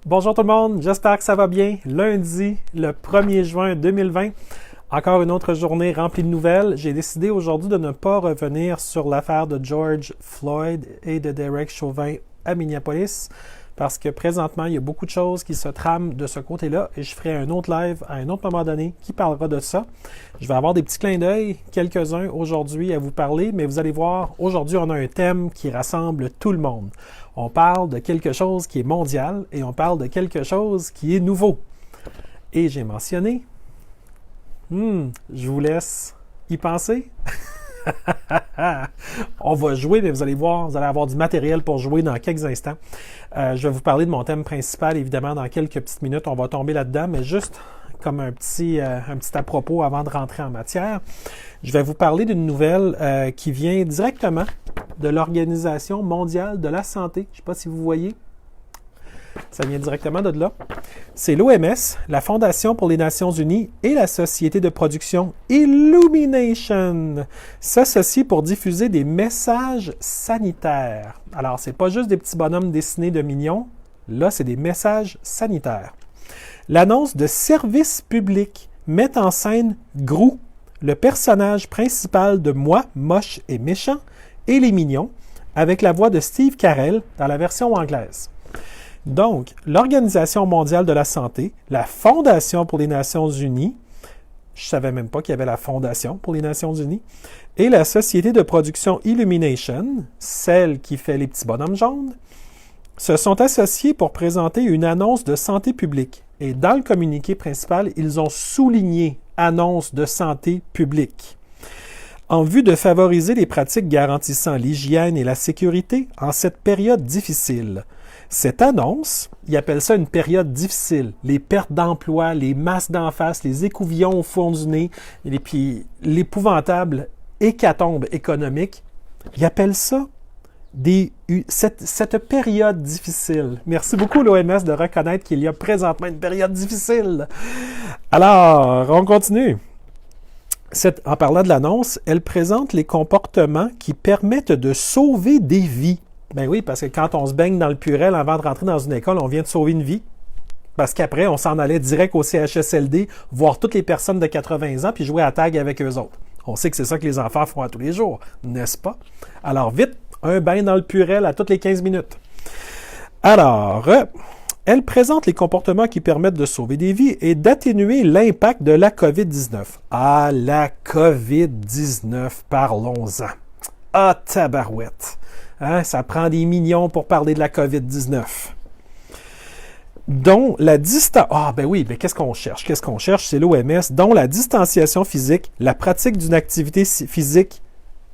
Bonjour tout le monde, j'espère que ça va bien. Lundi, le 1er juin 2020, encore une autre journée remplie de nouvelles. J'ai décidé aujourd'hui de ne pas revenir sur l'affaire de George Floyd et de Derek Chauvin à Minneapolis parce que présentement, il y a beaucoup de choses qui se trament de ce côté-là et je ferai un autre live à un autre moment donné qui parlera de ça. Je vais avoir des petits clins d'œil, quelques-uns aujourd'hui à vous parler, mais vous allez voir, aujourd'hui, on a un thème qui rassemble tout le monde. On parle de quelque chose qui est mondial et on parle de quelque chose qui est nouveau. Et j'ai mentionné, je vous laisse y penser. On va jouer, mais vous allez voir, vous allez avoir du matériel pour jouer dans quelques instants. Je vais vous parler de mon thème principal, évidemment, dans quelques petites minutes. On va tomber là-dedans, mais juste comme un petit à propos avant de rentrer en matière. Je vais vous parler d'une nouvelle qui vient directement de l'Organisation mondiale de la santé. Je ne sais pas si vous voyez. Ça vient directement de là. C'est l'OMS, la Fondation pour les Nations Unies et la société de production Illumination s'associent pour diffuser des messages sanitaires. Alors, c'est pas juste des petits bonhommes dessinés de mignons. Là, c'est des messages sanitaires. L'annonce de service public met en scène Gru, le personnage principal de Moi, moche et méchant, et les mignons, avec la voix de Steve Carell dans la version anglaise. Donc, l'Organisation mondiale de la santé, la Fondation pour les Nations unies, je ne savais même pas qu'il y avait la Fondation pour les Nations unies, et la société de production Illumination, celle qui fait les petits bonhommes jaunes, se sont associés pour présenter une annonce de santé publique. Et dans le communiqué principal, ils ont souligné « annonce de santé publique ». En vue de favoriser les pratiques garantissant l'hygiène et la sécurité en cette période difficile. Cette annonce, ils appellent ça une période difficile. Les pertes d'emploi, les masques d'en face, les écouvillons au fond du nez, et puis l'épouvantable hécatombe économique, ils appellent ça cette période difficile. Merci beaucoup l'OMS de reconnaître qu'il y a présentement une période difficile. Alors, on continue. En parlant de l'annonce, elle présente les comportements qui permettent de sauver des vies. Ben oui, parce que quand on se baigne dans le Purel avant de rentrer dans une école, on vient de sauver une vie. Parce qu'après, on s'en allait direct au CHSLD, voir toutes les personnes de 80 ans, puis jouer à tag avec eux autres. On sait que c'est ça que les enfants font à tous les jours, n'est-ce pas? Alors vite, un bain dans le Purel à toutes les 15 minutes. Alors, elle présente les comportements qui permettent de sauver des vies et d'atténuer l'impact de la COVID-19. Ah, la COVID-19, parlons-en. Ah, tabarouette. Hein, ça prend des millions pour parler de la COVID-19. Dont la distance... Ah, ben oui, ben qu'est-ce qu'on cherche? Qu'est-ce qu'on cherche? C'est l'OMS. Dont la distanciation physique, la pratique d'une activité physique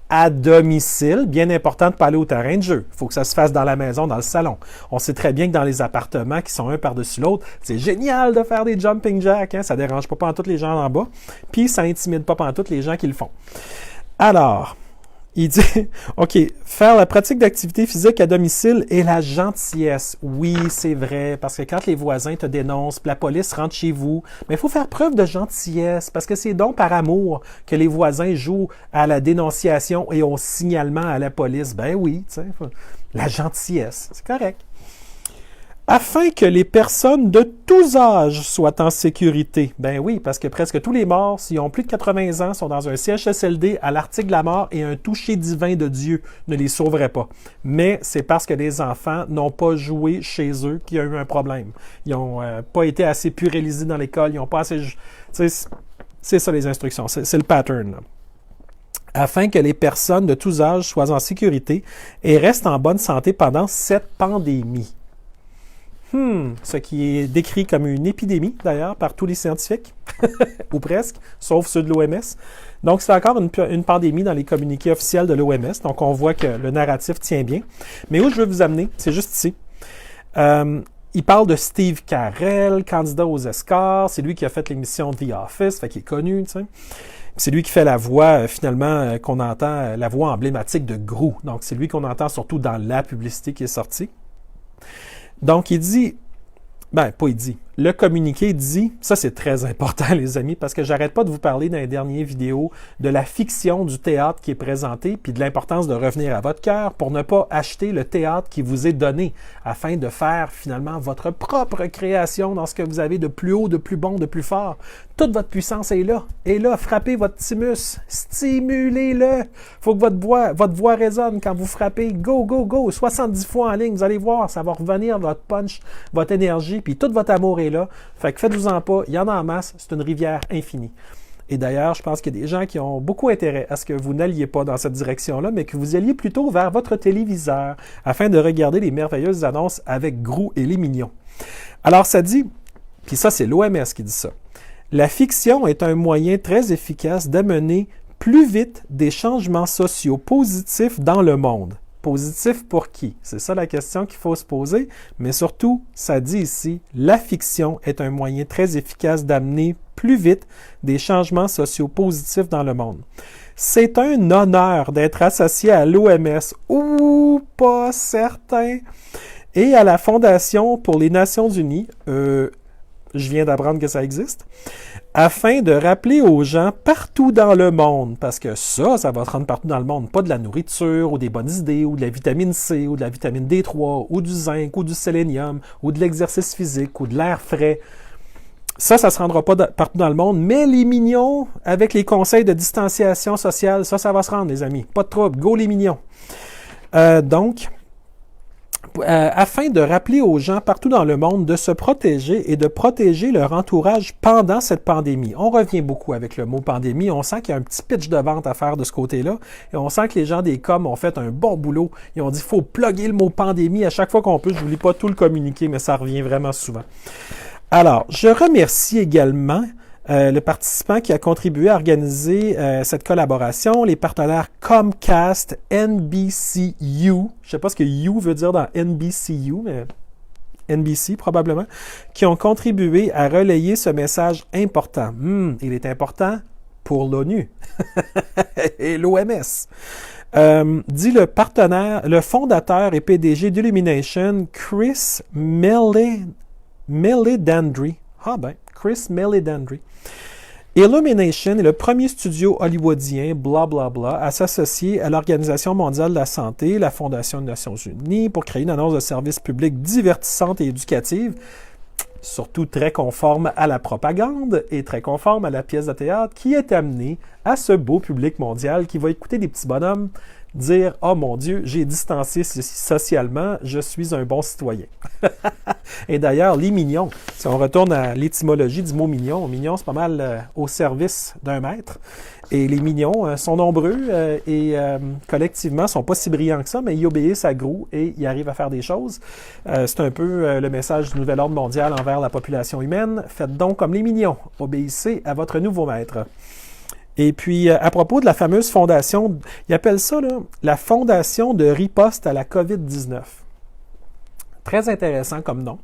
à domicile, bien important de ne pas aller au terrain de jeu. Il faut que ça se fasse dans la maison, dans le salon. On sait très bien que dans les appartements qui sont un par-dessus l'autre, c'est génial de faire des jumping jacks. Hein? Ça ne dérange pas pantoute les gens en bas. Puis ça intimide pas pantoute les gens qui le font. Alors, il dit, OK, faire la pratique d'activité physique à domicile et la gentillesse. Oui, c'est vrai, parce que quand les voisins te dénoncent, la police rentre chez vous, mais il faut faire preuve de gentillesse, parce que c'est donc par amour que les voisins jouent à la dénonciation et au signalement à la police. Ben oui, tu sais, la gentillesse, c'est correct. Afin que les personnes de tous âges soient en sécurité. Ben oui, parce que presque tous les morts, s'ils ont plus de 80 ans, sont dans un CHSLD à l'article de la mort et un toucher divin de Dieu ne les sauverait pas. Mais c'est parce que les enfants n'ont pas joué chez eux qu'il y a eu un problème. Ils n'ont pas été assez purélisés dans l'école, ils n'ont pas assez... C'est ça les instructions, c'est le pattern, là. Afin que les personnes de tous âges soient en sécurité et restent en bonne santé pendant cette pandémie. Ce qui est décrit comme une épidémie, d'ailleurs, par tous les scientifiques, ou presque, sauf ceux de l'OMS. Donc, c'est encore une pandémie dans les communiqués officiels de l'OMS. Donc, on voit que le narratif tient bien. Mais où je veux vous amener, c'est juste ici. Il parle de Steve Carell, candidat aux Oscars. C'est lui qui a fait l'émission The Office, fait qu'il est connu, tu sais. C'est lui qui fait la voix, finalement, qu'on entend, la voix emblématique de Gru. Donc, c'est lui qu'on entend surtout dans la publicité qui est sortie. Donc, il dit, pas il dit, le communiqué dit, ça c'est très important les amis, parce que j'arrête pas de vous parler dans les dernières vidéos de la fiction du théâtre qui est présentée, puis de l'importance de revenir à votre cœur pour ne pas acheter le théâtre qui vous est donné, afin de faire finalement votre propre création dans ce que vous avez de plus haut, de plus bon, de plus fort. Toute votre puissance est là. Et là, frappez votre thymus, stimulez-le. Faut que votre voix résonne quand vous frappez. Go, go, go, 70 fois en ligne, vous allez voir, ça va revenir votre punch, votre énergie, puis tout votre amour est là. Fait que faites-vous-en pas, il y en a en masse, c'est une rivière infinie. Et d'ailleurs, je pense qu'il y a des gens qui ont beaucoup intérêt à ce que vous n'alliez pas dans cette direction-là, mais que vous alliez plutôt vers votre téléviseur afin de regarder les merveilleuses annonces avec Grou et les mignons. Alors ça dit, puis ça c'est l'OMS qui dit ça, la fiction est un moyen très efficace d'amener plus vite des changements sociaux positifs dans le monde. Positifs pour qui? C'est ça la question qu'il faut se poser, mais surtout, ça dit ici, la fiction est un moyen très efficace d'amener plus vite des changements sociaux positifs dans le monde. C'est un honneur d'être associé à l'OMS, ou pas certain, et à la Fondation pour les Nations Unies, je viens d'apprendre que ça existe, afin de rappeler aux gens partout dans le monde, parce que ça va se rendre partout dans le monde, pas de la nourriture, ou des bonnes idées, ou de la vitamine C, ou de la vitamine D3, ou du zinc, ou du sélénium, ou de l'exercice physique, ou de l'air frais. Ça se rendra pas partout dans le monde, mais les mignons, avec les conseils de distanciation sociale, ça va se rendre, les amis. Pas de trouble, go les mignons. Afin de rappeler aux gens partout dans le monde de se protéger et de protéger leur entourage pendant cette pandémie. On revient beaucoup avec le mot pandémie. On sent qu'il y a un petit pitch de vente à faire de ce côté-là. Et on sent que les gens des coms ont fait un bon boulot. Ils ont dit qu'il faut plugger le mot pandémie à chaque fois qu'on peut. Je ne vous lis pas tout le communiqué, mais ça revient vraiment souvent. Alors, je remercie également le participant qui a contribué à organiser cette collaboration, les partenaires Comcast, NBCU, je ne sais pas ce que U veut dire dans NBCU, mais NBC probablement, qui ont contribué à relayer ce message important. Il est important pour l'ONU et l'OMS. Dit le partenaire, le fondateur et PDG d'Illumination, Chris Meledandri. Chris Meledandri. Illumination est le premier studio hollywoodien, blablabla, à s'associer à l'Organisation mondiale de la santé, la Fondation des Nations unies, pour créer une annonce de service public divertissante et éducative, surtout très conforme à la propagande et très conforme à la pièce de théâtre qui est amenée à ce beau public mondial qui va écouter des petits bonhommes dire « Oh mon Dieu, j'ai distancié socialement, je suis un bon citoyen. » Et d'ailleurs, les mignons, si on retourne à l'étymologie du mot mignon, mignon c'est pas mal au service d'un maître. Et les mignons sont nombreux et collectivement sont pas si brillants que ça, mais ils obéissent à Grou et ils arrivent à faire des choses. C'est un peu le message du nouvel ordre mondial envers la population humaine. Faites donc comme les mignons, obéissez à votre nouveau maître. Et puis, à propos de la fameuse fondation, ils appellent ça là, la fondation de riposte à la COVID-19. Très intéressant comme nom.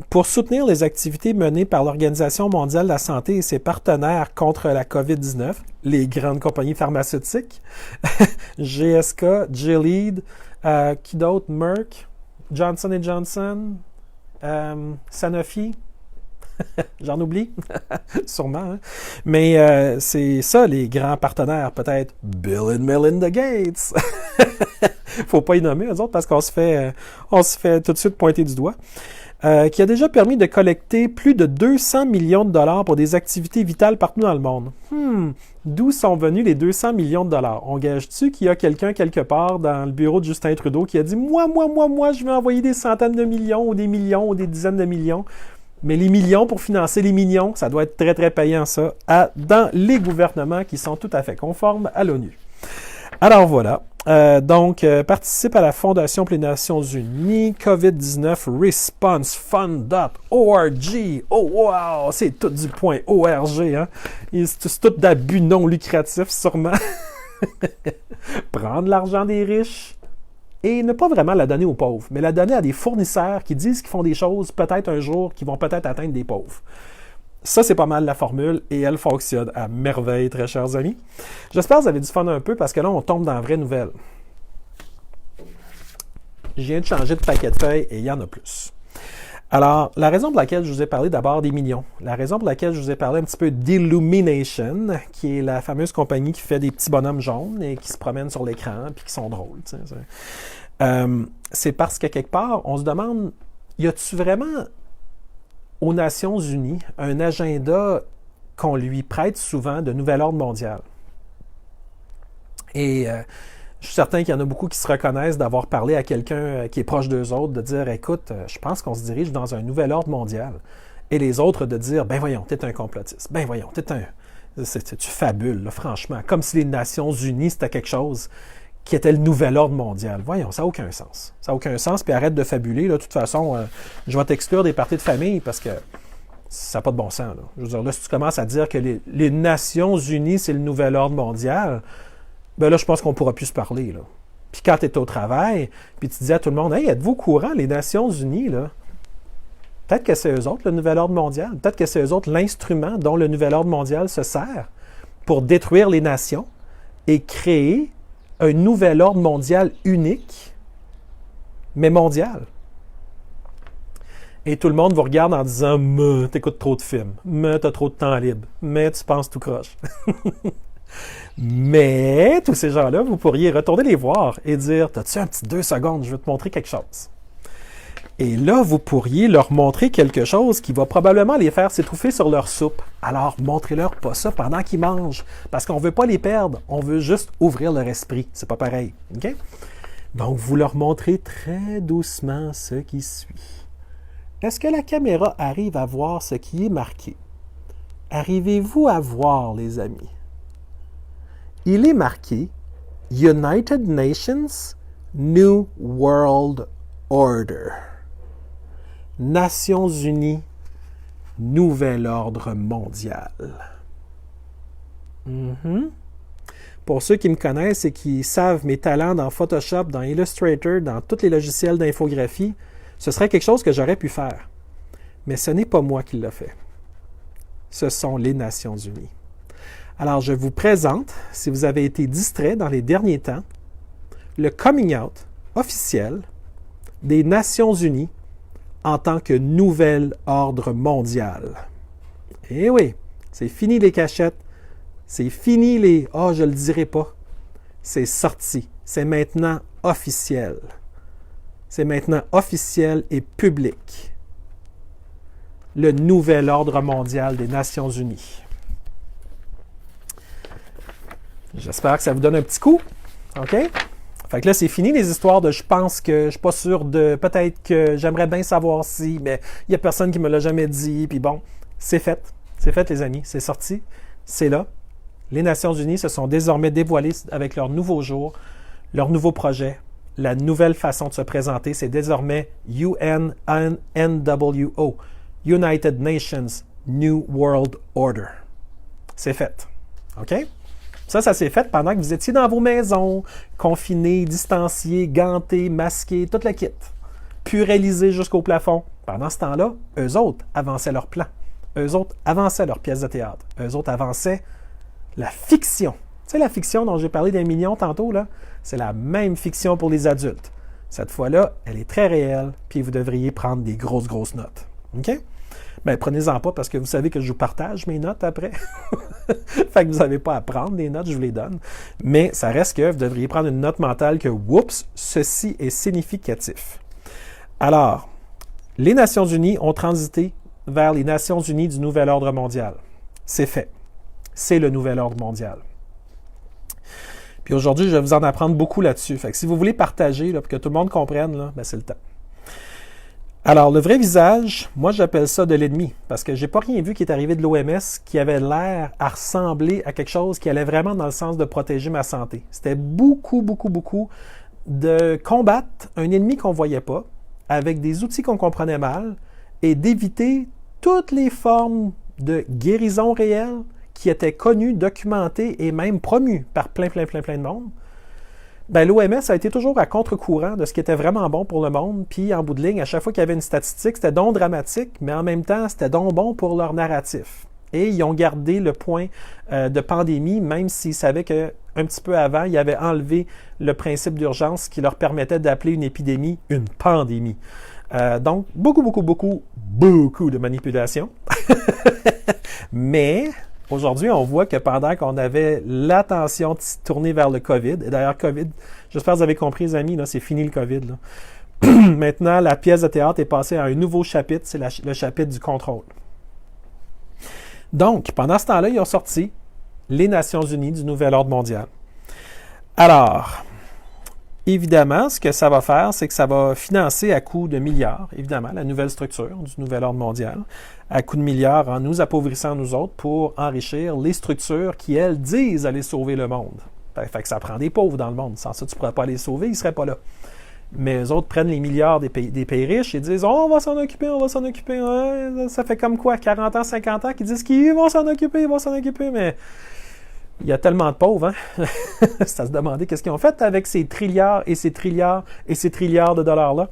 Pour soutenir les activités menées par l'Organisation mondiale de la santé et ses partenaires contre la COVID-19, les grandes compagnies pharmaceutiques, GSK, Gilead, qui d'autre, Merck, Johnson & Johnson, Sanofi, j'en oublie, sûrement, hein? Mais c'est ça les grands partenaires, peut-être Bill and Melinda Gates. Faut pas y nommer eux autres parce qu'on se fait tout de suite pointer du doigt. Qui a déjà permis de collecter plus de 200 millions de dollars pour des activités vitales partout dans le monde. D'où sont venus les 200 millions de dollars? On gage-tu qu'il y a quelqu'un quelque part dans le bureau de Justin Trudeau qui a dit « Moi, je vais envoyer des centaines de millions ou des dizaines de millions. » Mais les millions pour financer les mignons, ça doit être très, très payant, ça, dans les gouvernements qui sont tout à fait conformes à l'ONU. Alors voilà. Participe à la Fondation pour les Nations Unies, COVID-19 Response Fund.org. Oh wow, c'est tout du point .org, hein? C'est tout d'abus non lucratif, sûrement. Prendre l'argent des riches et ne pas vraiment la donner aux pauvres, mais la donner à des fournisseurs qui disent qu'ils font des choses peut-être un jour qui vont peut-être atteindre des pauvres. Ça, c'est pas mal la formule et elle fonctionne à merveille, très chers amis. J'espère que vous avez du fun un peu parce que là, on tombe dans la vraie nouvelle. Je viens de changer de paquet de feuilles et il y en a plus. Alors, la raison pour laquelle je vous ai parlé d'abord des millions, la raison pour laquelle je vous ai parlé un petit peu d'Illumination, qui est la fameuse compagnie qui fait des petits bonhommes jaunes et qui se promènent sur l'écran puis qui sont drôles, c'est parce que quelque part, on se demande, y a-tu vraiment aux Nations Unies un agenda qu'on lui prête souvent de nouvel ordre mondial? Et je suis certain qu'il y en a beaucoup qui se reconnaissent d'avoir parlé à quelqu'un qui est proche d'eux autres, de dire, écoute, je pense qu'on se dirige dans un nouvel ordre mondial. Et les autres de dire, ben voyons, t'es un complotiste. Ben voyons, tu fabules, là, franchement. Comme si les Nations Unies, c'était quelque chose qui était le nouvel ordre mondial. Voyons, ça n'a aucun sens. Ça n'a aucun sens, puis arrête de fabuler. Là. De toute façon, je vais t'exclure des parties de famille parce que ça n'a pas de bon sens. Là. Je veux dire, là, si tu commences à dire que les Nations Unies, c'est le nouvel ordre mondial, ben là, je pense qu'on ne pourra plus se parler. Là. Puis quand tu es au travail, puis tu dis à tout le monde, « Hey, êtes-vous au courant, les Nations Unies, là, peut-être que c'est eux autres, le nouvel ordre mondial. Peut-être que c'est eux autres l'instrument dont le nouvel ordre mondial se sert pour détruire les nations et créer un nouvel ordre mondial unique, mais mondial. » Et tout le monde vous regarde en disant « Mais t'écoutes trop de films. Mais t'as trop de temps libre. Mais tu penses tout croche. » Mais tous ces gens-là, vous pourriez retourner les voir et dire « T'as-tu un petit 2 secondes, je vais te montrer quelque chose. » Et là, vous pourriez leur montrer quelque chose qui va probablement les faire s'étouffer sur leur soupe. Alors, montrez-leur pas ça pendant qu'ils mangent, parce qu'on ne veut pas les perdre, on veut juste ouvrir leur esprit. C'est pas pareil. Okay? Donc, vous leur montrez très doucement ce qui suit. Est-ce que la caméra arrive à voir ce qui est marqué? Arrivez-vous à voir, les amis? Il est marqué United Nations New World Order. Nations Unies, nouvel ordre mondial. Pour ceux qui me connaissent et qui savent mes talents dans Photoshop, dans Illustrator, dans tous les logiciels d'infographie, ce serait quelque chose que j'aurais pu faire. Mais ce n'est pas moi qui l'ai fait. Ce sont les Nations Unies. Alors, je vous présente, si vous avez été distrait dans les derniers temps, le coming out officiel des Nations Unies en tant que nouvel ordre mondial. Eh oui, c'est fini les cachettes, c'est fini les « Ah, je le dirai pas ». C'est sorti, c'est maintenant officiel. C'est maintenant officiel et public. Le nouvel ordre mondial des Nations Unies. J'espère que ça vous donne un petit coup. OK? Fait que là, c'est fini les histoires de « je pense que, je suis pas sûr de, peut-être que j'aimerais bien savoir si, mais il y a personne qui me l'a jamais dit. » Puis bon, c'est fait. C'est fait, les amis. C'est sorti. C'est là. Les Nations Unies se sont désormais dévoilées avec leur nouveau jour, leur nouveau projet, la nouvelle façon de se présenter. C'est désormais UNWO, United Nations New World Order. C'est fait. OK? Ça s'est fait pendant que vous étiez dans vos maisons, confinés, distanciés, gantés, masqués, toute la kit. Puralisés jusqu'au plafond. Pendant ce temps-là, eux autres avançaient leur plan. Eux autres avançaient leurs pièces de théâtre. Eux autres avançaient la fiction. Tu sais, la fiction dont j'ai parlé d'un million tantôt, là, c'est la même fiction pour les adultes. Cette fois-là, elle est très réelle, puis vous devriez prendre des grosses notes. OK? Bien, prenez-en pas parce que vous savez que je vous partage mes notes après. Fait que vous n'avez pas à prendre des notes, je vous les donne. Mais ça reste que vous devriez prendre une note mentale que, oups, ceci est significatif. Alors, les Nations Unies ont transité vers les Nations Unies du nouvel ordre mondial. C'est fait. C'est le nouvel ordre mondial. Puis aujourd'hui, je vais vous en apprendre beaucoup là-dessus. Fait que si vous voulez partager, là, pour que tout le monde comprenne, là, ben c'est le temps. Alors, le vrai visage, moi, j'appelle ça de l'ennemi, parce que j'ai pas rien vu qui est arrivé de l'OMS qui avait l'air à ressembler à quelque chose qui allait vraiment dans le sens de protéger ma santé. C'était beaucoup de combattre un ennemi qu'on voyait pas, avec des outils qu'on comprenait mal, et d'éviter toutes les formes de guérison réelle qui étaient connues, documentées et même promues par plein de monde. Ben, l'OMS a été toujours à contre-courant de ce qui était vraiment bon pour le monde, puis en bout de ligne, à chaque fois qu'il y avait une statistique, c'était donc dramatique, mais en même temps, c'était donc bon pour leur narratif. Et ils ont gardé le point de pandémie, même s'ils savaient qu'un petit peu avant, ils avaient enlevé le principe d'urgence qui leur permettait d'appeler une épidémie une pandémie. Donc, beaucoup de manipulation. Mais aujourd'hui, on voit que pendant qu'on avait l'attention tournée vers le COVID, et d'ailleurs, COVID, j'espère que vous avez compris, les amis, là, c'est fini le COVID. Là. Maintenant, la pièce de théâtre est passée à un nouveau chapitre, c'est le chapitre du contrôle. Donc, pendant ce temps-là, ils ont sorti les Nations Unies du Nouvel Ordre mondial. Alors, évidemment, ce que ça va faire, c'est que ça va financer à coût de milliards, évidemment, la nouvelle structure du Nouvel Ordre mondial, à coût de milliards en nous appauvrissant nous autres pour enrichir les structures qui, elles, disent aller sauver le monde. Fait que ça prend des pauvres dans le monde. Sans ça, tu ne pourrais pas les sauver, ils ne seraient pas là. Mais eux autres prennent les milliards des pays riches et disent « Oh, on va s'en occuper. Ouais, ça fait comme quoi, 40 ans, 50 ans, qu'ils disent qu'ils vont s'en occuper, mais il y a tellement de pauvres, hein? C'est à se demander qu'est-ce qu'ils ont fait avec ces trilliards et ces trilliards et ces trilliards de dollars-là.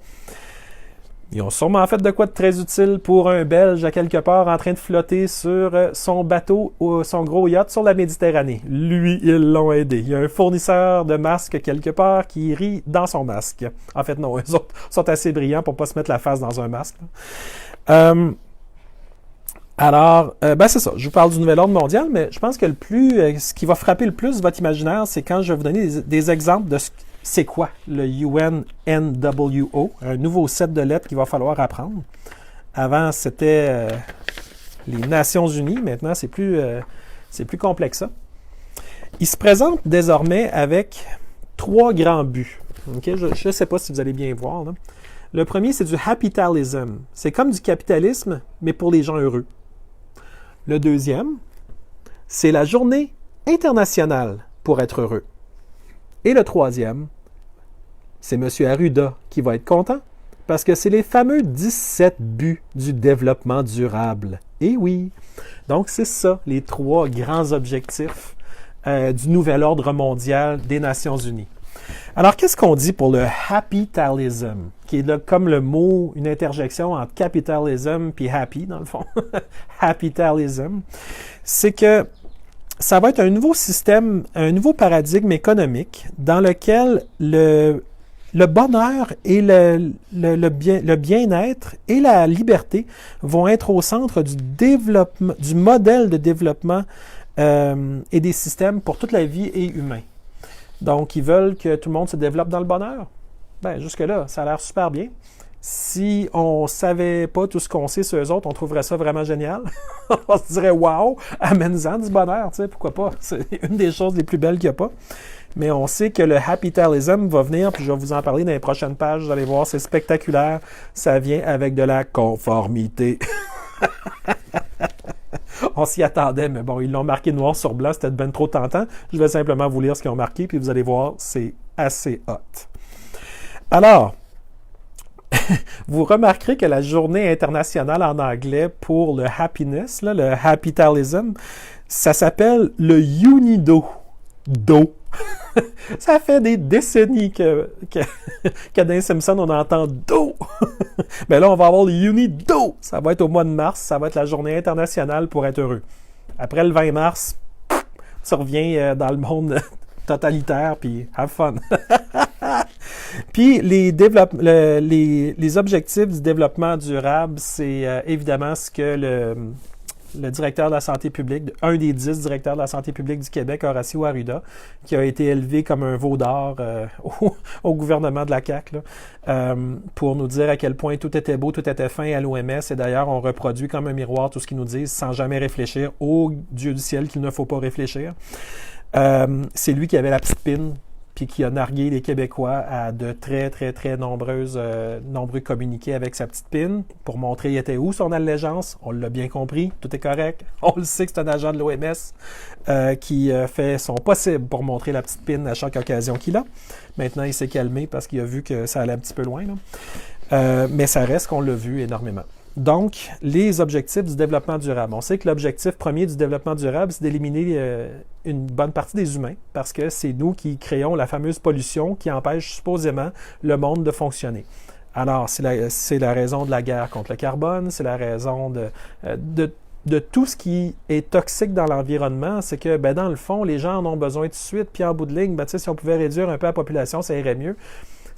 Ils ont sûrement fait de quoi de très utile pour un Belge à quelque part en train de flotter sur son bateau ou son gros yacht sur la Méditerranée. Lui, ils l'ont aidé. Il y a un fournisseur de masques quelque part qui rit dans son masque. En fait, non, eux autres sont assez brillants pour ne pas se mettre la face dans un masque. Alors, c'est ça. Je vous parle du Nouvel Ordre mondial, mais je pense que ce qui va frapper le plus votre imaginaire, c'est quand je vais vous donner des exemples de c'est quoi le UNNWO, un nouveau set de lettres qu'il va falloir apprendre. Avant, c'était les Nations Unies. Maintenant, c'est plus complexe que ça. Il se présente désormais avec 3 grands buts. Okay? Je ne sais pas si vous allez bien voir. Là. Le premier, c'est du Happitalism. C'est comme du capitalisme, mais pour les gens heureux. Le deuxième, c'est la journée internationale pour être heureux. Et le troisième, c'est M. Arruda qui va être content parce que c'est les fameux 17 buts du développement durable. Et oui, donc c'est ça, les 3 grands objectifs du nouvel ordre mondial des Nations Unies. Alors, qu'est-ce qu'on dit pour le Happitalism, qui est là comme le mot, une interjection entre capitalism et happy, dans le fond. Happitalism, c'est que ça va être un nouveau système, un nouveau paradigme économique dans lequel le bonheur et le bien-être et la liberté vont être au centre du développement, du modèle de développement et des systèmes pour toute la vie et humain. Donc, ils veulent que tout le monde se développe dans le bonheur. Ben, jusque-là, ça a l'air super bien. Si on ne savait pas tout ce qu'on sait sur eux autres, on trouverait ça vraiment génial. On se dirait « Wow, amène-en du bonheur, tu sais, pourquoi pas? » C'est une des choses les plus belles qu'il n'y a pas. Mais on sait que le Happitalism va venir, puis je vais vous en parler dans les prochaines pages. Vous allez voir, c'est spectaculaire. Ça vient avec de la conformité. On s'y attendait, mais bon, ils l'ont marqué noir sur blanc, c'était ben trop tentant. Je vais simplement vous lire ce qu'ils ont marqué, puis vous allez voir, c'est assez hot. Alors, vous remarquerez que la journée internationale en anglais pour le happiness, là, le Happitalism, ça s'appelle le UNIDO. Do. Ça fait des décennies que dans les Simpsons, on entend Do. Mais là, on va avoir le UNIDO. Ça va être au mois de mars. Ça va être la journée internationale pour être heureux. Après le 20 mars, tu reviens dans le monde totalitaire, puis have fun. Puis les objectifs du développement durable, c'est évidemment ce que le directeur de la santé publique, un des 10 directeurs de la santé publique du Québec, Horacio Arruda, qui a été élevé comme un veau d'or au gouvernement de la CAQ, là, pour nous dire à quel point tout était beau, tout était fin à l'OMS. Et d'ailleurs, on reproduit comme un miroir tout ce qu'ils nous disent sans jamais réfléchir. Ô Dieu du ciel qu'il ne faut pas réfléchir. C'est lui qui avait la petite pine puis qui a nargué les Québécois à de très, très, très nombreux communiqués avec sa petite pine pour montrer il était où son allégeance. On l'a bien compris, tout est correct. On le sait que c'est un agent de l'OMS qui fait son possible pour montrer la petite pine à chaque occasion qu'il a. Maintenant, il s'est calmé parce qu'il a vu que ça allait un petit peu loin, là. Mais ça reste qu'on l'a vu énormément. Donc, les objectifs du développement durable. On sait que l'objectif premier du développement durable, c'est d'éliminer une bonne partie des humains parce que c'est nous qui créons la fameuse pollution qui empêche supposément le monde de fonctionner. Alors, c'est la raison de la guerre contre le carbone, c'est la raison de tout ce qui est toxique dans l'environnement, c'est que, dans le fond, les gens en ont besoin tout de suite, puis en bout de ligne, si on pouvait réduire un peu la population, ça irait mieux.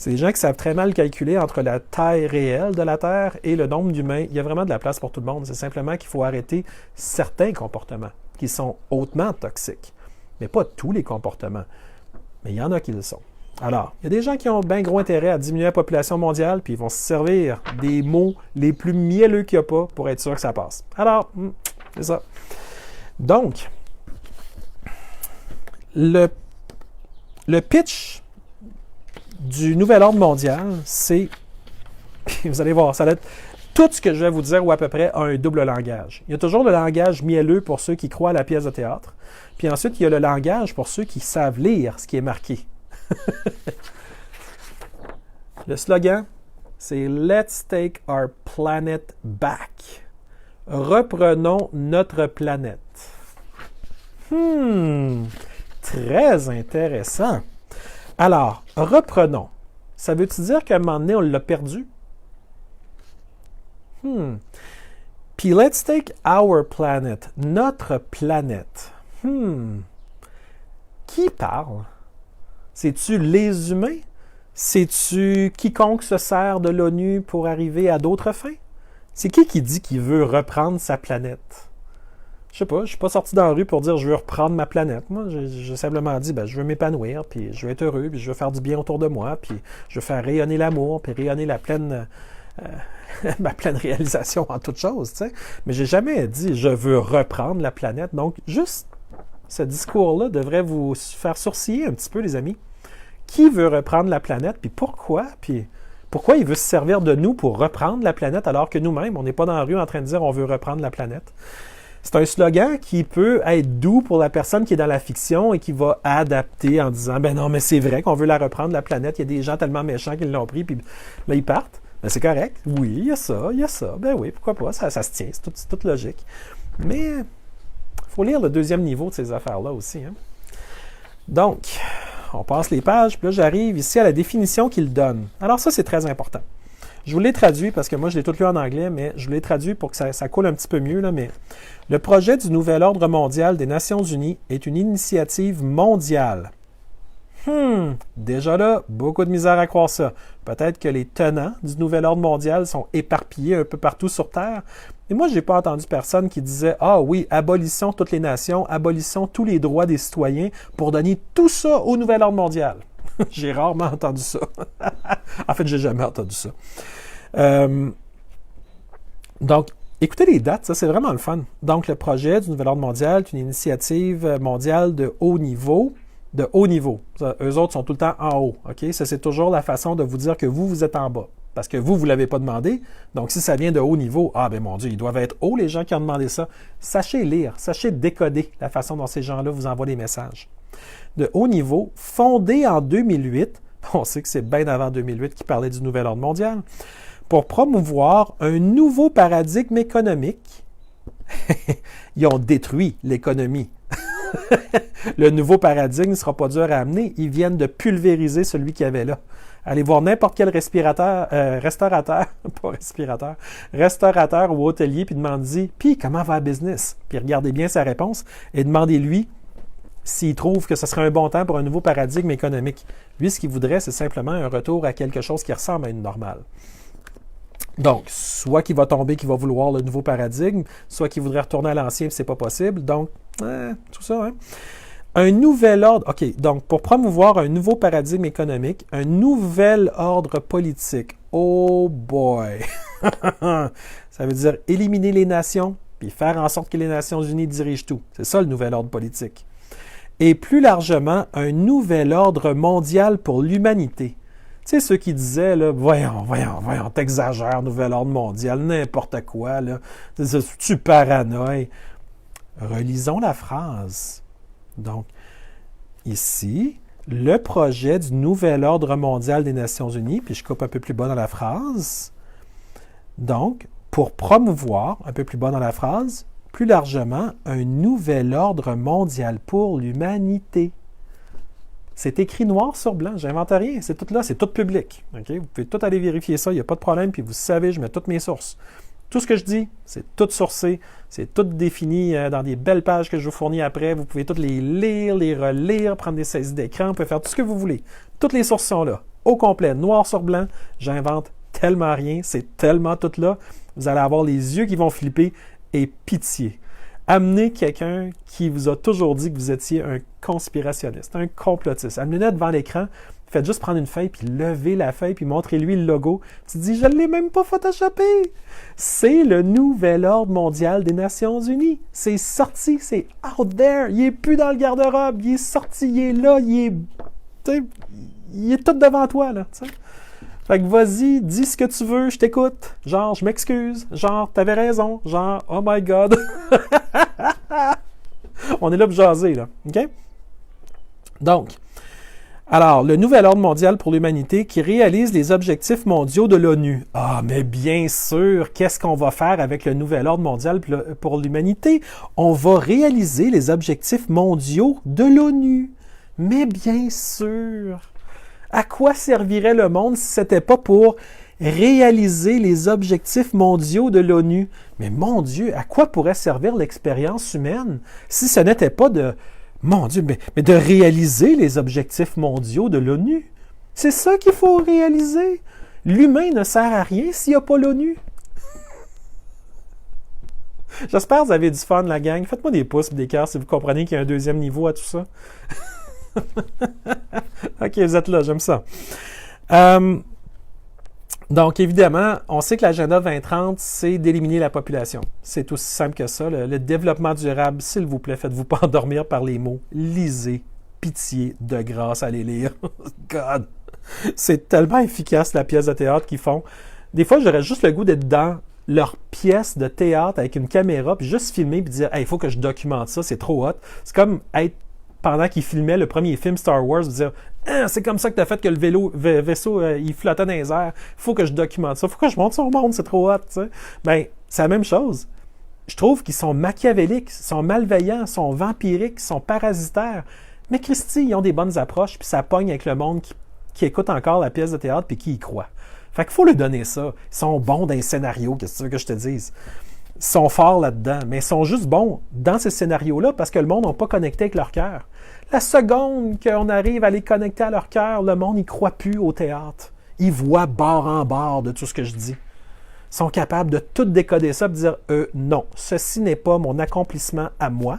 C'est des gens qui savent très mal calculer entre la taille réelle de la Terre et le nombre d'humains. Il y a vraiment de la place pour tout le monde. C'est simplement qu'il faut arrêter certains comportements qui sont hautement toxiques. Mais pas tous les comportements. Mais il y en a qui le sont. Alors, il y a des gens qui ont bien gros intérêt à diminuer la population mondiale, puis ils vont se servir des mots les plus mielleux qu'il n'y a pas pour être sûr que ça passe. Alors, c'est ça. Donc, le pitch du nouvel ordre mondial, c'est, vous allez voir, ça va être tout ce que je vais vous dire, ou à peu près, a un double langage. Il y a toujours le langage mielleux pour ceux qui croient à la pièce de théâtre, puis ensuite, il y a le langage pour ceux qui savent lire ce qui est marqué. Le slogan, c'est « Let's take our planet back ». Reprenons notre planète. Très intéressant. Alors, reprenons. Ça veut-tu dire qu'à un moment donné, on l'a perdu? Puis let's take our planet, notre planète. Qui parle? C'est-tu les humains? C'est-tu quiconque se sert de l'ONU pour arriver à d'autres fins? C'est qui dit qu'il veut reprendre sa planète? Je sais pas, je suis pas sorti dans la rue pour dire je veux reprendre ma planète. Moi, j'ai simplement dit je veux m'épanouir, puis je veux être heureux, puis je veux faire du bien autour de moi, puis je veux faire rayonner l'amour, puis rayonner la pleine ma pleine réalisation en toute chose, tu sais. Mais j'ai jamais dit je veux reprendre la planète. Donc, juste ce discours-là devrait vous faire sourciller un petit peu, les amis. Qui veut reprendre la planète, puis pourquoi? Puis pourquoi il veut se servir de nous pour reprendre la planète alors que nous-mêmes, on n'est pas dans la rue en train de dire on veut reprendre la planète? C'est un slogan qui peut être doux pour la personne qui est dans la fiction et qui va adapter en disant ben non, mais c'est vrai qu'on veut la reprendre, la planète. Il y a des gens tellement méchants qui l'ont pris, puis là, ils partent. Ben, c'est correct. Oui, il y a ça. Ben oui, pourquoi pas? Ça se tient, c'est toute logique. Mais il faut lire le deuxième niveau de ces affaires-là aussi. Hein? Donc, on passe les pages, puis là, j'arrive ici à la définition qu'il donne. Alors ça, c'est très important. Je vous l'ai traduit parce que moi, je l'ai tout lu en anglais, mais je l'ai traduit pour que ça coule un petit peu mieux. Là, mais le projet du nouvel ordre mondial des Nations unies est une initiative mondiale. Déjà là, beaucoup de misère à croire ça. Peut-être que les tenants du nouvel ordre mondial sont éparpillés un peu partout sur Terre. Et moi, je n'ai pas entendu personne qui disait « Ah oui, abolissons toutes les nations, abolissons tous les droits des citoyens pour donner tout ça au nouvel ordre mondial. » J'ai rarement entendu ça. En fait, j'ai jamais entendu ça. Donc, écoutez les dates, ça c'est vraiment le fun. Donc, le projet du nouvel ordre mondial est une initiative mondiale de haut niveau. De haut niveau. Ça, eux autres sont tout le temps en haut. Okay? Ça, c'est toujours la façon de vous dire que vous êtes en bas. Parce que vous ne l'avez pas demandé. Donc, si ça vient de haut niveau, ah ben mon Dieu, ils doivent être hauts, les gens qui ont demandé ça. Sachez lire, sachez décoder la façon dont ces gens-là vous envoient des messages. De haut niveau, fondé en 2008, on sait que c'est bien avant 2008 qui parlait du nouvel ordre mondial, pour promouvoir un nouveau paradigme économique. Ils ont détruit l'économie. Le nouveau paradigme ne sera pas dur à amener. Ils viennent de pulvériser celui qu'il y avait là. Allez voir n'importe quel restaurateur ou hôtelier, puis demandez-y, puis comment va le business? Puis regardez bien sa réponse et demandez-lui s'il trouve que ce serait un bon temps pour un nouveau paradigme économique. Lui, ce qu'il voudrait, c'est simplement un retour à quelque chose qui ressemble à une normale. Donc, soit qu'il va tomber, qu'il va vouloir le nouveau paradigme, soit qu'il voudrait retourner à l'ancien, puis c'est pas possible. Donc, tout ça, hein? Un nouvel ordre, OK, donc pour promouvoir un nouveau paradigme économique, un nouvel ordre politique. Oh boy! Ça veut dire éliminer les nations, puis faire en sorte que les Nations unies dirigent tout. C'est ça le nouvel ordre politique. Et plus largement, un nouvel ordre mondial pour l'humanité. Tu sais, ceux qui disaient, là, voyons, t'exagères, nouvel ordre mondial, n'importe quoi, là, tu paranoïes. Relisons la phrase. Donc, ici, le projet du nouvel ordre mondial des Nations unies, puis je coupe un peu plus bas dans la phrase. Donc, pour promouvoir, un peu plus bas dans la phrase, plus largement, un nouvel ordre mondial pour l'humanité. C'est écrit noir sur blanc, j'invente rien, c'est tout là, c'est tout public. Okay? Vous pouvez tout aller vérifier ça, il n'y a pas de problème, puis vous savez, je mets toutes mes sources. Tout ce que je dis, c'est tout sourcé, c'est tout défini dans des belles pages que je vous fournis après. Vous pouvez toutes les lire, les relire, prendre des saisies d'écran, vous pouvez faire tout ce que vous voulez. Toutes les sources sont là. au complet, noir sur blanc. J'invente tellement rien, c'est tellement tout là. Vous allez avoir les yeux qui vont flipper et pitié. Amenez quelqu'un qui vous a toujours dit que vous étiez un conspirationniste, un complotiste. Amenez-le devant l'écran, faites juste prendre une feuille, puis levez la feuille, puis montrez-lui le logo. Tu dis, je ne l'ai même pas photoshopé. C'est le nouvel ordre mondial des Nations Unies. C'est sorti, c'est out there. Il n'est plus dans le garde-robe, il est sorti, il est là, il est tout devant toi, là. T'sais. Fait que vas-y, dis ce que tu veux, je t'écoute. Genre, je m'excuse. Genre, t'avais raison. Genre, oh my God. On est là pour jaser, là. OK? Donc, alors, le nouvel ordre mondial pour l'humanité qui réalise les objectifs mondiaux de l'ONU. Ah, mais bien sûr, qu'est-ce qu'on va faire avec le nouvel ordre mondial pour l'humanité? On va réaliser les objectifs mondiaux de l'ONU. Mais bien sûr! À quoi servirait le monde si ce n'était pas pour réaliser les objectifs mondiaux de l'ONU? Mais mon Dieu, à quoi pourrait servir l'expérience humaine si ce n'était pas de, mon Dieu, mais de réaliser les objectifs mondiaux de l'ONU? C'est ça qu'il faut réaliser. L'humain ne sert à rien s'il n'y a pas l'ONU. J'espère que vous avez du fun, la gang. Faites-moi des pouces et des cœurs si vous comprenez qu'il y a un deuxième niveau à tout ça. OK, vous êtes là, j'aime ça. Donc, évidemment, on sait que l'agenda 2030, c'est d'éliminer la population. C'est aussi simple que ça. Le développement durable, s'il vous plaît, faites-vous pas endormir par les mots. Lisez, pitié, de grâce, allez lire. God! C'est tellement efficace, la pièce de théâtre qu'ils font. Des fois, j'aurais juste le goût d'être dans leur pièce de théâtre avec une caméra, puis juste filmer, puis dire « Hey, il faut que je documente ça, c'est trop hot. » C'est comme être pendant qu'ils filmaient le premier film Star Wars, dire ah, c'est comme ça que tu as fait que le vaisseau il flottait dans les airs. Il faut que je documente ça. Il faut que je montre ça au monde, c'est trop hot. T'sais. Ben, c'est la même chose. Je trouve qu'ils sont machiavéliques, sont malveillants, sont vampiriques, sont parasitaires. Mais Christy, ils ont des bonnes approches, puis ça pogne avec le monde qui écoute encore la pièce de théâtre puis qui y croit. Fait qu'il faut leur donner ça. Ils sont bons dans les scénarios, qu'est-ce que tu veux que je te dise? Ils sont forts là-dedans, mais ils sont juste bons dans ces scénarios-là parce que le monde n'a pas connecté avec leur cœur. La seconde qu'on arrive à les connecter à leur cœur, le monde n'y croit plus au théâtre. Ils voient bord en bord de tout ce que je dis. Ils sont capables de tout décoder ça et de dire non, ceci n'est pas mon accomplissement à moi.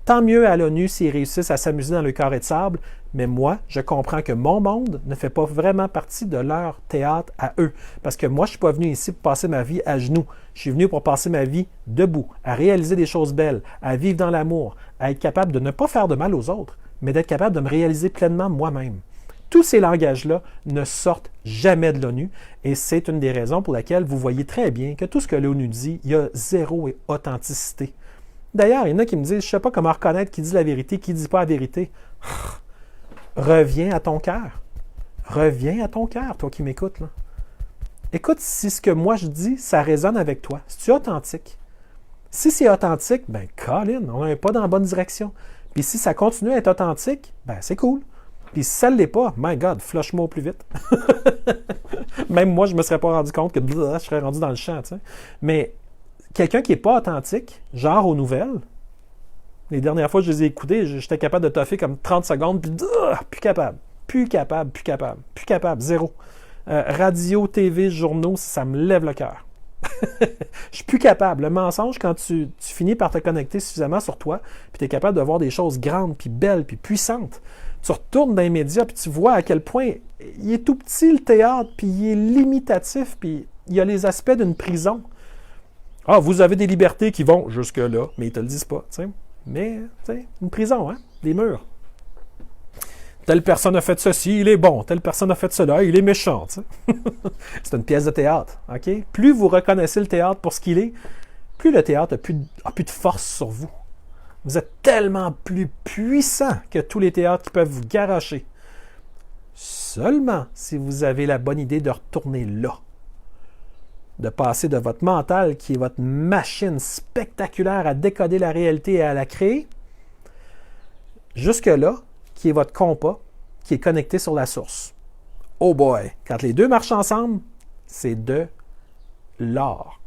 Tant mieux à l'ONU s'ils réussissent à s'amuser dans le carré de sable, mais moi, je comprends que mon monde ne fait pas vraiment partie de leur théâtre à eux. Parce que moi, je ne suis pas venu ici pour passer ma vie à genoux. Je suis venu pour passer ma vie debout, à réaliser des choses belles, à vivre dans l'amour, à être capable de ne pas faire de mal aux autres, mais d'être capable de me réaliser pleinement moi-même. Tous ces langages-là ne sortent jamais de l'ONU et c'est une des raisons pour laquelle vous voyez très bien que tout ce que l'ONU dit, il y a zéro authenticité. D'ailleurs, il y en a qui me disent, je ne sais pas comment reconnaître qui dit la vérité, qui ne dit pas la vérité. Reviens à ton cœur. Reviens à ton cœur, toi qui m'écoutes. Là. Écoute si ce que moi je dis, ça résonne avec toi. Si tu es authentique. Si c'est authentique, ben Colin, on n'est pas dans la bonne direction. Puis si ça continue à être authentique, ben c'est cool. Puis si ça ne l'est pas, my God, flush-moi au plus vite. Même moi, je ne me serais pas rendu compte que je serais rendu dans le champ. Tu sais. Mais quelqu'un qui n'est pas authentique, genre aux nouvelles, les dernières fois que je les ai écoutées, j'étais capable de toffer comme 30 secondes, puis plus capable, zéro. Radio, TV, journaux, ça me lève le cœur. Je suis plus capable. Le mensonge, quand tu finis par te connecter suffisamment sur toi, puis tu es capable de voir des choses grandes, puis belles, puis puissantes, tu retournes dans les médias, puis tu vois à quel point il est tout petit le théâtre, puis il est limitatif, puis il y a les aspects d'une prison. Ah, vous avez des libertés qui vont jusque-là, mais ils ne te le disent pas. T'sais. Mais, une prison, hein? Des murs. Telle personne a fait ceci, il est bon. Telle personne a fait cela, il est méchant. C'est une pièce de théâtre. Okay? Plus vous reconnaissez le théâtre pour ce qu'il est, plus le théâtre a plus de force sur vous. Vous êtes tellement plus puissant que tous les théâtres qui peuvent vous garocher. Seulement si vous avez la bonne idée de retourner là. De passer de votre mental, qui est votre machine spectaculaire à décoder la réalité et à la créer, jusque-là, qui est votre compas, qui est connecté sur la source. Oh boy! Quand les deux marchent ensemble, c'est de l'or.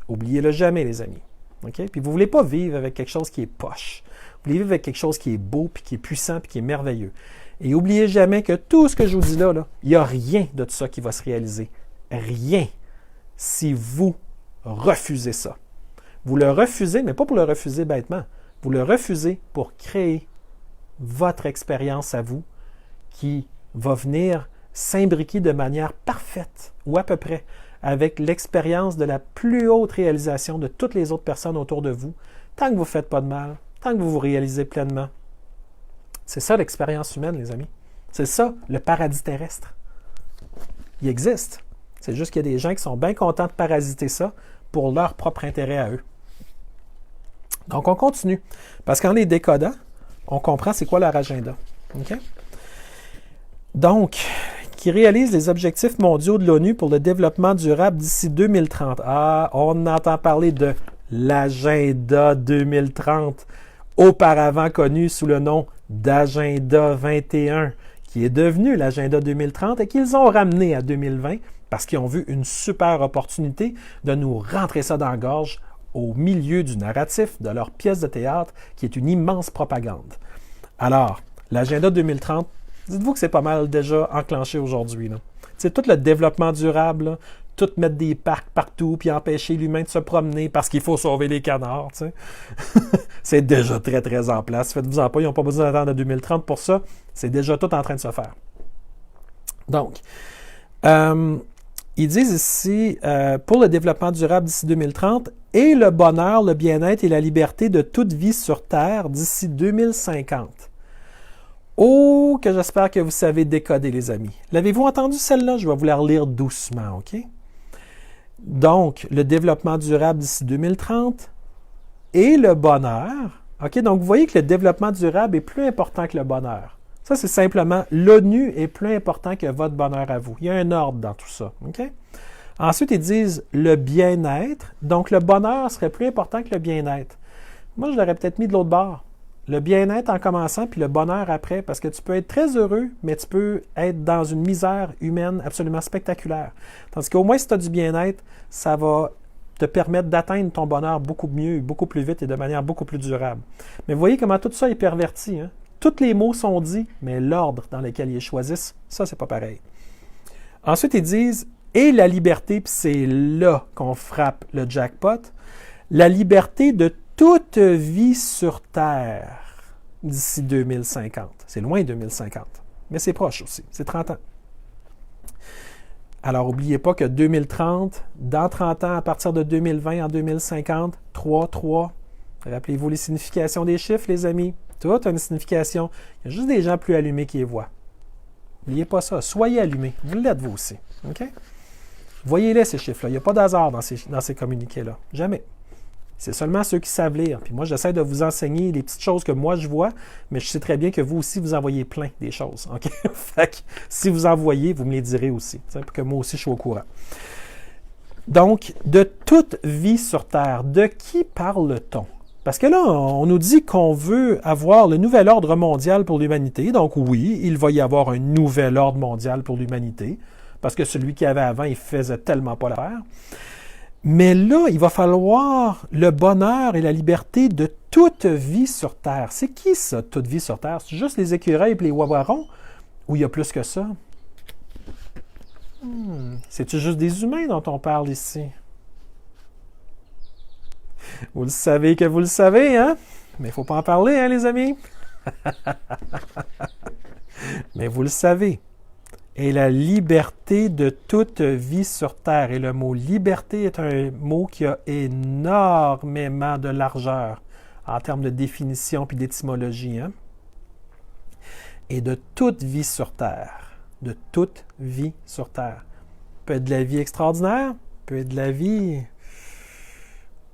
Oubliez-le jamais, les amis. Okay? Puis vous ne voulez pas vivre avec quelque chose qui est poche. Vous voulez vivre avec quelque chose qui est beau, puis qui est puissant, puis qui est merveilleux. Et n'oubliez jamais que tout ce que je vous dis là, il n'y a rien de tout ça qui va se réaliser. Rien. Si vous refusez ça. Vous le refusez, mais pas pour le refuser bêtement. Vous le refusez pour créer votre expérience à vous qui va venir s'imbriquer de manière parfaite, ou à peu près, avec l'expérience de la plus haute réalisation de toutes les autres personnes autour de vous, tant que vous ne faites pas de mal, tant que vous vous réalisez pleinement. C'est ça l'expérience humaine, les amis. C'est ça, le paradis terrestre. Il existe. C'est juste qu'il y a des gens qui sont bien contents de parasiter ça pour leur propre intérêt à eux. Donc, on continue. Parce qu'en les décodant, on comprend c'est quoi leur agenda. OK? Donc, qui réalise les objectifs mondiaux de l'ONU pour le développement durable d'ici 2030. Ah, on entend parler de l'agenda 2030, auparavant connu sous le nom d'agenda 21, qui est devenu l'agenda 2030 et qu'ils ont ramené à 2020 parce qu'ils ont vu une super opportunité de nous rentrer ça dans la gorge au milieu du narratif de leur pièce de théâtre qui est une immense propagande. Alors, l'agenda 2030, dites-vous que c'est pas mal déjà enclenché aujourd'hui. C'est tout le développement durable, là, tout mettre des parcs partout puis empêcher l'humain de se promener parce qu'il faut sauver les canards. C'est déjà très, très en place. Faites-vous-en pas, ils n'ont pas besoin d'attendre à 2030 pour ça. C'est déjà tout en train de se faire. Donc, ils disent ici, pour le développement durable d'ici 2030 et le bonheur, le bien-être et la liberté de toute vie sur Terre d'ici 2050. Oh, que j'espère que vous savez décoder, les amis. L'avez-vous entendu celle-là? Je vais vous la relire doucement, OK? Donc, le développement durable d'ici 2030 et le bonheur. OK? Donc, vous voyez que le développement durable est plus important que le bonheur. Ça, c'est simplement l'ONU est plus important que votre bonheur à vous. Il y a un ordre dans tout ça. OK? Ensuite, ils disent le bien-être. Donc, le bonheur serait plus important que le bien-être. Moi, je l'aurais peut-être mis de l'autre bord. Le bien-être en commençant, puis le bonheur après, parce que tu peux être très heureux, mais tu peux être dans une misère humaine absolument spectaculaire. Tandis qu'au moins, si tu as du bien-être, ça va te permettre d'atteindre ton bonheur beaucoup mieux, beaucoup plus vite et de manière beaucoup plus durable. Mais vous voyez comment tout ça est perverti. Hein? Tous les mots sont dits, mais l'ordre dans lequel ils choisissent, ça, c'est pas pareil. Ensuite, ils disent « et la liberté », puis c'est là qu'on frappe le jackpot, la liberté de toute vie sur Terre d'ici 2050. C'est loin 2050, mais c'est proche aussi. C'est 30 ans. Alors, n'oubliez pas que 2030, dans 30 ans, à partir de 2020, en 2050, 3. Rappelez-vous les significations des chiffres, les amis. Tout a une signification. Il y a juste des gens plus allumés qui les voient. N'oubliez pas ça. Soyez allumés. Vous l'êtes, vous aussi. OK? Voyez-les, ces chiffres-là. Il n'y a pas d'hasard dans ces communiqués-là. Jamais. C'est seulement ceux qui savent lire. Puis moi, j'essaie de vous enseigner les petites choses que moi, je vois, mais je sais très bien que vous aussi, vous en voyez plein des choses. OK? Fait que si vous en voyez, vous me les direz aussi, pour que moi aussi, je sois au courant. Donc, de toute vie sur Terre, de qui parle-t-on? Parce que là, on nous dit qu'on veut avoir le nouvel ordre mondial pour l'humanité. Donc oui, il va y avoir un nouvel ordre mondial pour l'humanité, parce que celui qu'il y avait avant, il ne faisait tellement pas l'affaire. Mais là, il va falloir le bonheur et la liberté de toute vie sur Terre. C'est qui ça, toute vie sur Terre? C'est juste les écureuils et les wawarons? Ou il y a plus que ça? C'est-tu juste des humains dont on parle ici? Vous le savez que vous le savez, hein? Mais il ne faut pas en parler, hein, les amis? Mais vous le savez. Et la liberté de toute vie sur Terre. Et le mot liberté est un mot qui a énormément de largeur en termes de définition puis d'étymologie. Hein? Et de toute vie sur Terre. De toute vie sur Terre. Peut être de la vie extraordinaire, peut être de la vie...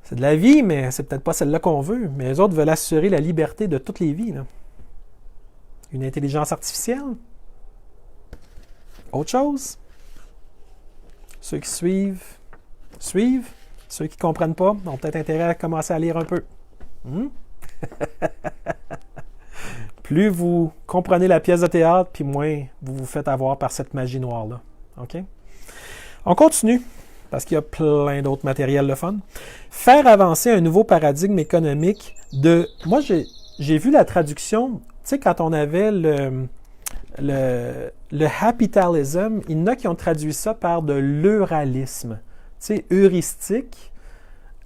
C'est de la vie, mais c'est peut-être pas celle-là qu'on veut. Mais les autres veulent assurer la liberté de toutes les vies. Là. Une intelligence artificielle? Autre chose? Ceux qui suivent. Ceux qui ne comprennent pas ont peut-être intérêt à commencer à lire un peu. Plus vous comprenez la pièce de théâtre, puis moins vous vous faites avoir par cette magie noire-là. OK? On continue, parce qu'il y a plein d'autres matériels de fun. Faire avancer un nouveau paradigme économique de... Moi, j'ai vu la traduction, tu sais, quand on avait le capitalisme, il y en a qui ont traduit ça par de l'euralisme. Tu sais, heuristique,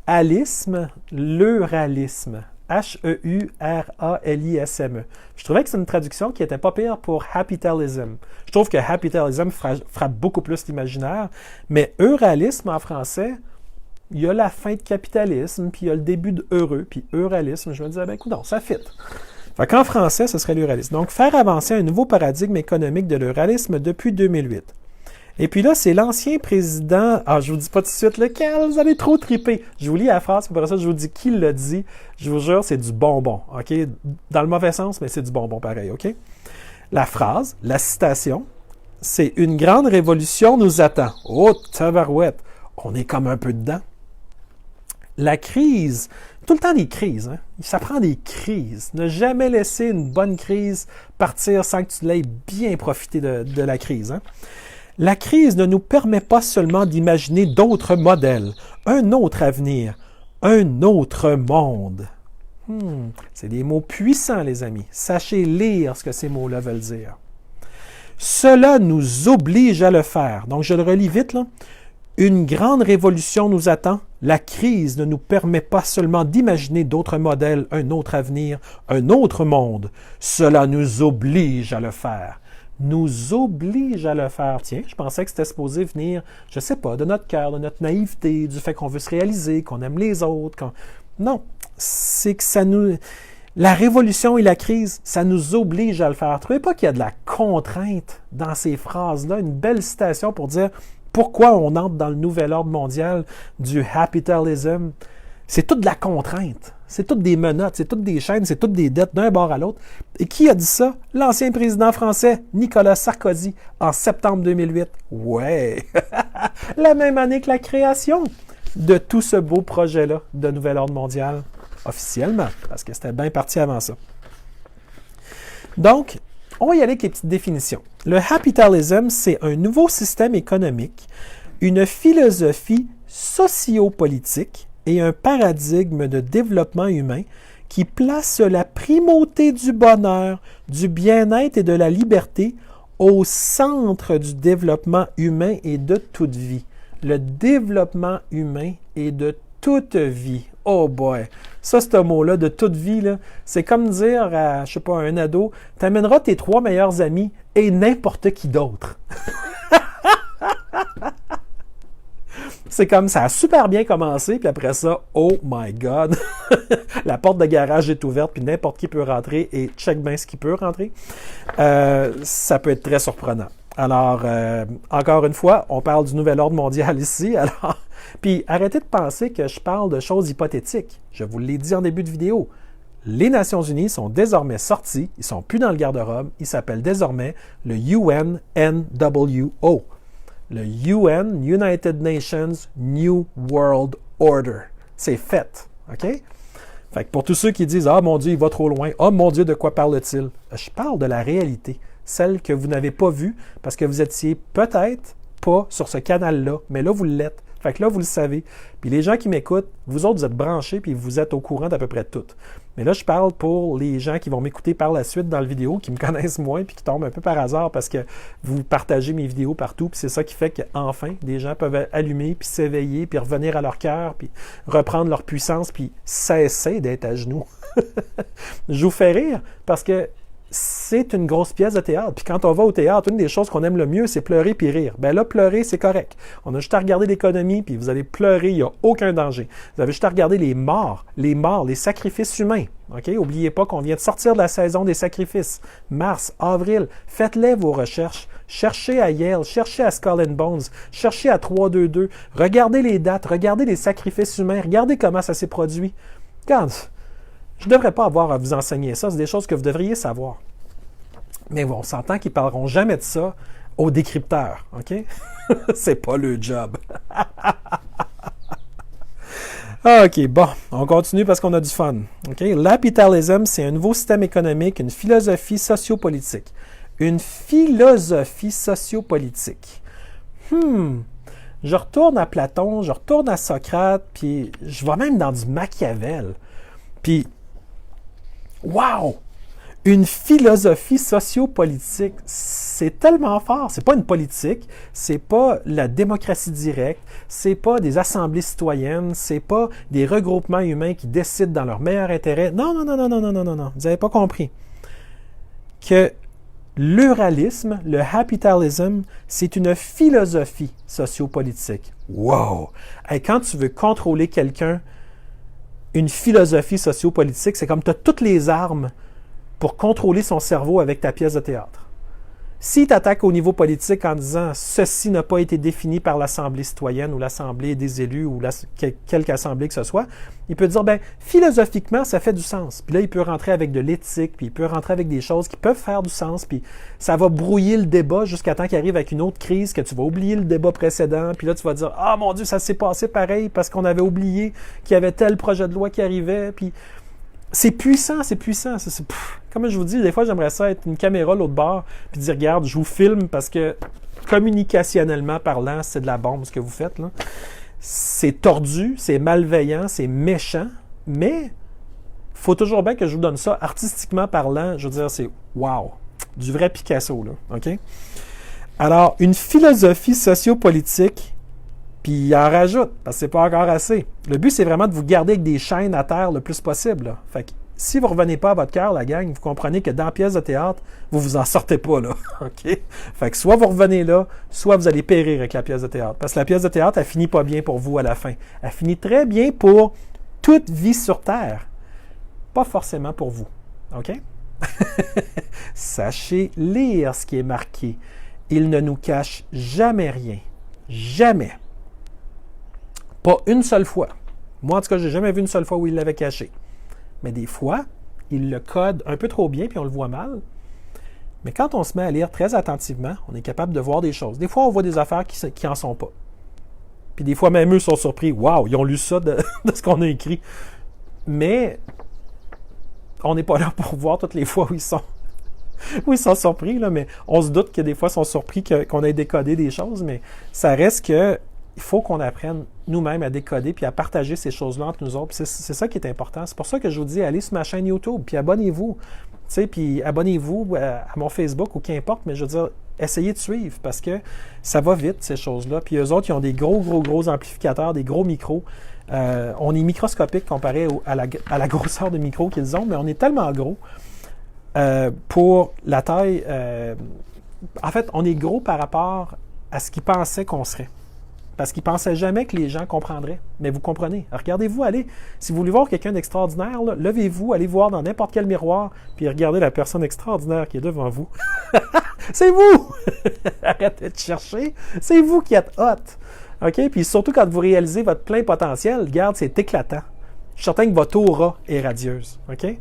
alisme, l'euralisme. H-E-U-R-A-L-I-S-M-E. Je trouvais que c'est une traduction qui était pas pire pour capitalism. Je trouve que capitalism frappe beaucoup plus l'imaginaire, mais euralisme en français, il y a la fin de capitalisme, puis il y a le début de heureux, puis euralisme, je me disais, ben écoute, non, ça fit. Fait qu'en français, ce serait l'euralisme. Donc, faire avancer un nouveau paradigme économique de l'euralisme depuis 2008. Et puis là, c'est l'ancien président... Ah, je vous dis pas tout de suite lequel, vous allez trop triper. Je vous lis la phrase, puis après ça, je vous dis qui l'a dit. Je vous jure, c'est du bonbon, OK? Dans le mauvais sens, mais c'est du bonbon pareil, OK? La phrase, la citation, c'est « Une grande révolution nous attend. » Oh, tabarouette! On est comme un peu dedans. La crise, tout le temps des crises, hein? Ça prend des crises. Ne jamais laisser une bonne crise partir sans que tu l'aies bien profité de la crise, hein? La crise ne nous permet pas seulement d'imaginer d'autres modèles, un autre avenir, un autre monde. C'est des mots puissants, les amis. Sachez lire ce que ces mots-là veulent dire. Cela nous oblige à le faire. Donc, je le relis vite, là. Une grande révolution nous attend. La crise ne nous permet pas seulement d'imaginer d'autres modèles, un autre avenir, un autre monde. Cela nous oblige à le faire. Nous oblige à le faire. Tiens, je pensais que c'était supposé venir, je sais pas, de notre cœur, de notre naïveté, du fait qu'on veut se réaliser, qu'on aime les autres. Non, c'est que ça nous... La révolution et la crise, ça nous oblige à le faire. Trouvez pas qu'il y a de la contrainte dans ces phrases-là, une belle citation pour dire pourquoi on entre dans le nouvel ordre mondial du capitalisme. C'est toute de la contrainte. C'est toutes des menottes, c'est toutes des chaînes, c'est toutes des dettes d'un bord à l'autre. Et qui a dit ça? L'ancien président français, Nicolas Sarkozy, en septembre 2008. Ouais! La même année que la création de tout ce beau projet-là de nouvel ordre mondial, officiellement, parce que c'était bien parti avant ça. Donc, on va y aller avec les petites définitions. Le capitalisme, c'est un nouveau système économique, une philosophie sociopolitique et un paradigme de développement humain qui place la primauté du bonheur, du bien-être et de la liberté au centre du développement humain et de toute vie. Le développement humain et de toute vie. Oh boy! Ça, ce mot-là, de toute vie, là, c'est comme dire à, je sais pas, un ado, t'amèneras tes 3 meilleurs amis et n'importe qui d'autre. C'est comme ça a super bien commencé, puis après ça, oh my God, la porte de garage est ouverte, puis n'importe qui peut rentrer, et check bien ce qui peut rentrer. Ça peut être très surprenant. Alors, encore une fois, on parle du nouvel ordre mondial ici, alors, puis arrêtez de penser que je parle de choses hypothétiques. Je vous l'ai dit en début de vidéo. Les Nations Unies sont désormais sortis, ils sont plus dans le garde-robe, ils s'appellent désormais le UNNWO. Le UN, United Nations New World Order. C'est fait, OK? Fait que pour tous ceux qui disent « Ah, mon Dieu, il va trop loin. Ah, mon Dieu, de quoi parle-t-il? » Je parle de la réalité, celle que vous n'avez pas vue parce que vous étiez peut-être pas sur ce canal-là, mais là, vous l'êtes. Fait que là, vous le savez. Puis les gens qui m'écoutent, vous autres, vous êtes branchés puis vous êtes au courant d'à peu près tout. Mais là, je parle pour les gens qui vont m'écouter par la suite dans la vidéo, qui me connaissent moins puis qui tombent un peu par hasard parce que vous partagez mes vidéos partout. Puis c'est ça qui fait qu'enfin, des gens peuvent allumer puis s'éveiller puis revenir à leur cœur puis reprendre leur puissance puis cesser d'être à genoux. Je vous fais rire parce que c'est une grosse pièce de théâtre. Puis quand on va au théâtre, une des choses qu'on aime le mieux, c'est pleurer puis rire. Ben là, pleurer, c'est correct. On a juste à regarder l'économie, puis vous allez pleurer, il n'y a aucun danger. Vous avez juste à regarder les morts, les sacrifices humains. OK? N'oubliez pas qu'on vient de sortir de la saison des sacrifices. Mars, avril, faites-les vos recherches. Cherchez à Yale, cherchez à Skull and Bones, cherchez à 322. Regardez les dates, regardez les sacrifices humains, regardez comment ça s'est produit. Regarde, je ne devrais pas avoir à vous enseigner ça, c'est des choses que vous devriez savoir. Mais bon, on s'entend qu'ils ne parleront jamais de ça aux décrypteurs, OK? C'est pas le job. OK, bon, on continue parce qu'on a du fun. OK? L'apitalisme, c'est un nouveau système économique, une philosophie sociopolitique. Une philosophie sociopolitique. Je retourne à Platon, je retourne à Socrate, puis je vais même dans du Machiavel. Puis, Wow! Une philosophie sociopolitique, c'est tellement fort. C'est pas une politique, c'est pas la démocratie directe, c'est pas des assemblées citoyennes, c'est pas des regroupements humains qui décident dans leur meilleur intérêt. Non, non, non, non, non, non, non, non, non. Vous n'avez pas compris. Que l'uralisme, le capitalisme, c'est une philosophie sociopolitique. Wow! Et quand tu veux contrôler quelqu'un, une philosophie sociopolitique, c'est comme tu as toutes les armes pour contrôler son cerveau avec ta pièce de théâtre. S'il t'attaque au niveau politique en disant « ceci n'a pas été défini par l'Assemblée citoyenne ou l'Assemblée des élus ou quelque assemblée que ce soit », il peut dire « ben philosophiquement, ça fait du sens ». Puis là, il peut rentrer avec de l'éthique, puis il peut rentrer avec des choses qui peuvent faire du sens, puis ça va brouiller le débat jusqu'à temps qu'il arrive avec une autre crise, que tu vas oublier le débat précédent, puis là, tu vas dire « ah mon Dieu, ça s'est passé pareil parce qu'on avait oublié qu'il y avait tel projet de loi qui arrivait », puis c'est puissant, c'est puissant. Comme je vous dis, des fois, j'aimerais ça être une caméra l'autre bord, puis dire, regarde, je vous filme parce que, communicationnellement parlant, c'est de la bombe ce que vous faites, là. C'est tordu, c'est malveillant, c'est méchant, mais il faut toujours bien que je vous donne ça artistiquement parlant. Je veux dire, c'est wow, du vrai Picasso, là, OK? Alors, une philosophie sociopolitique, puis il en rajoute, parce que c'est pas encore assez. Le but, c'est vraiment de vous garder avec des chaînes à terre le plus possible, là. Fait que si vous ne revenez pas à votre cœur, la gang, vous comprenez que dans la pièce de théâtre, vous vous en sortez pas, là. OK? Fait que soit vous revenez là, soit vous allez périr avec la pièce de théâtre. Parce que la pièce de théâtre, elle finit pas bien pour vous à la fin. Elle finit très bien pour toute vie sur Terre. Pas forcément pour vous. OK? Sachez lire ce qui est marqué. Il ne nous cache jamais rien. Jamais. Pas une seule fois. Moi, en tout cas, je n'ai jamais vu une seule fois où il l'avait caché. Mais des fois, il le code un peu trop bien, puis on le voit mal. Mais quand on se met à lire très attentivement, on est capable de voir des choses. Des fois, on voit des affaires qui n'en sont pas. Puis des fois, même eux sont surpris. « Wow, ils ont lu ça de ce qu'on a écrit. » Mais on n'est pas là pour voir toutes les fois où ils sont surpris, là, mais on se doute que des fois, ils sont surpris qu'on ait décodé des choses, mais ça reste que il faut qu'on apprenne nous-mêmes à décoder puis à partager ces choses-là entre nous autres. C'est ça qui est important. C'est pour ça que je vous dis, allez sur ma chaîne YouTube, puis abonnez-vous. Puis abonnez-vous à mon Facebook ou qu'importe, mais je veux dire, essayez de suivre parce que ça va vite, ces choses-là. Puis eux autres, ils ont des gros amplificateurs, des gros micros. On est microscopique comparé à la grosseur de micro qu'ils ont, mais on est tellement gros pour la taille. En fait, on est gros par rapport à ce qu'ils pensaient qu'on serait. Parce qu'ils ne pensaient jamais que les gens comprendraient. Mais vous comprenez. Alors, regardez-vous, allez. Si vous voulez voir quelqu'un d'extraordinaire, là, levez-vous, allez voir dans n'importe quel miroir, puis regardez la personne extraordinaire qui est devant vous. C'est vous! Arrêtez de chercher. C'est vous qui êtes hot. OK? Puis surtout quand vous réalisez votre plein potentiel, regarde, c'est éclatant. Je suis certain que votre aura est radieuse. OK?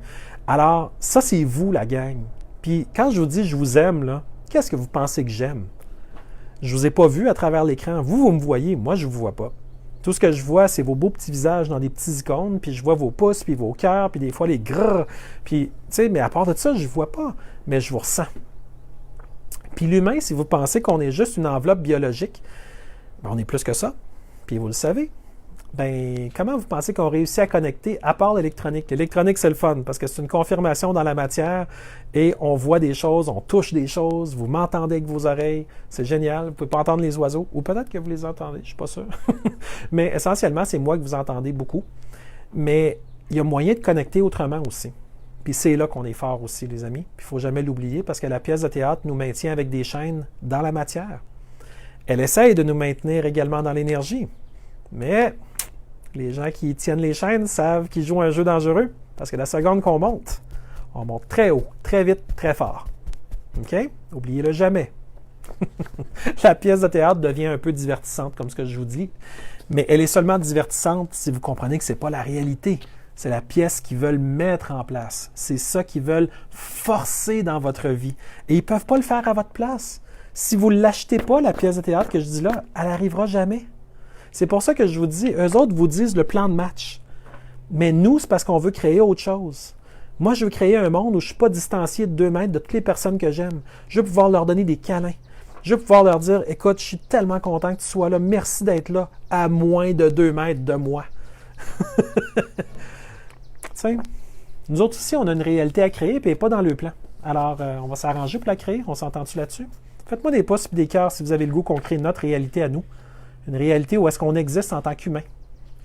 Alors, ça, c'est vous, la gang. Puis quand je vous dis « je vous aime », là, qu'est-ce que vous pensez que j'aime? Je ne vous ai pas vu à travers l'écran. Vous me voyez. Moi, je ne vous vois pas. Tout ce que je vois, c'est vos beaux petits visages dans des petits icônes, puis je vois vos pouces, puis vos cœurs, puis des fois les grrr. Puis, tu sais, mais à part de ça, je ne vois pas. Mais je vous ressens. Puis l'humain, si vous pensez qu'on est juste une enveloppe biologique, ben on est plus que ça. Puis vous le savez. Ben, comment vous pensez qu'on réussit à connecter à part l'électronique? L'électronique, c'est le fun parce que c'est une confirmation dans la matière et on voit des choses, on touche des choses, vous m'entendez avec vos oreilles, c'est génial. Vous ne pouvez pas entendre les oiseaux ou peut-être que vous les entendez, je ne suis pas sûr. Mais essentiellement, c'est moi que vous entendez beaucoup. Mais il y a moyen de connecter autrement aussi. Puis c'est là qu'on est fort aussi, les amis. Puis il ne faut jamais l'oublier parce que la pièce de théâtre nous maintient avec des chaînes dans la matière. Elle essaye de nous maintenir également dans l'énergie. Mais les gens qui tiennent les chaînes savent qu'ils jouent un jeu dangereux parce que la seconde qu'on monte, on monte très haut, très vite, très fort. OK? Oubliez-le jamais. La pièce de théâtre devient un peu divertissante, comme ce que je vous dis, mais elle est seulement divertissante si vous comprenez que ce n'est pas la réalité. C'est la pièce qu'ils veulent mettre en place. C'est ça qu'ils veulent forcer dans votre vie. Et ils ne peuvent pas le faire à votre place. Si vous ne l'achetez pas, la pièce de théâtre que je dis là, elle n'arrivera jamais. C'est pour ça que je vous dis, eux autres vous disent le plan de match. Mais nous, c'est parce qu'on veut créer autre chose. Moi, je veux créer un monde où je ne suis pas distancié de 2 mètres de toutes les personnes que j'aime. Je veux pouvoir leur donner des câlins. Je veux pouvoir leur dire, écoute, je suis tellement content que tu sois là. Merci d'être là à moins de 2 mètres de moi. Tu sais, Nous autres aussi, on a une réalité à créer, puis elle n'est pas dans le plan. Alors, on va s'arranger pour la créer. On s'entend-tu là-dessus? Faites-moi des pouces et des cœurs si vous avez le goût qu'on crée notre réalité à nous. Une réalité où est-ce qu'on existe en tant qu'humain,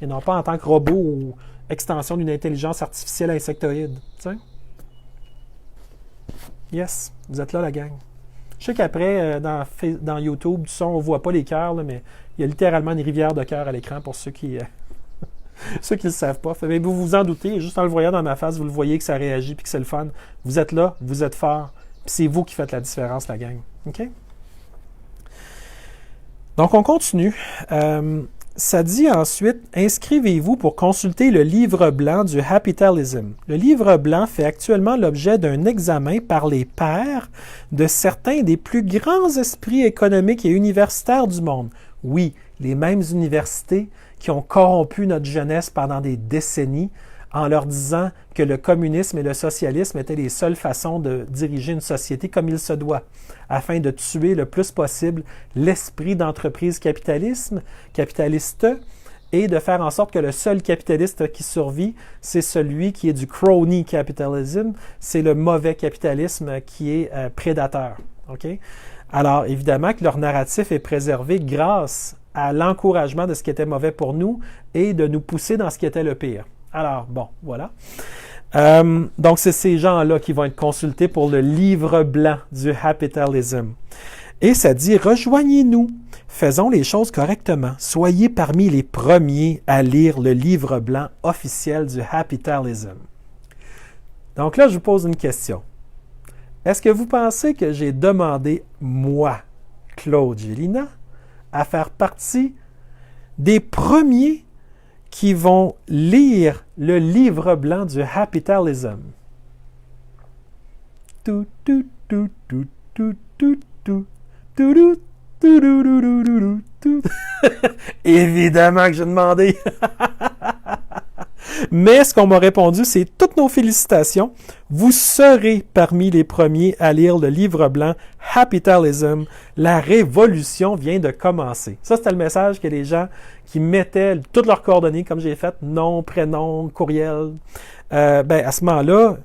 et non pas en tant que robot ou extension d'une intelligence artificielle insectoïde. T'sais? Yes, vous êtes là, la gang. Je sais qu'après, dans YouTube, du son, on ne voit pas les cœurs, là, mais il y a littéralement une rivière de cœurs à l'écran pour ceux qui ceux qui ne le savent pas. Mais vous vous en doutez, juste en le voyant dans ma face, vous le voyez que ça réagit et que c'est le fun. Vous êtes là, vous êtes fort, puis c'est vous qui faites la différence, la gang. OK? Donc, on continue. Ça dit ensuite, inscrivez-vous pour consulter le livre blanc du Happitalism. Le livre blanc fait actuellement l'objet d'un examen par les pairs de certains des plus grands esprits économiques et universitaires du monde. Oui, les mêmes universités qui ont corrompu notre jeunesse pendant des décennies en leur disant que le communisme et le socialisme étaient les seules façons de diriger une société comme il se doit, afin de tuer le plus possible l'esprit d'entreprise capitaliste et de faire en sorte que le seul capitaliste qui survit, c'est celui qui est du crony capitalism, c'est le mauvais capitalisme qui est prédateur. Okay? Alors, évidemment que leur narratif est préservé grâce à l'encouragement de ce qui était mauvais pour nous et de nous pousser dans ce qui était le pire. Alors, bon, voilà. Donc, c'est ces gens-là qui vont être consultés pour le livre blanc du Happitalism. Et ça dit, rejoignez-nous, faisons les choses correctement, soyez parmi les premiers à lire le livre blanc officiel du Happitalism. Donc là, je vous pose une question. Est-ce que vous pensez que j'ai demandé, moi, Claude Gélina, à faire partie des premiers qui vont lire le livre blanc du Happitalism? Évidemment que j'ai demandé. Mais ce qu'on m'a répondu, c'est toutes nos félicitations. Vous serez parmi les premiers à lire le livre blanc Happitalism. La révolution vient de commencer. Ça, c'était le message que les gens qui mettaient toutes leurs coordonnées, comme j'ai fait, nom, prénom, courriel. À ce moment-là,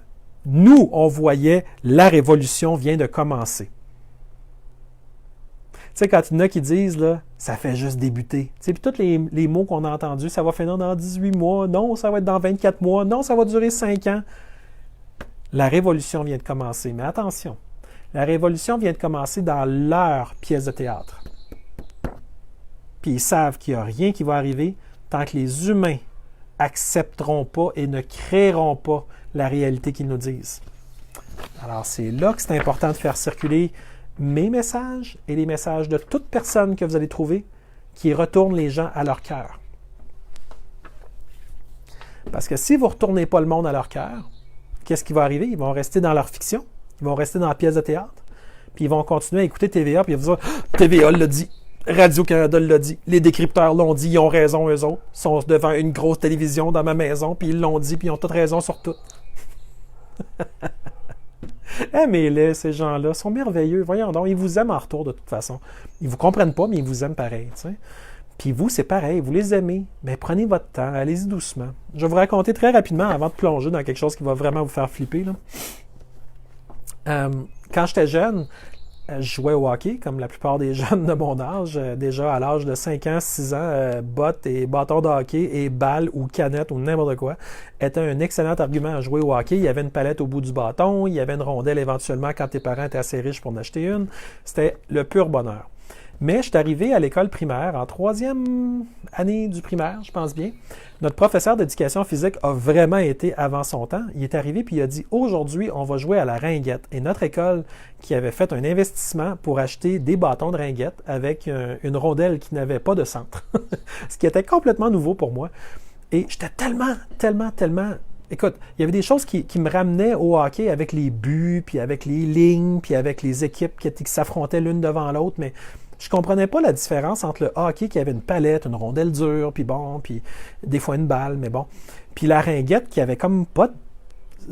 nous, on voyait la révolution vient de commencer. Tu sais, quand il y en a qui disent, là, ça fait juste débuter. Tu sais, puis tous les mots qu'on a entendus, ça va finir dans 18 mois, non, ça va être dans 24 mois, non, ça va durer 5 ans. La révolution vient de commencer. Mais attention, la révolution vient de commencer dans leur pièce de théâtre. Puis ils savent qu'il n'y a rien qui va arriver tant que les humains accepteront pas et ne créeront pas la réalité qu'ils nous disent. Alors, c'est là que c'est important de faire circuler mes messages et les messages de toute personne que vous allez trouver qui retournent les gens à leur cœur. Parce que si vous ne retournez pas le monde à leur cœur, qu'est-ce qui va arriver? Ils vont rester dans leur fiction, ils vont rester dans la pièce de théâtre, puis ils vont continuer à écouter TVA, puis ils vont dire « TVA l'a dit, Radio-Canada l'a dit, les décrypteurs l'ont dit, ils ont raison eux autres, ils sont devant une grosse télévision dans ma maison, puis ils l'ont dit, puis ils ont toute raison sur tout. » Aimez-les, ces gens-là, sont merveilleux. Voyons donc, ils vous aiment en retour de toute façon. Ils ne vous comprennent pas, mais ils vous aiment pareil. T'sais. Puis vous, c'est pareil, vous les aimez. Mais prenez votre temps, allez-y doucement. Je vais vous raconter très rapidement, avant de plonger dans quelque chose qui va vraiment vous faire flipper. Là. Quand j'étais jeune, je jouais au hockey, comme la plupart des jeunes de mon âge. Déjà à l'âge de 5 ans, 6 ans, bottes et bâtons de hockey et balles ou canettes ou n'importe quoi était un excellent argument à jouer au hockey. Il y avait une palette au bout du bâton, il y avait une rondelle éventuellement quand tes parents étaient assez riches pour en acheter une. C'était le pur bonheur. Mais je suis arrivé à l'école primaire, en 3e année du primaire, je pense bien. Notre professeur d'éducation physique a vraiment été avant son temps. Il est arrivé puis il a dit « Aujourd'hui, on va jouer à la ringuette. » Et notre école, qui avait fait un investissement pour acheter des bâtons de ringuette avec une rondelle qui n'avait pas de centre, ce qui était complètement nouveau pour moi. Et j'étais tellement... Écoute, il y avait des choses qui me ramenaient au hockey avec les buts, puis avec les lignes, puis avec les équipes qui s'affrontaient l'une devant l'autre, mais je comprenais pas la différence entre le hockey qui avait une palette, une rondelle dure, puis bon, puis des fois une balle, mais bon. Puis la ringuette qui avait comme pas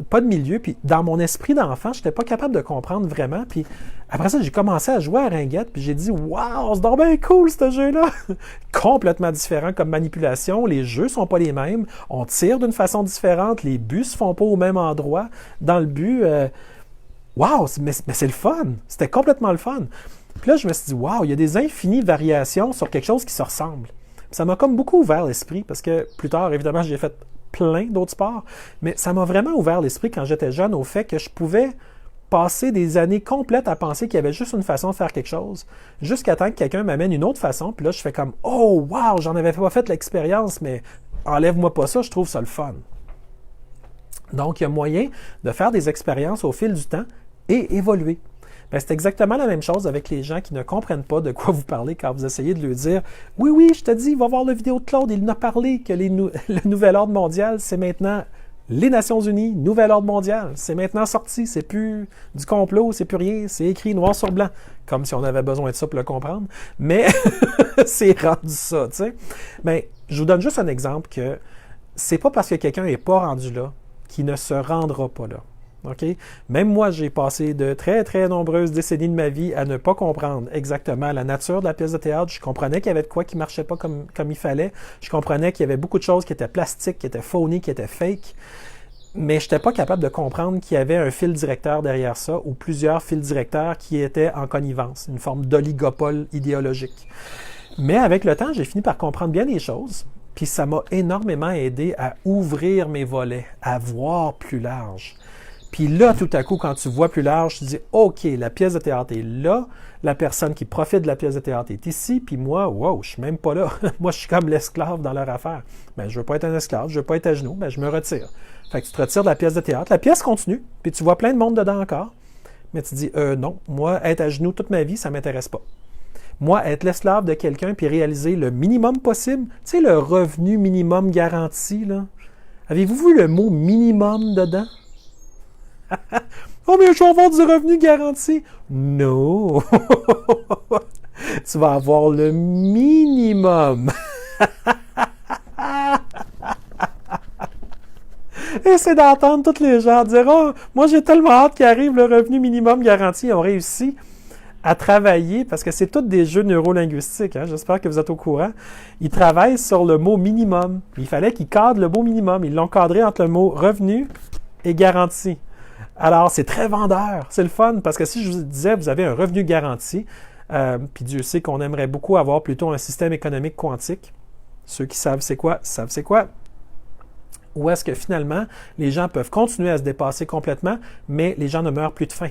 pas de milieu. Puis dans mon esprit d'enfant, je n'étais pas capable de comprendre vraiment. Puis après ça, j'ai commencé à jouer à Ringuette. Puis j'ai dit, waouh, c'est donc bien cool ce jeu-là! Complètement différent comme manipulation. Les jeux sont pas les mêmes. On tire d'une façon différente. Les buts se font pas au même endroit. Dans le but, waouh, mais c'est le fun! C'était complètement le fun. Puis là, je me suis dit, waouh, il y a des infinies variations sur quelque chose qui se ressemble. Puis ça m'a comme beaucoup ouvert l'esprit parce que plus tard, évidemment, j'ai fait plein d'autres sports, mais ça m'a vraiment ouvert l'esprit quand j'étais jeune au fait que je pouvais passer des années complètes à penser qu'il y avait juste une façon de faire quelque chose, jusqu'à temps que quelqu'un m'amène une autre façon, puis là, je fais comme « Oh, wow, j'en avais pas fait l'expérience, mais enlève-moi pas ça, je trouve ça le fun. » Donc, il y a moyen de faire des expériences au fil du temps et évoluer. Ben, c'est exactement la même chose avec les gens qui ne comprennent pas de quoi vous parlez quand vous essayez de leur dire « Oui, oui, je te dis, va voir la vidéo de Claude, il en a parlé que le nouvel ordre mondial, c'est maintenant les Nations Unies, nouvel ordre mondial, c'est maintenant sorti, c'est plus du complot, c'est plus rien, c'est écrit noir sur blanc. » Comme si on avait besoin de ça pour le comprendre, mais c'est rendu ça, tu sais. Ben, je vous donne juste un exemple que c'est pas parce que quelqu'un n'est pas rendu là qu'il ne se rendra pas là. Okay? Même moi, j'ai passé de très, très nombreuses décennies de ma vie à ne pas comprendre exactement la nature de la pièce de théâtre. Je comprenais qu'il y avait de quoi qui ne marchait pas comme il fallait. Je comprenais qu'il y avait beaucoup de choses qui étaient plastiques, qui étaient phony, qui étaient fake. Mais je n'étais pas capable de comprendre qu'il y avait un fil directeur derrière ça ou plusieurs fils directeurs qui étaient en connivence, une forme d'oligopole idéologique. Mais avec le temps, j'ai fini par comprendre bien les choses. Puis ça m'a énormément aidé à ouvrir mes volets, à voir plus large. Puis là, tout à coup, quand tu vois plus large, tu dis « OK, la pièce de théâtre est là, la personne qui profite de la pièce de théâtre est ici, puis moi, wow, je suis même pas là. Moi, je suis comme l'esclave dans leur affaire. Ben, je veux pas être un esclave, je veux pas être à genoux, ben, je me retire. » Fait que tu te retires de la pièce de théâtre. La pièce continue, puis tu vois plein de monde dedans encore, mais tu dis « Non, moi, être à genoux toute ma vie, ça m'intéresse pas. » Moi, être l'esclave de quelqu'un puis réaliser le minimum possible, tu sais, le revenu minimum garanti, là. Avez-vous vu le mot minimum dedans? Oh, mais je vais avoir du revenu garanti. Non! Tu vas avoir le minimum. Et c'est d'entendre tous les gens dire « Oh, moi j'ai tellement hâte qu'il arrive le revenu minimum garanti. » Ils ont réussi à travailler, parce que c'est tous des jeux neurolinguistiques, hein, j'espère que vous êtes au courant. Ils travaillent sur le mot minimum. Il fallait qu'ils cadrent le mot minimum. Ils l'ont cadré entre le mot revenu et garanti. Alors, c'est très vendeur, c'est le fun, parce que si je vous disais, vous avez un revenu garanti, puis Dieu sait qu'on aimerait beaucoup avoir plutôt un système économique quantique. Ceux qui savent c'est quoi, savent c'est quoi. Où est-ce que finalement, les gens peuvent continuer à se dépasser complètement, mais les gens ne meurent plus de faim,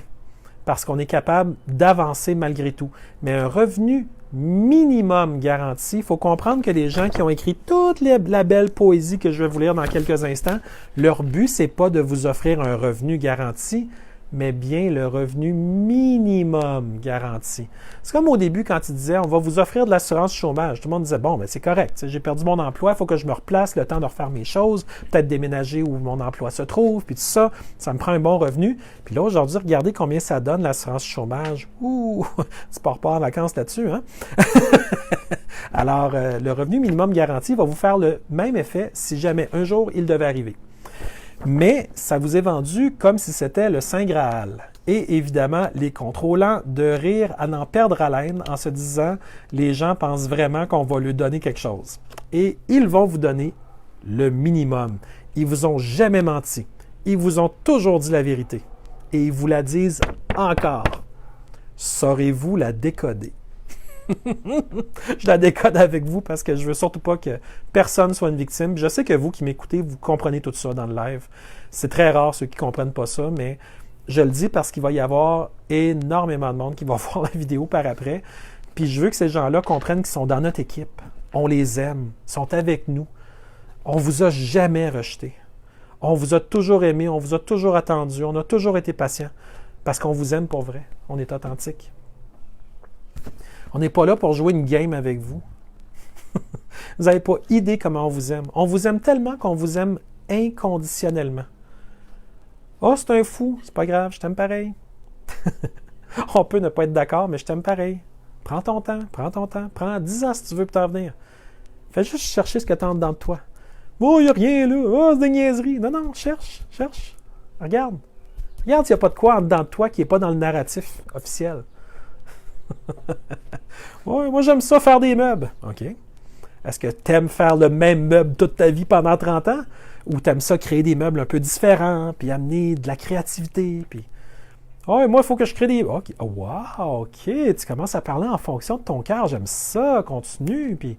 parce qu'on est capable d'avancer malgré tout. Mais un revenu minimum garanti, il faut comprendre que les gens qui ont écrit toute la belle poésie que je vais vous lire dans quelques instants, leur but, c'est pas de vous offrir un revenu garanti, mais bien le revenu minimum garanti. C'est comme au début quand ils disaient « on va vous offrir de l'assurance chômage ». Tout le monde disait « bon, ben c'est correct, j'ai perdu mon emploi, il faut que je me replace, le temps de refaire mes choses, peut-être déménager où mon emploi se trouve, puis tout ça, ça me prend un bon revenu. » Puis là, aujourd'hui, regardez combien ça donne l'assurance chômage. Ouh, tu pars pas en vacances là-dessus, hein? Alors, le revenu minimum garanti va vous faire le même effet si jamais un jour il devait arriver. Mais ça vous est vendu comme si c'était le Saint Graal. Et évidemment, les contrôlants de rire à n'en perdre haleine en se disant « les gens pensent vraiment qu'on va lui donner quelque chose ». Et ils vont vous donner le minimum. Ils vous ont jamais menti. Ils vous ont toujours dit la vérité. Et ils vous la disent encore. Saurez-vous la décoder? Je la décode avec vous parce que je veux surtout pas que personne soit une victime. Je sais que vous qui m'écoutez, vous comprenez tout ça dans le live. C'est très rare ceux qui comprennent pas ça, mais je le dis parce qu'il va y avoir énormément de monde qui va voir la vidéo par après. Puis je veux que ces gens-là comprennent qu'ils sont dans notre équipe. On les aime. Ils sont avec nous. On vous a jamais rejeté. On vous a toujours aimé. On vous a toujours attendu. On a toujours été patient parce qu'on vous aime pour vrai. On est authentique. On n'est pas là pour jouer une game avec vous. Vous n'avez pas idée comment on vous aime. On vous aime tellement qu'on vous aime inconditionnellement. Oh, c'est un fou, c'est pas grave, je t'aime pareil. On peut ne pas être d'accord, mais je t'aime pareil. Prends ton temps, prends ton temps. Prends 10 ans si tu veux pour t'en venir. Fais juste chercher ce que tu as dedans de toi. Oh, il n'y a rien là. Oh, c'est des niaiseries. Non, non, cherche, cherche. Regarde. Regarde s'il n'y a pas de quoi en dedans de toi qui n'est pas dans le narratif officiel. Ouais, moi, j'aime ça faire des meubles. OK. Est-ce que tu aimes faire le même meuble toute ta vie pendant 30 ans? Ou tu aimes ça créer des meubles un peu différents, puis amener de la créativité, puis... Oh, moi, il faut que je crée des... OK. Oh, wow, OK. Tu commences à parler en fonction de ton cœur. J'aime ça. Continue. Puis,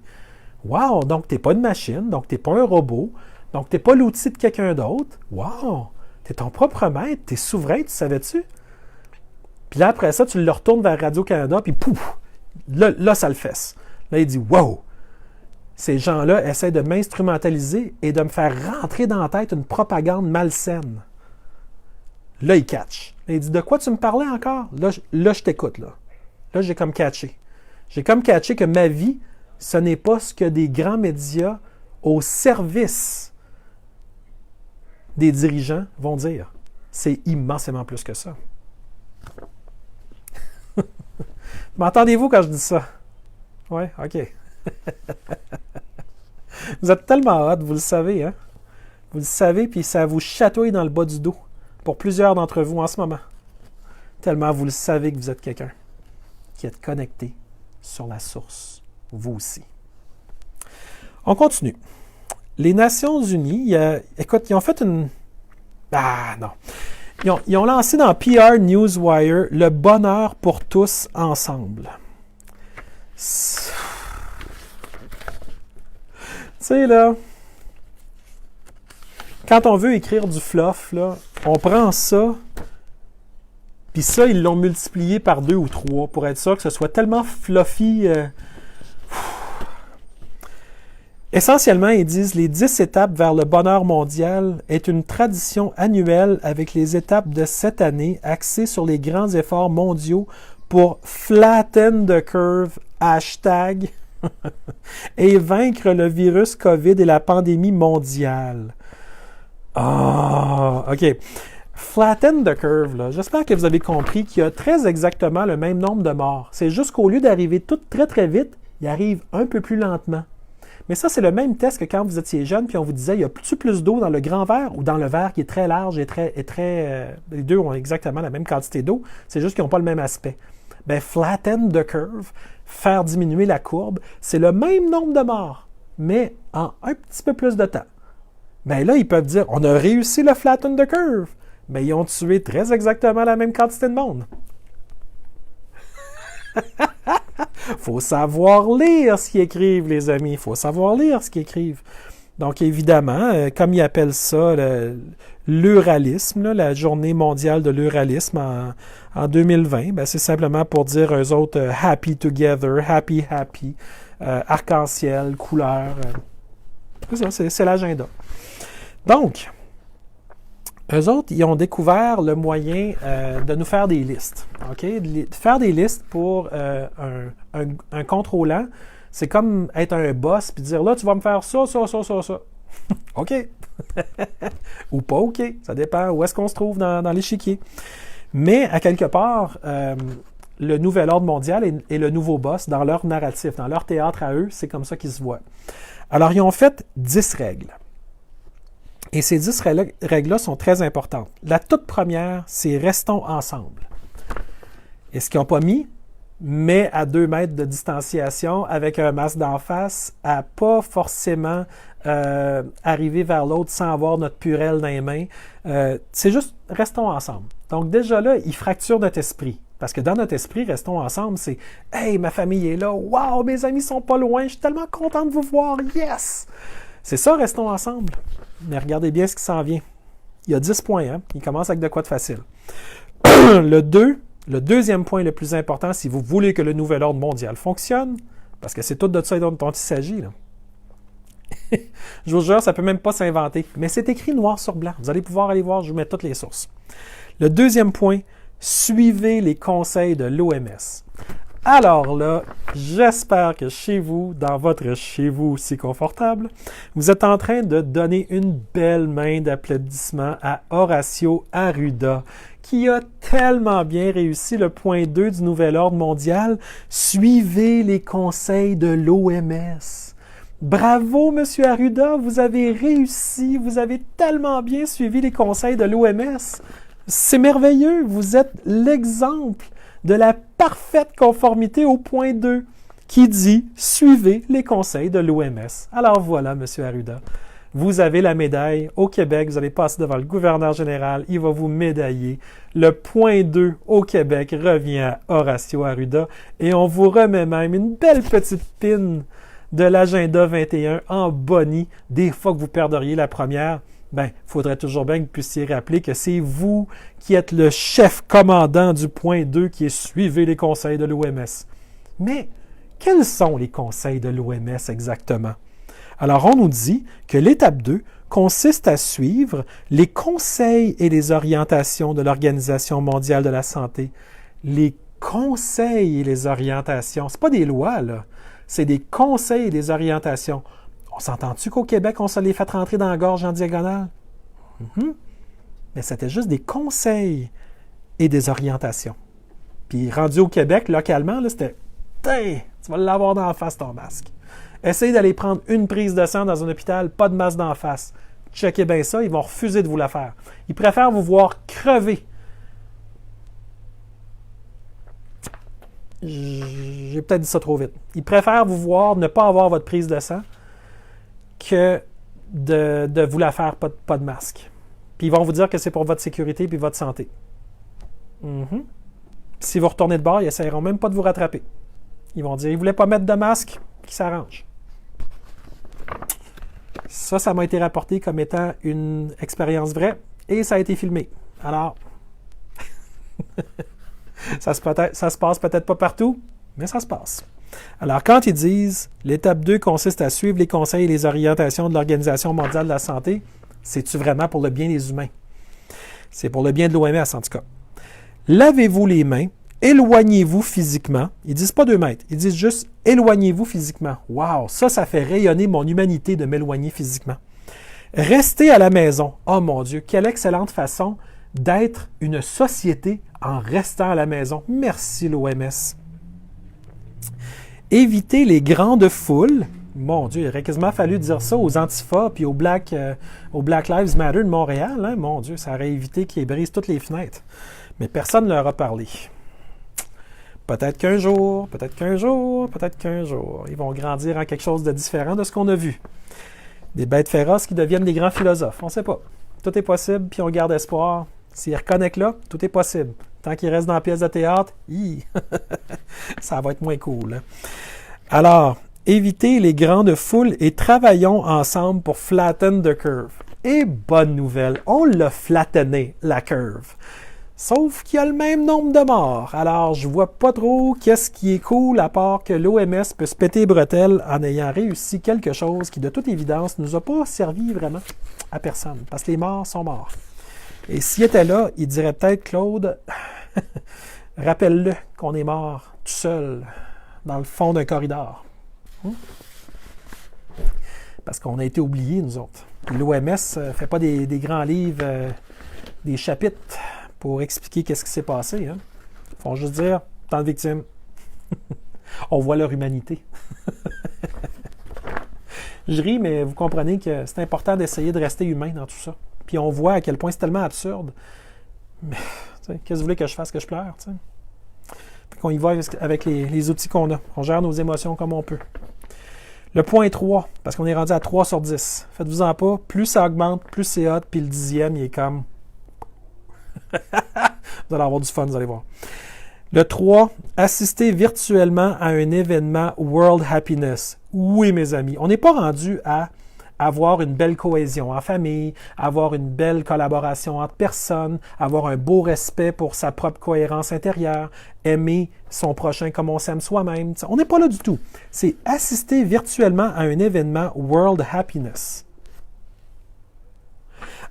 wow. Donc, tu n'es pas une machine. Donc, tu n'es pas un robot. Donc, tu n'es pas l'outil de quelqu'un d'autre. Wow. Tu es ton propre maître. Tu es souverain. Tu savais-tu? Puis là, après ça, tu le retournes vers Radio-Canada. Puis, pouf! Là, ça le fesse. Là, il dit, wow. Ces gens-là essaient de m'instrumentaliser et de me faire rentrer dans la tête une propagande malsaine. Là, il catch. Là, il dit, de quoi tu me parlais encore? Là, je t'écoute. Là, j'ai comme catché. J'ai comme catché que ma vie, ce n'est pas ce que des grands médias au service des dirigeants vont dire. C'est immensément plus que ça. M'entendez-vous quand je dis ça? Oui, OK. Vous êtes tellement hot, vous le savez, hein? Vous le savez, puis ça vous chatouille dans le bas du dos. Pour plusieurs d'entre vous en ce moment. Tellement vous le savez que vous êtes quelqu'un qui est connecté sur la source, vous aussi. On continue. Les Nations Unies, écoute, ils ont fait une... Ah non. Ils ont lancé dans PR Newswire le bonheur pour tous ensemble. Tu sais, là... Quand on veut écrire du fluff, là, on prend ça, puis ça, ils l'ont multiplié par 2 ou 3 pour être sûr que ce soit tellement fluffy. Essentiellement, ils disent les 10 étapes vers le bonheur mondial est une tradition annuelle avec les étapes de cette année axées sur les grands efforts mondiaux pour flatten the curve, hashtag, et vaincre le virus COVID et la pandémie mondiale. Ah, OK. Flatten the curve, là. J'espère que vous avez compris qu'il y a très exactement le même nombre de morts. C'est juste qu'au lieu d'arriver tout très, très vite, il arrive un peu plus lentement. Mais ça, c'est le même test que quand vous étiez jeune, puis on vous disait, y a-tu plus d'eau dans le grand verre ou dans le verre qui est très large et très... les deux ont exactement la même quantité d'eau, c'est juste qu'ils n'ont pas le même aspect. Ben, flatten the curve, faire diminuer la courbe, c'est le même nombre de morts, mais en un petit peu plus de temps. Bien là, ils peuvent dire, on a réussi le flatten the curve. Mais ils ont tué très exactement la même quantité de monde. Faut savoir lire ce qu'ils écrivent, les amis. Il faut savoir lire ce qu'ils écrivent. Donc, évidemment, comme ils appellent ça l'Euralisme, là, la journée mondiale de l'Euralisme en 2020, ben, c'est simplement pour dire eux autres happy together, happy, arc-en-ciel, couleur. C'est ça, c'est l'agenda. Donc, eux autres, ils ont découvert le moyen de nous faire des listes. OK? De faire des listes pour un contrôlant, c'est comme être un boss puis dire là, tu vas me faire ça. OK. Ou pas OK. Ça dépend où est-ce qu'on se trouve dans l'échiquier. Mais à quelque part, le nouvel ordre mondial est le nouveau boss dans leur narratif, dans leur théâtre à eux, c'est comme ça qu'ils se voient. Alors, ils ont fait 10 règles. Et ces 10 règles-là sont très importantes. La toute première, c'est « restons ensemble ». Et ce qu'ils n'ont pas mis, mais à 2 mètres de distanciation, avec un masque d'en face, à pas forcément arriver vers l'autre sans avoir notre purelle dans les mains. C'est juste « restons ensemble ». Donc déjà là, ils fracturent notre esprit. Parce que dans notre esprit, restons ensemble, c'est « Hey, ma famille est là, wow, mes amis sont pas loin, je suis tellement content de vous voir, yes! » C'est ça, restons ensemble. Mais regardez bien ce qui s'en vient. Il y a 10 points, hein? Il commence avec de quoi de facile. Le deuxième point le plus important, si vous voulez que le nouvel ordre mondial fonctionne, parce que c'est tout de ça dont il s'agit, là. Je vous jure, ça ne peut même pas s'inventer. Mais c'est écrit noir sur blanc. Vous allez pouvoir aller voir, je vous mets toutes les sources. Le deuxième point, suivez les conseils de l'OMS. Alors là, j'espère que chez vous, dans votre chez vous si confortable, vous êtes en train de donner une belle main d'applaudissement à Horacio Arruda, qui a tellement bien réussi le point 2 du nouvel ordre mondial. Suivez les conseils de l'OMS. Bravo, Monsieur Arruda, vous avez réussi, vous avez tellement bien suivi les conseils de l'OMS. C'est merveilleux, vous êtes l'exemple de la parfaite conformité au point 2 qui dit « Suivez les conseils de l'OMS ». Alors voilà, Monsieur Arruda, vous avez la médaille au Québec, vous allez passer devant le gouverneur général, il va vous médailler. Le point 2 au Québec revient à Horacio Arruda et on vous remet même une belle petite pin de l'agenda 21 en boni. Des fois que vous perdriez la première, il faudrait toujours bien que vous puissiez rappeler que c'est vous qui êtes le chef commandant du point 2 qui est suivez les conseils de l'OMS. Mais quels sont les conseils de l'OMS exactement? Alors, on nous dit que l'étape 2 consiste à suivre les conseils et les orientations de l'Organisation mondiale de la santé. Les conseils et les orientations, ce pas des lois, là. C'est des conseils et des orientations. On s'entend-tu qu'au Québec, on se les fait rentrer dans la gorge en diagonale? Mais c'était juste des conseils et des orientations. Puis rendu au Québec, localement, là, c'était « tu vas l'avoir dans la face, ton masque. » Essayez d'aller prendre une prise de sang dans un hôpital, pas de masque d'en face. Checkez bien ça, ils vont refuser de vous la faire. Ils préfèrent vous voir crever. J'ai peut-être dit ça trop vite. Ils préfèrent vous voir ne pas avoir votre prise de sang que de vous la faire pas de masque. Puis ils vont vous dire que c'est pour votre sécurité et votre santé. Si vous retournez de bord, ils n'essaieront même pas de vous rattraper. Ils vont dire, ils ne voulaient pas mettre de masque, qui s'arrange. Ça m'a été rapporté comme étant une expérience vraie et ça a été filmé. Alors, ça se passe peut-être pas partout, mais ça se passe. Alors, quand ils disent « L'étape 2 consiste à suivre les conseils et les orientations de l'Organisation mondiale de la santé », c'est-tu vraiment pour le bien des humains? C'est pour le bien de l'OMS, en tout cas. Lavez-vous les mains, éloignez-vous physiquement. Ils disent pas 2 mètres, ils disent juste « Éloignez-vous physiquement ». Wow, ça fait rayonner mon humanité de m'éloigner physiquement. Restez à la maison. Oh mon Dieu, quelle excellente façon d'être une société en restant à la maison. Merci l'OMS. Évitez les grandes foules. Mon Dieu, il aurait quasiment fallu dire ça aux Antifa puis aux Black Lives Matter de Montréal. Hein? Mon Dieu, ça aurait évité qu'ils brisent toutes les fenêtres. Mais personne ne leur a parlé. Peut-être qu'un jour, peut-être qu'un jour, peut-être qu'un jour, ils vont grandir en quelque chose de différent de ce qu'on a vu. Des bêtes féroces qui deviennent des grands philosophes. On ne sait pas. Tout est possible, puis on garde espoir. S'ils reconnectent là, tout est possible. Tant qu'ils restent dans la pièce de théâtre, ça va être moins cool. Hein? Alors, évitez les grandes foules et travaillons ensemble pour flatten the curve. Et bonne nouvelle, on l'a flattené, la curve. Sauf qu'il y a le même nombre de morts. Alors, je vois pas trop qu'est-ce qui est cool à part que l'OMS peut se péter les bretelles en ayant réussi quelque chose qui, de toute évidence, ne nous a pas servi vraiment à personne. Parce que les morts sont morts. Et s'il était là, il dirait peut-être, Claude, rappelle-le qu'on est mort tout seul dans le fond d'un corridor. Parce qu'on a été oubliés, nous autres. L'OMS ne fait pas des grands livres, des chapitres pour expliquer qu'est-ce qui s'est passé. Hein. Ils font juste dire, tant de victimes. On voit leur humanité. Je ris, mais vous comprenez que c'est important d'essayer de rester humain dans tout ça. Puis on voit à quel point c'est tellement absurde. Mais, qu'est-ce que vous voulez que je fasse, que je pleure? T'sais? Puis qu'on y va avec les outils qu'on a. On gère nos émotions comme on peut. Le point 3, parce qu'on est rendu à 3 sur 10. Faites-vous-en pas, plus ça augmente, plus c'est hot, puis le 10e, il est comme... Vous allez avoir du fun, vous allez voir. Le 3, assister virtuellement à un événement World Happiness. Oui, mes amis, on n'est pas rendu à avoir une belle cohésion en famille, avoir une belle collaboration entre personnes, avoir un beau respect pour sa propre cohérence intérieure, aimer son prochain comme on s'aime soi-même. On n'est pas là du tout. C'est assister virtuellement à un événement World Happiness.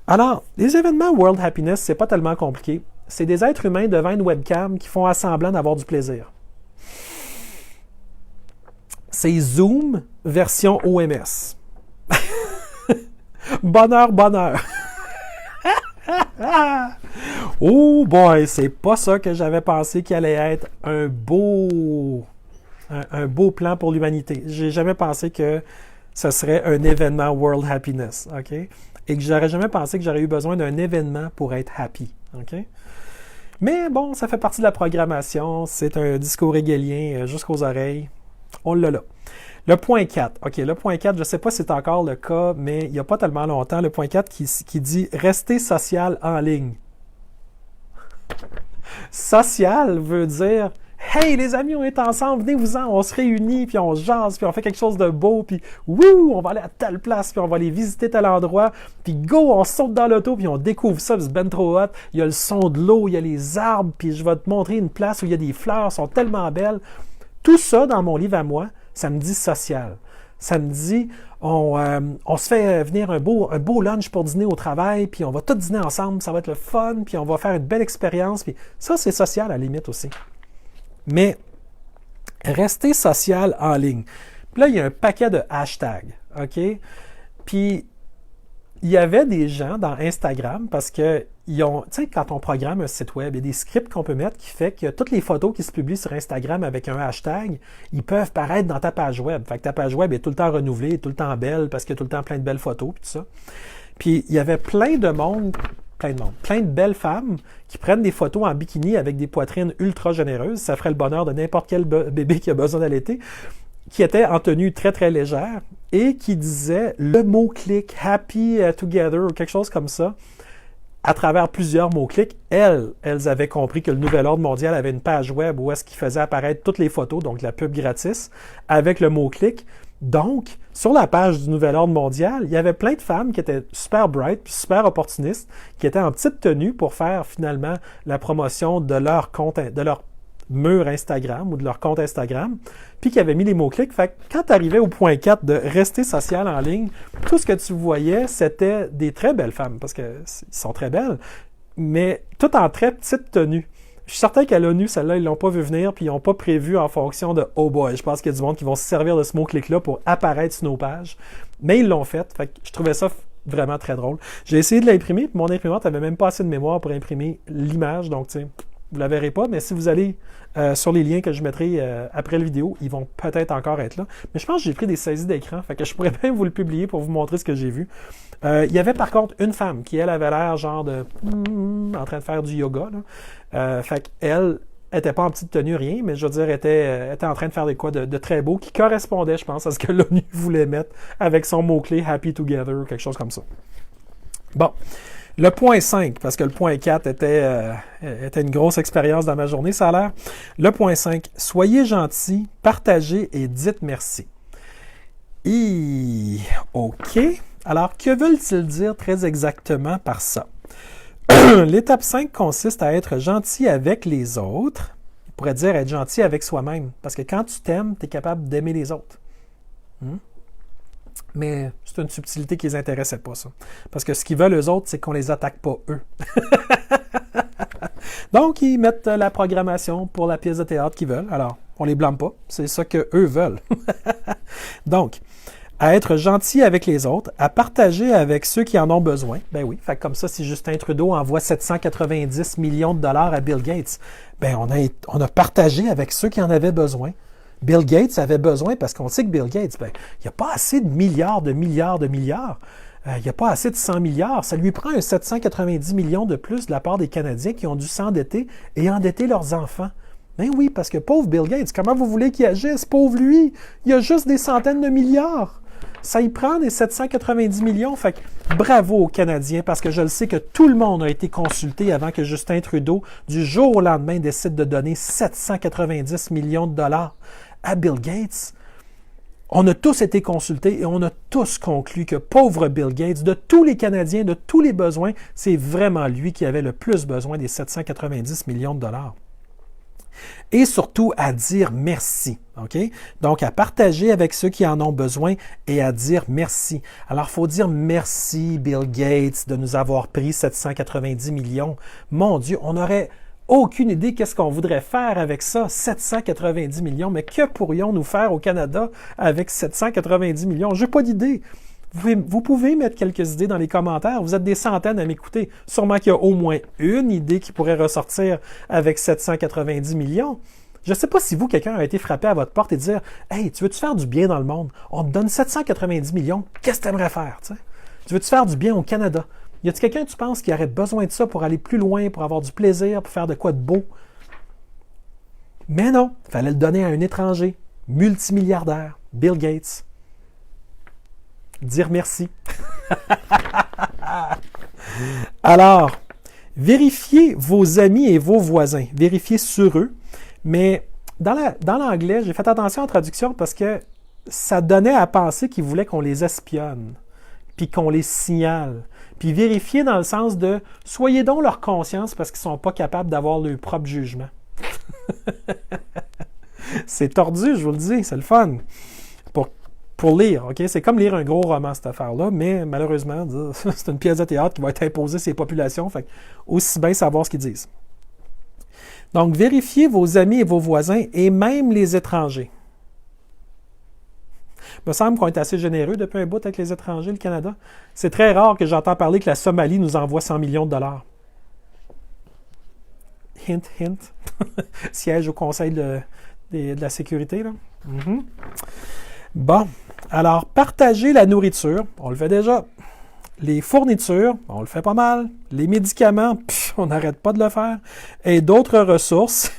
Alors, les événements World Happiness, c'est pas tellement compliqué. C'est des êtres humains devant une webcam qui font semblant d'avoir du plaisir. C'est Zoom version OMS. Bonheur, bonheur. Oh boy, c'est pas ça que j'avais pensé qu'il allait être un beau plan pour l'humanité. J'ai jamais pensé que ce serait un événement World Happiness, OK? Et que j'aurais jamais pensé que j'aurais eu besoin d'un événement pour être happy, OK? Mais bon, ça fait partie de la programmation, c'est un discours hegelien jusqu'aux oreilles. On l'a là. Le point 4. OK, le point 4, je ne sais pas si c'est encore le cas, mais il n'y a pas tellement longtemps, le point 4 qui dit « Rester social en ligne ». Social veut dire « Hey, les amis, on est ensemble, venez-vous-en, on se réunit, puis on jase, puis on fait quelque chose de beau, puis wouh, on va aller à telle place, puis on va aller visiter tel endroit, puis go, on saute dans l'auto, puis on découvre ça, puis c'est ben trop hot, il y a le son de l'eau, il y a les arbres, puis je vais te montrer une place où il y a des fleurs, sont tellement belles. » Tout ça, dans mon livre à moi, ça me dit social. Ça me dit, on se fait venir un beau lunch pour dîner au travail, puis on va tous dîner ensemble, ça va être le fun, puis on va faire une belle expérience. Puis ça, c'est social à la limite aussi. Mais rester social en ligne. Puis là, il y a un paquet de hashtags, OK? Puis il y avait des gens dans Instagram parce que tu sais, quand on programme un site web, il y a des scripts qu'on peut mettre qui fait que toutes les photos qui se publient sur Instagram avec un hashtag, ils peuvent paraître dans ta page web. Fait que ta page web est tout le temps renouvelée, est tout le temps belle parce qu'il y a tout le temps plein de belles photos et tout ça. Puis il y avait plein de belles femmes qui prennent des photos en bikini avec des poitrines ultra généreuses. Ça ferait le bonheur de n'importe quel bébé qui a besoin d'allaiter, qui était en tenue très, très légère et qui disait le mot-clic « happy together » ou quelque chose comme ça. À travers plusieurs mots-clics, elles avaient compris que le Nouvel Ordre mondial avait une page web où est-ce qu'il faisait apparaître toutes les photos, donc la pub gratis, avec le mot-clic. Donc, sur la page du Nouvel Ordre mondial, il y avait plein de femmes qui étaient super bright, puis super opportunistes, qui étaient en petite tenue pour faire finalement la promotion de leur compte, de leur mur Instagram ou de leur compte Instagram, puis qui avaient mis les mots-clics. Fait que quand tu arrivais au point 4 de rester social en ligne, tout ce que tu voyais, c'était des très belles femmes, parce qu'elles sont très belles, mais tout en très petite tenue. Je suis certain qu'à l'ONU, celle-là, ils l'ont pas vu venir, puis ils n'ont pas prévu en fonction de « Oh boy », je pense qu'il y a du monde qui vont se servir de ce mot-clic-là pour apparaître sur nos pages. Mais ils l'ont fait. Fait que je trouvais ça vraiment très drôle. J'ai essayé de l'imprimer, puis mon imprimante n'avait même pas assez de mémoire pour imprimer l'image, donc tu sais, vous ne la verrez pas, mais si vous allez sur les liens que je mettrai après la vidéo, ils vont peut-être encore être là. Mais je pense que j'ai pris des saisies d'écran, fait que je pourrais même vous le publier pour vous montrer ce que j'ai vu. Il y avait par contre une femme qui, elle, avait l'air genre de... en train de faire du yoga, là. Fait qu'elle était pas en petite tenue, rien, mais je veux dire, était en train de faire des quoi de très beau, qui correspondait, je pense, à ce que l'ONU voulait mettre avec son mot-clé « Happy Together » ou quelque chose comme ça. Bon. Le point 5, parce que le point 4 était une grosse expérience dans ma journée, ça a l'air. Le point 5, soyez gentils, partagez et dites merci. OK. Alors, que veulent-ils dire très exactement par ça? L'étape 5 consiste à être gentil avec les autres. On pourrait dire être gentil avec soi-même, parce que quand tu t'aimes, tu es capable d'aimer les autres. Mais c'est une subtilité qui les intéressait pas, ça. Parce que ce qu'ils veulent, eux autres, c'est qu'on les attaque pas, eux. Donc, ils mettent la programmation pour la pièce de théâtre qu'ils veulent. Alors, on les blâme pas. C'est ça qu'eux veulent. Donc, à être gentil avec les autres, à partager avec ceux qui en ont besoin. Ben oui, fait comme ça, si Justin Trudeau envoie 790 millions de dollars à Bill Gates, ben on a partagé avec ceux qui en avaient besoin. Bill Gates avait besoin, parce qu'on sait que Bill Gates, ben, il n'y a pas assez de milliards. Il n'y a pas assez de 100 milliards. Ça lui prend un 790 millions de plus de la part des Canadiens qui ont dû s'endetter et endetter leurs enfants. Ben oui, parce que pauvre Bill Gates, comment vous voulez qu'il agisse? Pauvre lui, il y a juste des centaines de milliards. Ça y prend des 790 millions. Fait que bravo aux Canadiens, parce que je le sais que tout le monde a été consulté avant que Justin Trudeau, du jour au lendemain, décide de donner 790 millions de dollars à Bill Gates. On a tous été consultés et on a tous conclu que pauvre Bill Gates, de tous les Canadiens, de tous les besoins, c'est vraiment lui qui avait le plus besoin des 790 millions de dollars. Et surtout à dire merci, OK? Donc, à partager avec ceux qui en ont besoin et à dire merci. Alors, il faut dire merci, Bill Gates, de nous avoir pris 790 millions. Mon Dieu, on n'aurait aucune idée qu'est-ce qu'on voudrait faire avec ça, 790 millions. Mais que pourrions-nous faire au Canada avec 790 millions? Je n'ai pas d'idée. Vous pouvez mettre quelques idées dans les commentaires. Vous êtes des centaines à m'écouter. Sûrement qu'il y a au moins une idée qui pourrait ressortir avec 790 millions. Je ne sais pas si vous, quelqu'un a été frappé à votre porte et dire « Hey, tu veux-tu faire du bien dans le monde? On te donne 790 millions, qu'est-ce que tu aimerais faire? » Tu veux-tu faire du bien au Canada? Y a-t-il quelqu'un, tu penses, qui aurait besoin de ça pour aller plus loin, pour avoir du plaisir, pour faire de quoi de beau? Mais non, il fallait le donner à un étranger, multimilliardaire, Bill Gates. Dire merci. Alors, vérifiez vos amis et vos voisins. Vérifiez sur eux. Mais dans l'anglais, j'ai fait attention en traduction parce que ça donnait à penser qu'ils voulaient qu'on les espionne, puis qu'on les signale. Puis vérifiez dans le sens de « soyez donc leur conscience parce qu'ils ne sont pas capables d'avoir leur propre jugement. » C'est tordu, je vous le dis, c'est le fun. Pour lire, OK? C'est comme lire un gros roman, cette affaire-là, mais malheureusement, c'est une pièce de théâtre qui va être imposée sur les populations, fait aussi bien savoir ce qu'ils disent. Donc, vérifiez vos amis et vos voisins, et même les étrangers. Il me semble qu'on est assez généreux depuis un bout avec les étrangers, le Canada. C'est très rare que j'entends parler que la Somalie nous envoie 100 millions de dollars. Hint, hint. Siège au Conseil de la sécurité, là. Mm-hmm. Bon, alors, partager la nourriture, on le fait déjà. Les fournitures, on le fait pas mal. Les médicaments, on n'arrête pas de le faire. Et d'autres ressources,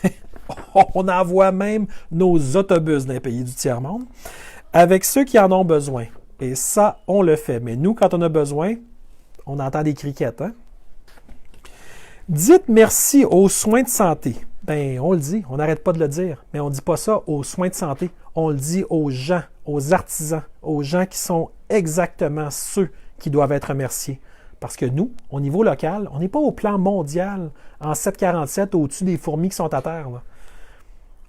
on envoie même nos autobus dans les pays du tiers-monde, avec ceux qui en ont besoin. Et ça, on le fait. Mais nous, quand on a besoin, on entend des criquettes, hein? Dites merci aux soins de santé. Ben, on le dit, on n'arrête pas de le dire, mais on ne dit pas ça aux soins de santé. On le dit aux gens, aux artisans, aux gens qui sont exactement ceux qui doivent être remerciés. Parce que nous, au niveau local, on n'est pas au plan mondial en 747 au-dessus des fourmis qui sont à terre, là.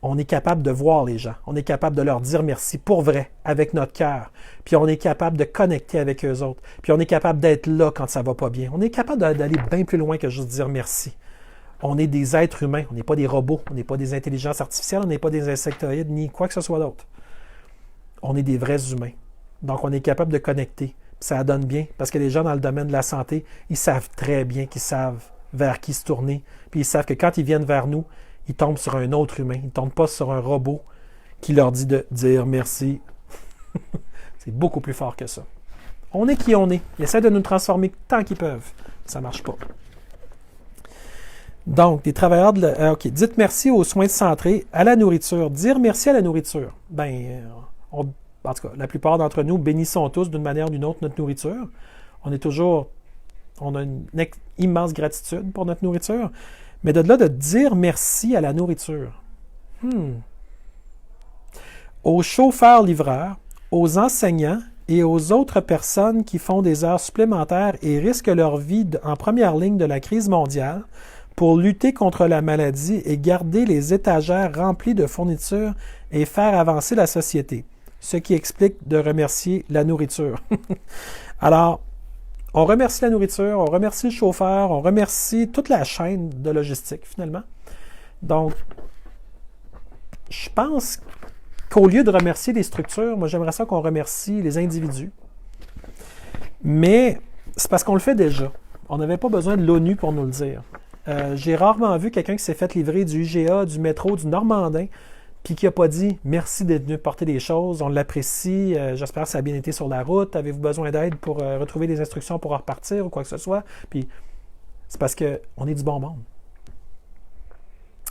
On est capable de voir les gens. On est capable de leur dire merci pour vrai, avec notre cœur. Puis on est capable de connecter avec eux autres. Puis on est capable d'être là quand ça va pas bien. On est capable d'aller bien plus loin que juste dire merci. On est des êtres humains. On n'est pas des robots. On n'est pas des intelligences artificielles. On n'est pas des insectoïdes, ni quoi que ce soit d'autre. On est des vrais humains. Donc on est capable de connecter. Puis ça donne bien. Parce que les gens dans le domaine de la santé, ils savent très bien qu'ils savent vers qui se tourner. Puis ils savent que quand ils viennent vers nous, ils tombent sur un autre humain. Ils ne tombent pas sur un robot qui leur dit de dire merci. C'est beaucoup plus fort que ça. On est qui on est. Ils essaient de nous transformer tant qu'ils peuvent. Ça ne marche pas. Donc, des travailleurs de OK. Dites merci aux soins de santé, à la nourriture. Dire merci à la nourriture. En tout cas, la plupart d'entre nous bénissons tous d'une manière ou d'une autre notre nourriture. On a une immense gratitude pour notre nourriture. Mais de là de dire merci à la nourriture. Aux chauffeurs-livreurs, aux enseignants et aux autres personnes qui font des heures supplémentaires et risquent leur vie en première ligne de la crise mondiale pour lutter contre la maladie et garder les étagères remplies de fournitures et faire avancer la société. Ce qui explique de remercier la nourriture. Alors, on remercie la nourriture, on remercie le chauffeur, on remercie toute la chaîne de logistique, finalement. Donc, je pense qu'au lieu de remercier les structures, moi, j'aimerais ça qu'on remercie les individus. Mais c'est parce qu'on le fait déjà. On n'avait pas besoin de l'ONU pour nous le dire. J'ai rarement vu quelqu'un qui s'est fait livrer du IGA, du métro, du Normandin, puis qui n'a pas dit « Merci d'être venu porter des choses, on l'apprécie, j'espère que ça a bien été sur la route, avez-vous besoin d'aide pour retrouver des instructions pour en repartir ou quoi que ce soit? » Puis c'est parce qu'on est du bon monde.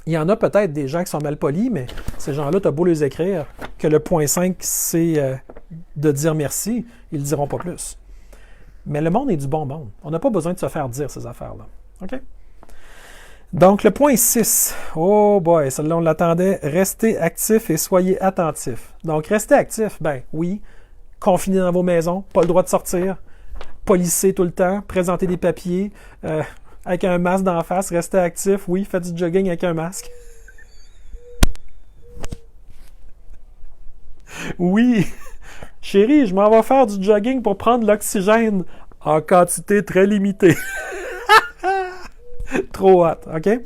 Il y en a peut-être des gens qui sont mal polis, mais ces gens-là, tu as beau les écrire que le point 5, c'est de dire merci, ils ne le diront pas plus. Mais le monde est du bon monde. On n'a pas besoin de se faire dire ces affaires-là. OK? Donc, le point 6. Oh boy, celle-là, on l'attendait. Restez actifs et soyez attentifs. Donc, restez actifs, ben oui. Confinés dans vos maisons, pas le droit de sortir, polissez tout le temps, présentez des papiers, avec un masque d'en face, restez actifs, oui, faites du jogging avec un masque. Oui, chérie, je m'en vais faire du jogging pour prendre l'oxygène en quantité très limitée. Trop hot, OK?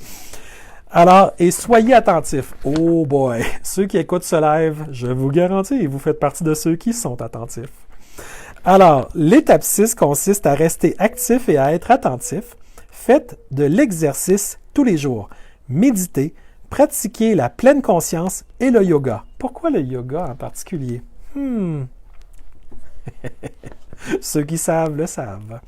Alors, et soyez attentifs. Oh boy! Ceux qui écoutent ce live, je vous garantis, vous faites partie de ceux qui sont attentifs. Alors, l'étape 6 consiste à rester actif et à être attentif. Faites de l'exercice tous les jours. Méditez, pratiquer la pleine conscience et le yoga. Pourquoi le yoga en particulier? Ceux qui savent le savent.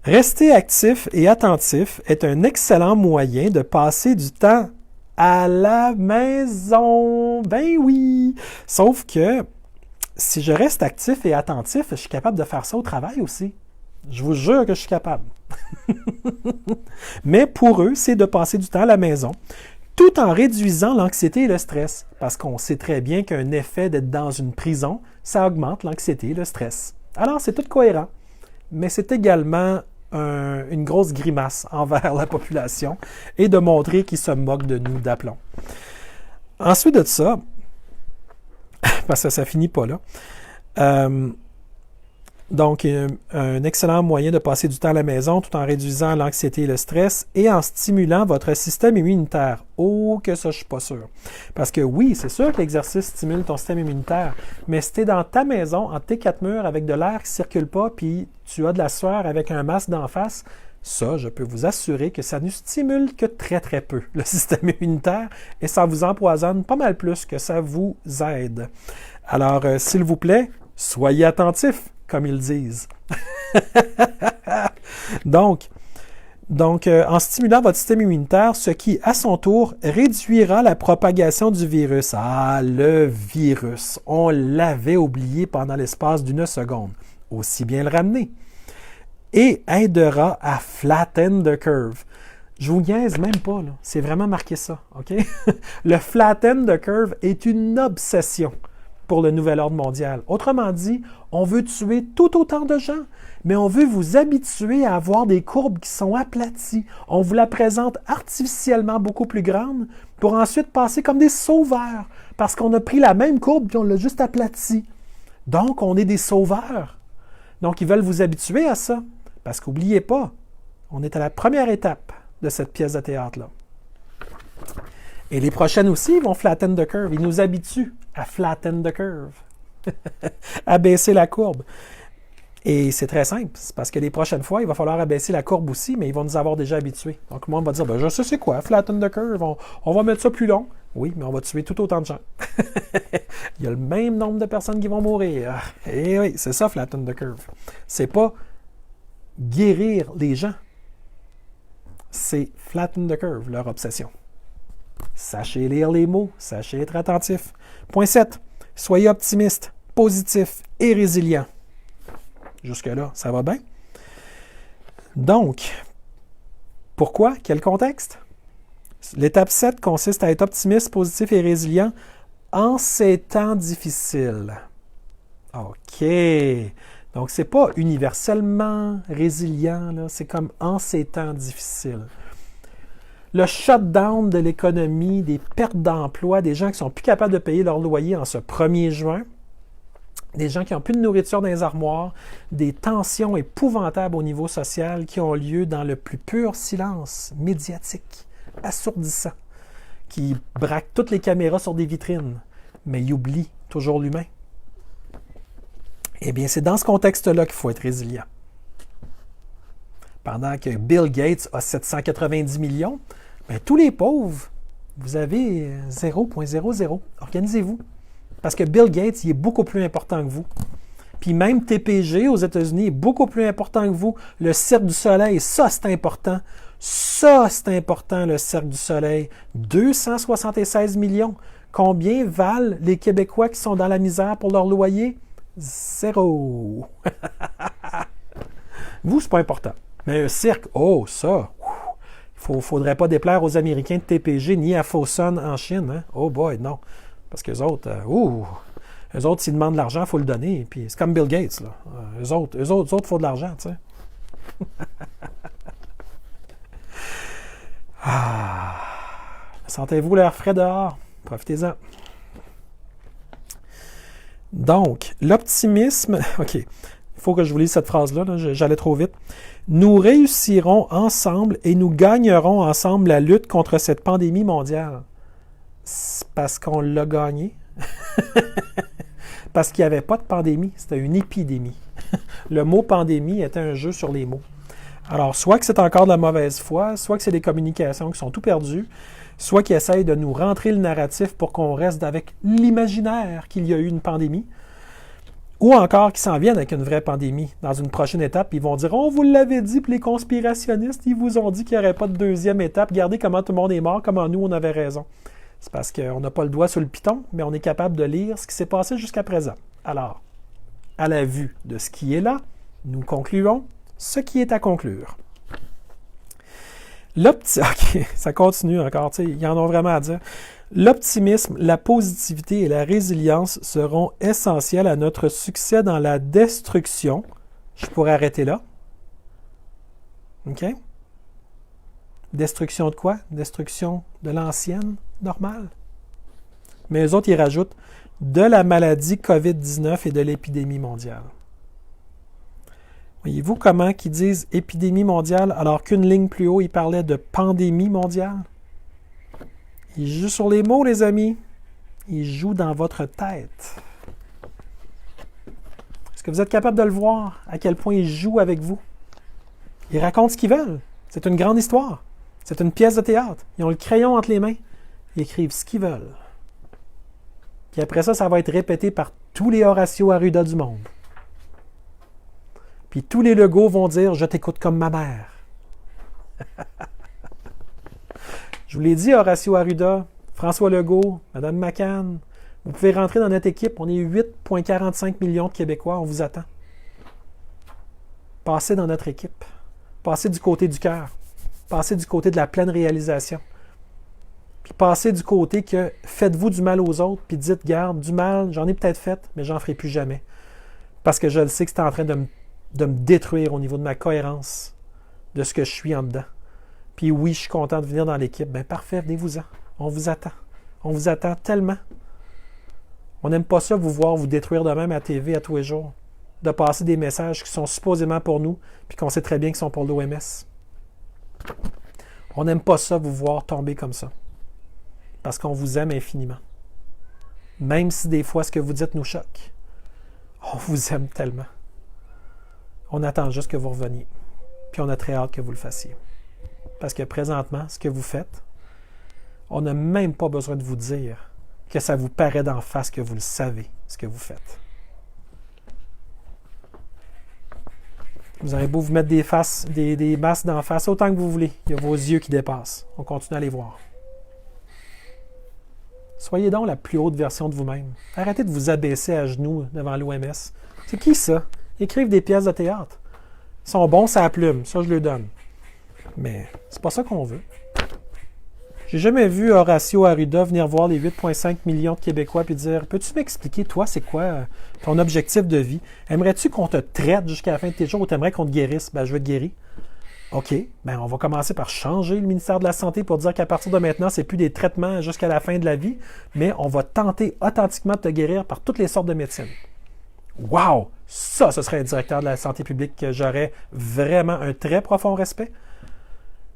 Rester actif et attentif est un excellent moyen de passer du temps à la maison. Ben oui! Sauf que si je reste actif et attentif, je suis capable de faire ça au travail aussi. Je vous jure que je suis capable. Mais pour eux, c'est de passer du temps à la maison, tout en réduisant l'anxiété et le stress. Parce qu'on sait très bien qu'un effet d'être dans une prison, ça augmente l'anxiété et le stress. Alors, c'est tout cohérent. Mais c'est également une grosse grimace envers la population et de montrer qu'ils se moquent de nous d'aplomb. Ensuite de ça, parce que ça ne finit pas là, donc un excellent moyen de passer du temps à la maison tout en réduisant l'anxiété et le stress et en stimulant votre système immunitaire. Oh, que ça, je ne suis pas sûr. Parce que oui, c'est sûr que l'exercice stimule ton système immunitaire, mais si tu es dans ta maison, entre tes quatre murs, avec de l'air qui ne circule pas, puis tu as de la sueur avec un masque d'en face, ça, je peux vous assurer que ça ne stimule que très, très peu le système immunitaire et ça vous empoisonne pas mal plus que ça vous aide. Alors, s'il vous plaît, soyez attentifs, comme ils disent. Donc, en stimulant votre système immunitaire, ce qui, à son tour, réduira la propagation du virus. Ah, le virus! On l'avait oublié pendant l'espace d'une seconde. Aussi bien le ramener. Et aidera à flatten the curve. Je vous niaise même pas, là. C'est vraiment marqué ça, OK? Le flatten the curve est une obsession pour le nouvel ordre mondial. Autrement dit, on veut tuer tout autant de gens, mais on veut vous habituer à avoir des courbes qui sont aplaties. On vous la présente artificiellement beaucoup plus grande pour ensuite passer comme des sauveurs, parce qu'on a pris la même courbe et on l'a juste aplatie. Donc, on est des sauveurs. Donc, ils veulent vous habituer à ça, parce qu'oubliez pas, on est à la première étape de cette pièce de théâtre-là. Et les prochaines aussi vont flatten the curve. Ils nous habituent à flatten the curve, à baisser la courbe. Et c'est très simple, c'est parce que les prochaines fois, il va falloir abaisser la courbe aussi, mais ils vont nous avoir déjà habitués. Donc, moi, on va dire, je sais c'est quoi, flatten the curve, on va mettre ça plus long. Oui, mais on va tuer tout autant de gens. Il y a le même nombre de personnes qui vont mourir. Et oui, c'est ça, flatten the curve. C'est pas guérir les gens. C'est flatten the curve, leur obsession. Sachez lire les mots, sachez être attentif. Point 7. Soyez optimiste, positif et résilient. Jusque-là, ça va bien? Donc, pourquoi? Quel contexte? L'étape 7 consiste à être optimiste, positif et résilient en ces temps difficiles. OK. Donc, ce n'est pas universellement résilient, là. C'est comme en ces temps difficiles. Le shutdown de l'économie, des pertes d'emploi, des gens qui ne sont plus capables de payer leur loyer en ce 1er juin, des gens qui n'ont plus de nourriture dans les armoires, des tensions épouvantables au niveau social qui ont lieu dans le plus pur silence médiatique, assourdissant, qui braque toutes les caméras sur des vitrines, mais il oublie toujours l'humain. Eh bien, c'est dans ce contexte-là qu'il faut être résilient. Pendant que Bill Gates a 790 millions, bien, tous les pauvres, vous avez 0,00. Organisez-vous. Parce que Bill Gates, il est beaucoup plus important que vous. Puis même TPG aux États-Unis est beaucoup plus important que vous. Le Cirque du Soleil, ça c'est important. Ça c'est important, le Cirque du Soleil. 276 millions. Combien valent les Québécois qui sont dans la misère pour leur loyer? 0. Vous, c'est pas important. Mais un cirque, oh, ça, il ne faudrait pas déplaire aux Américains de TPG ni à Fosun en Chine. Hein? Oh boy, non. Parce qu'eux autres, eux autres, s'ils demandent de l'argent, il faut le donner. Puis c'est comme Bill Gates, là. Eux autres, il faut de l'argent, tu sais. Sentez-vous l'air frais dehors? Profitez-en. Donc, l'optimisme... OK, il faut que je vous lise cette phrase-là, là, j'allais trop vite. Nous réussirons ensemble et nous gagnerons ensemble la lutte contre cette pandémie mondiale. C'est parce qu'on l'a gagnée. Parce qu'il n'y avait pas de pandémie, c'était une épidémie. Le mot pandémie était un jeu sur les mots. Alors, soit que c'est encore de la mauvaise foi, soit que c'est des communications qui sont tout perdues, soit qu'ils essayent de nous rentrer le narratif pour qu'on reste avec l'imaginaire qu'il y a eu une pandémie, ou encore qu'ils s'en viennent avec une vraie pandémie dans une prochaine étape. Ils vont dire « On vous l'avait dit, puis les conspirationnistes, ils vous ont dit qu'il n'y aurait pas de deuxième étape. Regardez comment tout le monde est mort, comment nous, on avait raison. » C'est parce qu'on n'a pas le doigt sur le piton, mais on est capable de lire ce qui s'est passé jusqu'à présent. Alors, à la vue de ce qui est là, nous concluons ce qui est à conclure. OK, ça continue encore, ils en ont vraiment à dire. L'optimisme, la positivité et la résilience seront essentiels à notre succès dans la destruction. Je pourrais arrêter là. OK? Destruction de quoi? Destruction de l'ancienne normale. Mais eux autres, ils rajoutent de la maladie COVID-19 et de l'épidémie mondiale. Voyez-vous comment ils disent épidémie mondiale alors qu'une ligne plus haut, ils parlaient de pandémie mondiale? Ils jouent sur les mots, les amis. Ils jouent dans votre tête. Est-ce que vous êtes capable de le voir, à quel point ils jouent avec vous? Ils racontent ce qu'ils veulent. C'est une grande histoire. C'est une pièce de théâtre. Ils ont le crayon entre les mains. Ils écrivent ce qu'ils veulent. Puis après ça, ça va être répété par tous les Horacio Arruda du monde. Puis tous les Legault vont dire « Je t'écoute comme ma mère ». Je vous l'ai dit, Horacio Arruda, François Legault, Mme McCann, vous pouvez rentrer dans notre équipe. On est 8,45 millions de Québécois. On vous attend. Passez dans notre équipe. Passez du côté du cœur. Passez du côté de la pleine réalisation. Puis passez du côté que faites-vous du mal aux autres, puis dites, garde, du mal, j'en ai peut-être fait, mais j'en ferai plus jamais. Parce que je le sais que c'est en train de me détruire au niveau de ma cohérence, de ce que je suis en dedans. Puis oui, je suis content de venir dans l'équipe. Bien parfait, venez-vous-en. On vous attend. On vous attend tellement. On n'aime pas ça, vous voir vous détruire de même à la TV à tous les jours. De passer des messages qui sont supposément pour nous, puis qu'on sait très bien qu'ils sont pour l'OMS. On n'aime pas ça, vous voir tomber comme ça. Parce qu'on vous aime infiniment. Même si des fois ce que vous dites nous choque. On vous aime tellement. On attend juste que vous reveniez. Puis on a très hâte que vous le fassiez. Parce que présentement, ce que vous faites, on n'a même pas besoin de vous dire que ça vous paraît d'en face que vous le savez, ce que vous faites. Vous aurez beau vous mettre des masques d'en face autant que vous voulez. Il y a vos yeux qui dépassent. On continue à les voir. Soyez donc la plus haute version de vous-même. Arrêtez de vous abaisser à genoux devant l'OMS. C'est qui ça? Ils écrivent des pièces de théâtre. Ils sont bons, ça à plume. Ça, je le donne. Mais c'est pas ça qu'on veut. J'ai jamais vu Horacio Arruda venir voir les 8,5 millions de Québécois et dire « Peux-tu m'expliquer, toi, c'est quoi ton objectif de vie? Aimerais-tu qu'on te traite jusqu'à la fin de tes jours ou t'aimerais qu'on te guérisse? » Ben, je vais te guérir. OK, ben on va commencer par changer le ministère de la Santé pour dire qu'à partir de maintenant, c'est plus des traitements jusqu'à la fin de la vie, mais on va tenter authentiquement de te guérir par toutes les sortes de médecine. Wow! Ça, ce serait un directeur de la santé publique que j'aurais vraiment un très profond respect.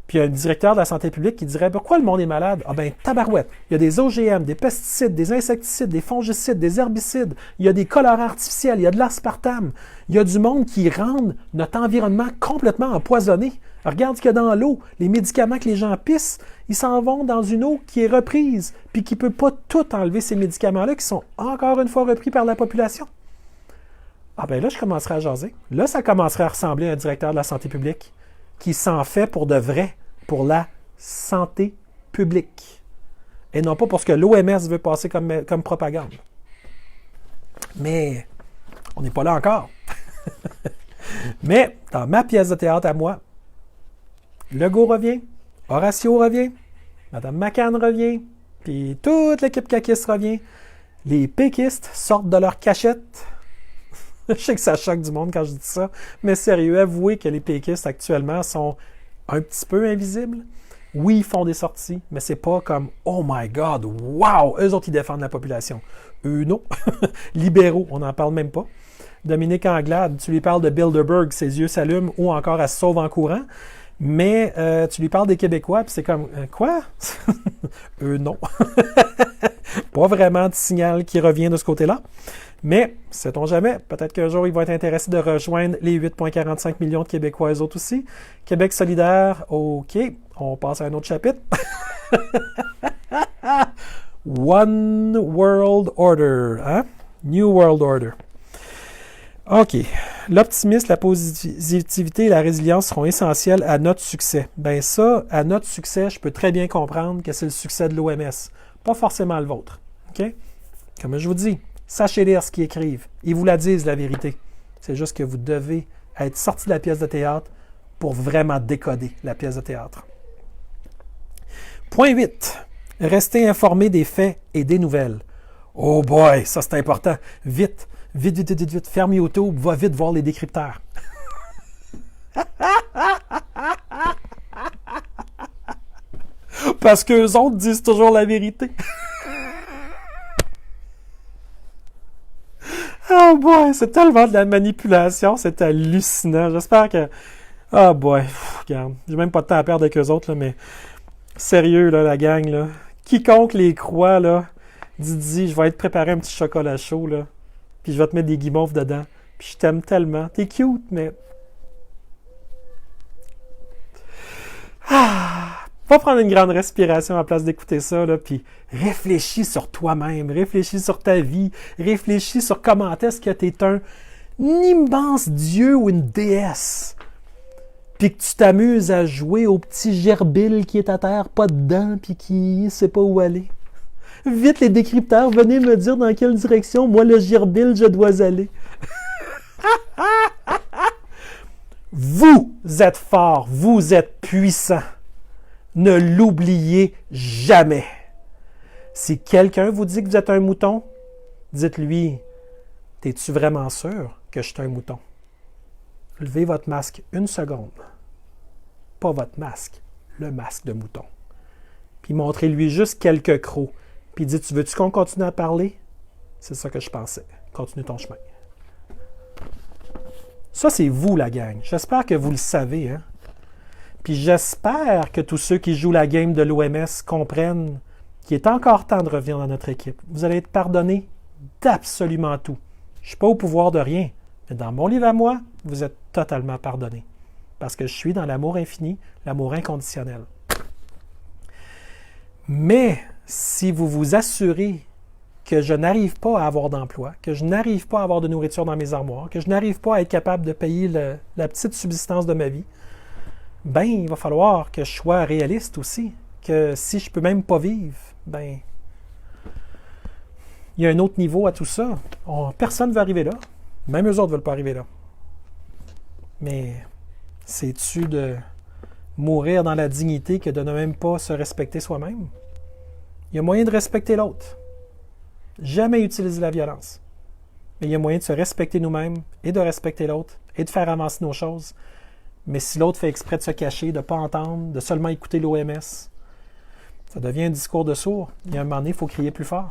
Puis il y a un directeur de la santé publique qui dirait « Pourquoi le monde est malade? » Ah ben, tabarouette! Il y a des OGM, des pesticides, des insecticides, des fongicides, des herbicides, il y a des colorants artificiels, il y a de l'aspartame. Il y a du monde qui rend notre environnement complètement empoisonné. Regarde ce qu'il y a dans l'eau. Les médicaments que les gens pissent, ils s'en vont dans une eau qui est reprise, puis qui ne peut pas tout enlever ces médicaments-là qui sont encore une fois repris par la population. Ah ben là, je commencerai à jaser. Là, ça commencerait à ressembler à un directeur de la santé publique qui s'en fait pour de vrai, pour la santé publique. Et non pas pour ce que l'OMS veut passer comme propagande. Mais on n'est pas là encore. Mais dans ma pièce de théâtre à moi, Legault revient, Horacio revient, Mme McCann revient, puis toute l'équipe caquiste revient. Les péquistes sortent de leur cachette. Je sais que ça choque du monde quand je dis ça, mais sérieux, avouez que les péquistes actuellement sont un petit peu invisibles. Oui, ils font des sorties, mais c'est pas comme « Oh my God, wow! » Eux autres, ils défendent la population. Eux, non. Libéraux, on n'en parle même pas. Dominique Anglade, tu lui parles de Bilderberg, ses yeux s'allument, ou encore elle se sauve en courant. Mais tu lui parles des Québécois, puis c'est comme « Quoi? » Eux, non. Pas vraiment de signal qui revient de ce côté-là. Mais, sait-on jamais, peut-être qu'un jour, ils vont être intéressés de rejoindre les 8,45 millions de Québécois, eux autres aussi. Québec solidaire, OK, on passe à un autre chapitre. One World Order, hein? New World Order. OK. L'optimisme, la positivité et la résilience seront essentiels à notre succès. Ben ça, à notre succès, je peux très bien comprendre que c'est le succès de l'OMS. Pas forcément le vôtre. OK? Comme je vous dis, sachez lire ce qu'ils écrivent. Ils vous la disent, la vérité. C'est juste que vous devez être sorti de la pièce de théâtre pour vraiment décoder la pièce de théâtre. Point 8. Restez informé des faits et des nouvelles. Oh boy, ça c'est important. Vite. Vite, vite, vite, vite, ferme YouTube, va vite voir les décrypteurs. Parce qu'eux autres disent toujours la vérité. Oh boy, c'est tellement de la manipulation, c'est hallucinant. J'espère que... Oh boy, regarde, j'ai même pas de temps à perdre avec eux autres, là, mais sérieux, là, la gang, là. Quiconque les croit, là, dis, je vais te préparer un petit chocolat chaud, là. Puis je vais te mettre des guimauves dedans. Puis je t'aime tellement. T'es cute, mais... Va prendre une grande respiration à la place d'écouter ça, là, puis réfléchis sur toi-même, réfléchis sur ta vie, réfléchis sur comment est-ce que tu es un immense dieu ou une déesse. Puis que tu t'amuses à jouer au petit gerbille qui est à terre, pas dedans, puis qui sait pas où aller. Vite, les décrypteurs, venez me dire dans quelle direction, moi, le gerbille, je dois aller. Vous êtes fort, vous êtes puissant. Ne l'oubliez jamais. Si quelqu'un vous dit que vous êtes un mouton, dites-lui, t'es-tu vraiment sûr que je suis un mouton? Levez votre masque une seconde. Pas votre masque, le masque de mouton. Puis montrez-lui juste quelques crocs. Puis dites, tu veux-tu qu'on continue à parler? C'est ça que je pensais. Continue ton chemin. Ça, c'est vous, la gang. J'espère que vous le savez, hein? Puis j'espère que tous ceux qui jouent la game de l'OMS comprennent qu'il est encore temps de revenir dans notre équipe. Vous allez être pardonnés d'absolument tout. Je ne suis pas au pouvoir de rien, mais dans mon livre à moi, vous êtes totalement pardonnés. Parce que je suis dans l'amour infini, l'amour inconditionnel. Mais si vous vous assurez que je n'arrive pas à avoir d'emploi, que je n'arrive pas à avoir de nourriture dans mes armoires, que je n'arrive pas à être capable de payer la petite subsistance de ma vie, ben, il va falloir que je sois réaliste aussi, que si je peux même pas vivre, ben, il y a un autre niveau à tout ça. Personne ne veut arriver là. Même eux autres ne veulent pas arriver là. Mais, c'est-tu de mourir dans la dignité que de ne même pas se respecter soi-même? Il y a moyen de respecter l'autre. Jamais utiliser la violence. Mais il y a moyen de se respecter nous-mêmes et de respecter l'autre et de faire avancer nos choses. Mais si l'autre fait exprès de se cacher, de ne pas entendre, de seulement écouter l'OMS, ça devient un discours de sourd. Il y a un moment donné, il faut crier plus fort.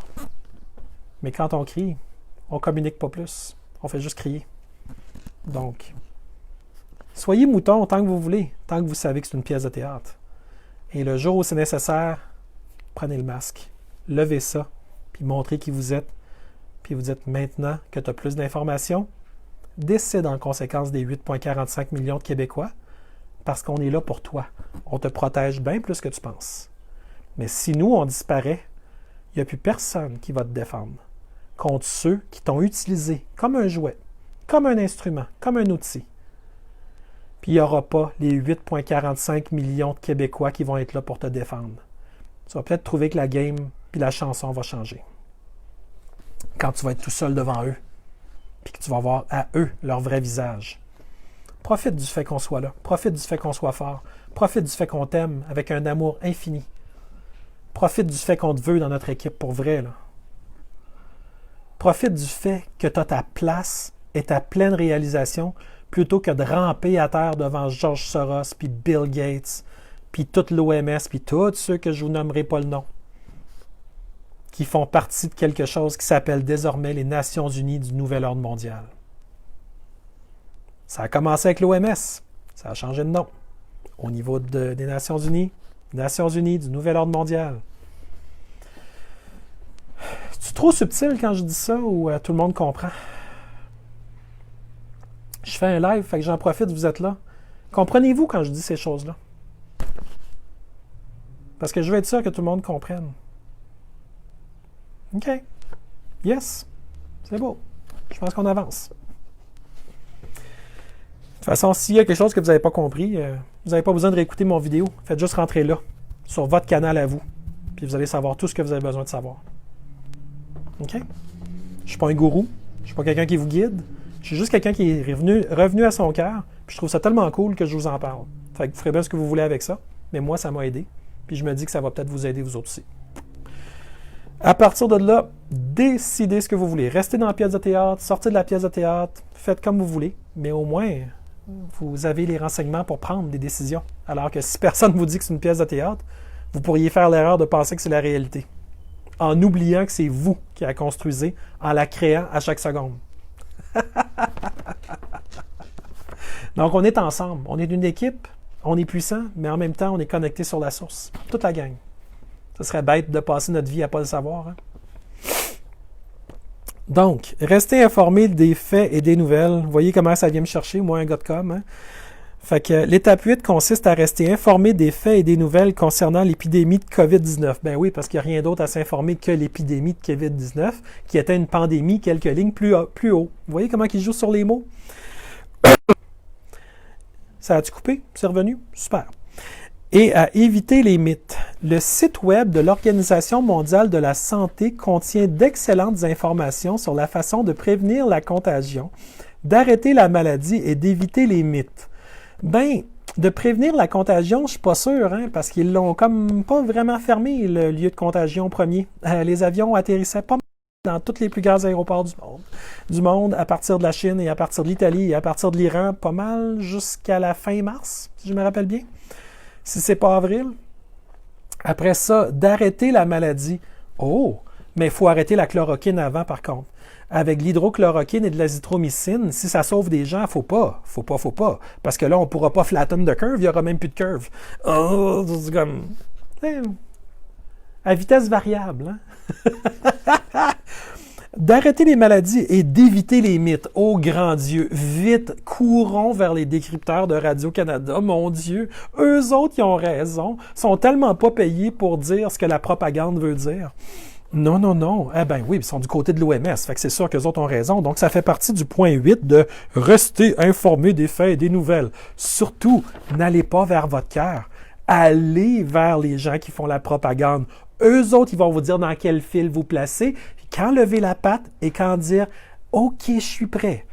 Mais quand on crie, on ne communique pas plus. On fait juste crier. Donc, soyez mouton tant que vous voulez, tant que vous savez que c'est une pièce de théâtre. Et le jour où c'est nécessaire, prenez le masque, levez ça, puis montrez qui vous êtes. Puis vous dites maintenant que tu as plus d'informations, décide en conséquence des 8,45 millions de Québécois, parce qu'on est là pour toi. On te protège bien plus que tu penses. Mais si nous, on disparaît, il n'y a plus personne qui va te défendre contre ceux qui t'ont utilisé comme un jouet, comme un instrument, comme un outil. Puis il n'y aura pas les 8,45 millions de Québécois qui vont être là pour te défendre. Tu vas peut-être trouver que la game puis la chanson va changer. Quand tu vas être tout seul devant eux, puis que tu vas voir à eux leur vrai visage. Profite du fait qu'on soit là. Profite du fait qu'on soit fort. Profite du fait qu'on t'aime avec un amour infini. Profite du fait qu'on te veut dans notre équipe pour vrai, là. Profite du fait que tu as ta place et ta pleine réalisation plutôt que de ramper à terre devant George Soros, puis Bill Gates, puis toute l'OMS, puis tous ceux que je ne vous nommerai pas le nom, qui font partie de quelque chose qui s'appelle désormais les Nations Unies du Nouvel Ordre Mondial. Ça a commencé avec l'OMS. Ça a changé de nom. Au niveau des Nations Unies du Nouvel Ordre Mondial. C'est trop subtil quand je dis ça ou tout le monde comprend? Je fais un live, fait que j'en profite, vous êtes là. Comprenez-vous quand je dis ces choses-là? Parce que je veux être sûr que tout le monde comprenne. OK. Yes. C'est beau. Je pense qu'on avance. De toute façon, s'il y a quelque chose que vous n'avez pas compris, vous n'avez pas besoin de réécouter mon vidéo. Faites juste rentrer là, sur votre canal à vous. Puis vous allez savoir tout ce que vous avez besoin de savoir. OK? Je ne suis pas un gourou. Je ne suis pas quelqu'un qui vous guide. Je suis juste quelqu'un qui est revenu à son cœur. Puis je trouve ça tellement cool que je vous en parle. Fait que vous ferez bien ce que vous voulez avec ça. Mais moi, ça m'a aidé. Puis je me dis que ça va peut-être vous aider vous autres aussi. À partir de là, décidez ce que vous voulez. Restez dans la pièce de théâtre, sortez de la pièce de théâtre, faites comme vous voulez. Mais au moins, vous avez les renseignements pour prendre des décisions. Alors que si personne ne vous dit que c'est une pièce de théâtre, vous pourriez faire l'erreur de penser que c'est la réalité. En oubliant que c'est vous qui la construisez, en la créant à chaque seconde. Donc, on est ensemble. On est une équipe, on est puissant, mais en même temps, on est connecté sur la source. Toute la gang. Ce serait bête de passer notre vie à ne pas le savoir. Hein? Donc, restez informé des faits et des nouvelles. Vous voyez comment ça vient me chercher, moi, un gars de com. Hein? Fait que l'étape 8 consiste à rester informé des faits et des nouvelles concernant l'épidémie de COVID-19. Ben oui, parce qu'il n'y a rien d'autre à s'informer que l'épidémie de COVID-19, qui était une pandémie quelques lignes plus haut. Vous voyez comment il joue sur les mots? Ça a-tu coupé? C'est revenu? Super. Et à éviter les mythes. Le site web de l'Organisation mondiale de la santé contient d'excellentes informations sur la façon de prévenir la contagion, d'arrêter la maladie et d'éviter les mythes. Ben, de prévenir la contagion, je suis pas sûr, hein, parce qu'ils l'ont comme pas vraiment fermé, le lieu de contagion premier. Les avions atterrissaient pas mal dans tous les plus grands aéroports du monde, à partir de la Chine et à partir de l'Italie et à partir de l'Iran, pas mal jusqu'à la fin mars, si je me rappelle bien. Si c'est pas avril. Après ça, d'arrêter la maladie. Oh, mais il faut arrêter la chloroquine avant, par contre. Avec l'hydrochloroquine et de l'azithromycine, si ça sauve des gens, faut pas. Parce que là, on ne pourra pas flatten de curve, il n'y aura même plus de curve. Oh, c'est comme... à vitesse variable. Hein? D'arrêter les maladies et d'éviter les mythes. Oh grand Dieu, vite, courons vers les décrypteurs de Radio-Canada. Mon Dieu, eux autres, ils ont raison. Sont tellement pas payés pour dire ce que la propagande veut dire. Non. Eh bien oui, ils sont du côté de l'OMS. Fait que c'est sûr qu'eux autres ont raison. Donc, ça fait partie du point 8 de rester informé des faits et des nouvelles. Surtout, n'allez pas vers votre cœur. Allez vers les gens qui font la propagande. Eux autres, ils vont vous dire dans quel fil vous placez. Quand lever la patte et quand dire « OK, je suis prêt ».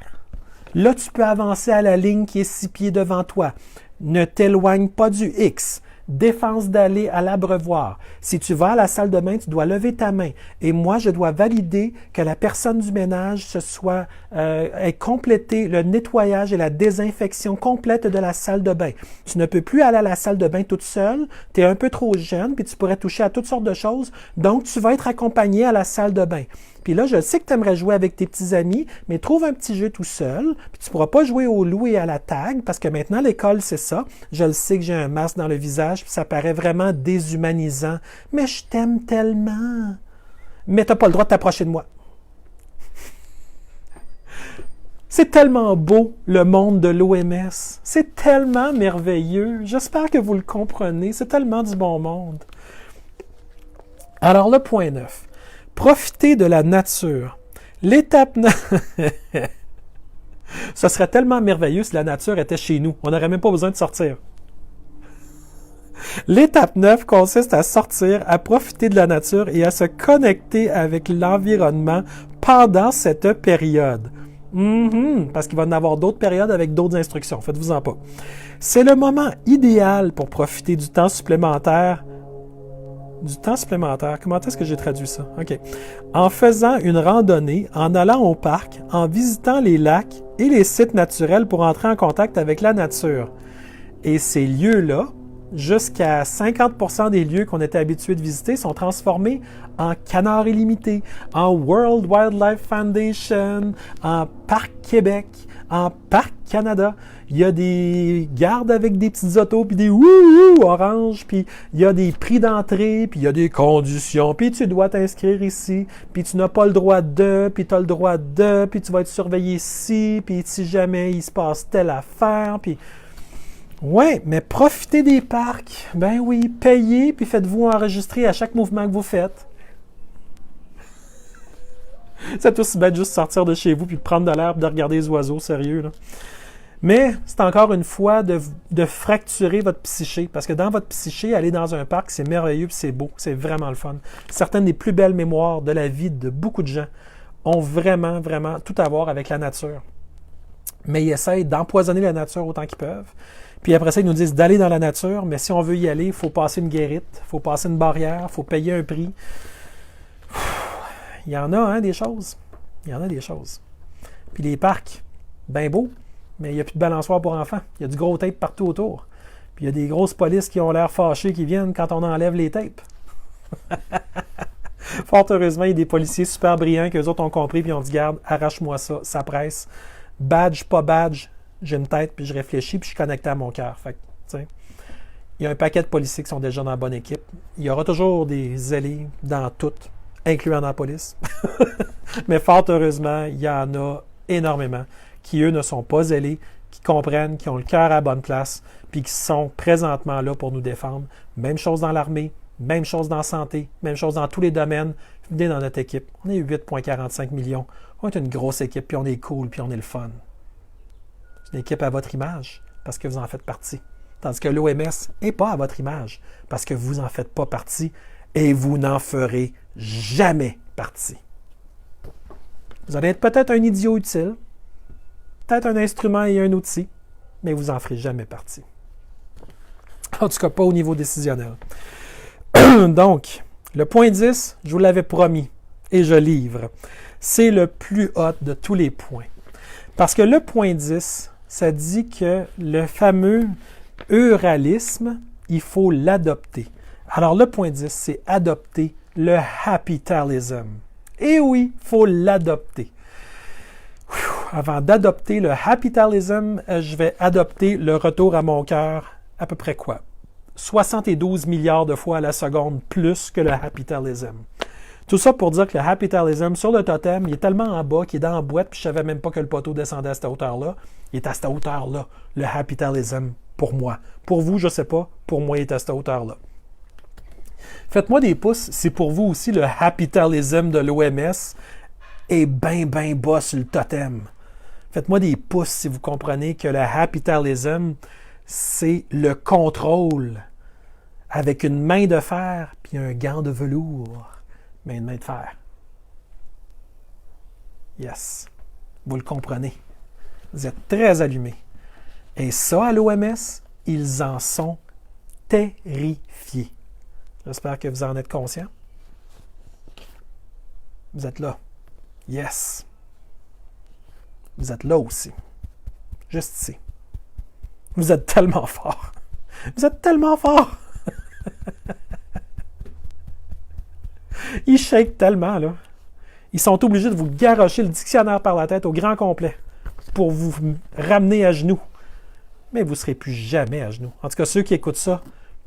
Là, tu peux avancer à la ligne qui est 6 pieds devant toi. Ne t'éloigne pas du X. Défense d'aller à l'abreuvoir. Si tu vas à la salle de bain, tu dois lever ta main. Et moi, je dois valider que la personne du ménage ait complété le nettoyage et la désinfection complète de la salle de bain. Tu ne peux plus aller à la salle de bain toute seule. Tu es un peu trop jeune, puis tu pourrais toucher à toutes sortes de choses. Donc, tu vas être accompagné à la salle de bain. Puis là, je sais que tu aimerais jouer avec tes petits amis, mais trouve un petit jeu tout seul. Puis tu ne pourras pas jouer au loup et à la tag, parce que maintenant, l'école, c'est ça. Je le sais que j'ai un masque dans le visage, puis ça paraît vraiment déshumanisant. Mais je t'aime tellement. Mais tu n'as pas le droit de t'approcher de moi. C'est tellement beau, le monde de l'OMS. C'est tellement merveilleux. J'espère que vous le comprenez. C'est tellement du bon monde. Alors, le point 9. Profiter de la nature. L'étape 9... Ce serait tellement merveilleux si la nature était chez nous. On n'aurait même pas besoin de sortir. L'étape 9 consiste à sortir, à profiter de la nature et à se connecter avec l'environnement pendant cette période. Parce qu'il va y en avoir d'autres périodes avec d'autres instructions. Faites-vous-en pas. C'est le moment idéal pour profiter du temps supplémentaire. Du temps supplémentaire. Comment est-ce que j'ai traduit ça? OK. En faisant une randonnée, en allant au parc, en visitant les lacs et les sites naturels pour entrer en contact avec la nature. Et ces lieux-là jusqu'à 50% des lieux qu'on était habitués de visiter sont transformés en canards illimités, en World Wildlife Foundation, en Parc Québec, en Parc Canada. Il y a des gardes avec des petites autos, puis des wouhou orange, puis il y a des prix d'entrée, puis il y a des conditions, puis tu dois t'inscrire ici, puis tu n'as pas le droit de, puis tu as le droit de, puis tu vas être surveillé ici, puis si jamais il se passe telle affaire, puis... Ouais, mais profitez des parcs. Ben oui, payez, puis faites-vous enregistrer à chaque mouvement que vous faites. C'est aussi bête de juste sortir de chez vous puis de prendre de l'air et de regarder les oiseaux, sérieux, là. Mais c'est encore une fois de fracturer votre psyché, parce que dans votre psyché, aller dans un parc, c'est merveilleux puis c'est beau, c'est vraiment le fun. Certaines des plus belles mémoires de la vie de beaucoup de gens ont vraiment, vraiment tout à voir avec la nature. Mais ils essayent d'empoisonner la nature autant qu'ils peuvent. Puis après ça, ils nous disent d'aller dans la nature, mais si on veut y aller, il faut passer une guérite, il faut passer une barrière, il faut payer un prix. Il y en a, hein, des choses. Il y en a des choses. Puis les parcs, ben beau, mais il n'y a plus de balançoire pour enfants. Il y a du gros tape partout autour. Puis il y a des grosses polices qui ont l'air fâchées qui viennent quand on enlève les tapes. Fort heureusement, il y a des policiers super brillants qu'eux autres ont compris puis ont dit, garde, arrache-moi ça, ça presse. Badge, pas badge, j'ai une tête, puis je réfléchis, puis je suis connecté à mon cœur. Fait que, tu sais, il y a un paquet de policiers qui sont déjà dans la bonne équipe. Il y aura toujours des zélés dans toutes, incluant dans la police. Mais fort heureusement, il y en a énormément qui, eux, ne sont pas zélés, qui comprennent, qui ont le cœur à la bonne place, puis qui sont présentement là pour nous défendre. Même chose dans l'armée, même chose dans la santé, même chose dans tous les domaines. Venez dans notre équipe. On est 8,45 millions. On est une grosse équipe, puis on est cool, puis on est le fun. C'est une équipe à votre image, parce que vous en faites partie. Tandis que l'OMS n'est pas à votre image, parce que vous n'en faites pas partie, et vous n'en ferez jamais partie. Vous allez être peut-être un idiot utile, peut-être un instrument et un outil, mais vous n'en ferez jamais partie. En tout cas, pas au niveau décisionnel. Donc, le point 10, je vous l'avais promis, et je livre. C'est le plus haut de tous les points. Parce que le point 10, ça dit que le fameux euralisme, il faut l'adopter. Alors, le point 10, c'est adopter le happitalism. Et oui, il faut l'adopter. Avant d'adopter le happitalism, je vais adopter le retour à mon cœur à peu près quoi? 72 milliards de fois à la seconde plus que le happitalism. Tout ça pour dire que le happitalism, sur le totem, il est tellement en bas qu'il est dans la boîte, puis je ne savais même pas que le poteau descendait à cette hauteur-là. Il est à cette hauteur-là, le happitalism, pour moi. Pour vous, je ne sais pas. Pour moi, il est à cette hauteur-là. Faites-moi des pouces si pour vous aussi le happitalism de l'OMS est bien, bien bas sur le totem. Faites-moi des pouces si vous comprenez que le happitalism, c'est le contrôle avec une main de fer puis un gant de velours, mais une main de fer. Yes. Vous le comprenez. Vous êtes très allumés. Et ça, à l'OMS, ils en sont terrifiés. J'espère que vous en êtes conscients. Vous êtes là. Yes. Vous êtes là aussi. Juste ici. Vous êtes tellement fort. Vous êtes tellement fort. Ils shake tellement, là. Ils sont obligés de vous garrocher le dictionnaire par la tête au grand complet pour vous ramener à genoux. Mais vous ne serez plus jamais à genoux. En tout cas, ceux qui écoutent ça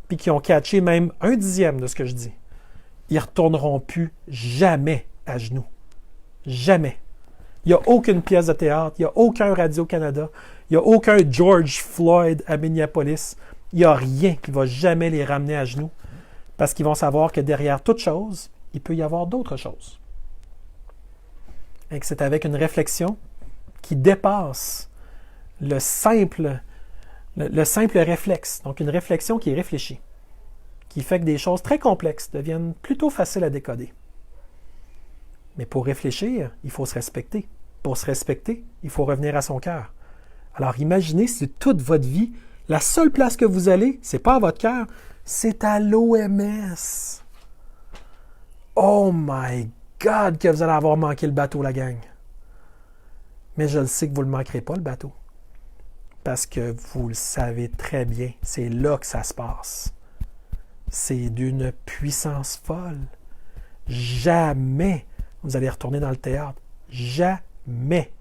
puis qui ont catché même 1/10 de ce que je dis, ils ne retourneront plus jamais à genoux. Jamais. Il n'y a aucune pièce de théâtre, il n'y a aucun Radio-Canada, il n'y a aucun George Floyd à Minneapolis. Il n'y a rien qui va jamais les ramener à genoux parce qu'ils vont savoir que derrière toute chose, il peut y avoir d'autres choses. Et que c'est avec une réflexion qui dépasse le simple réflexe. Donc, une réflexion qui est réfléchie, qui fait que des choses très complexes deviennent plutôt faciles à décoder. Mais pour réfléchir, il faut se respecter. Pour se respecter, il faut revenir à son cœur. Alors, imaginez si toute votre vie, la seule place que vous allez, c'est pas à votre cœur, c'est à l'OMS. Oh my God, que vous allez avoir manqué le bateau, la gang. Mais je le sais que vous ne le manquerez pas, le bateau. Parce que vous le savez très bien, c'est là que ça se passe. C'est d'une puissance folle. Jamais vous allez retourner dans le théâtre. Jamais.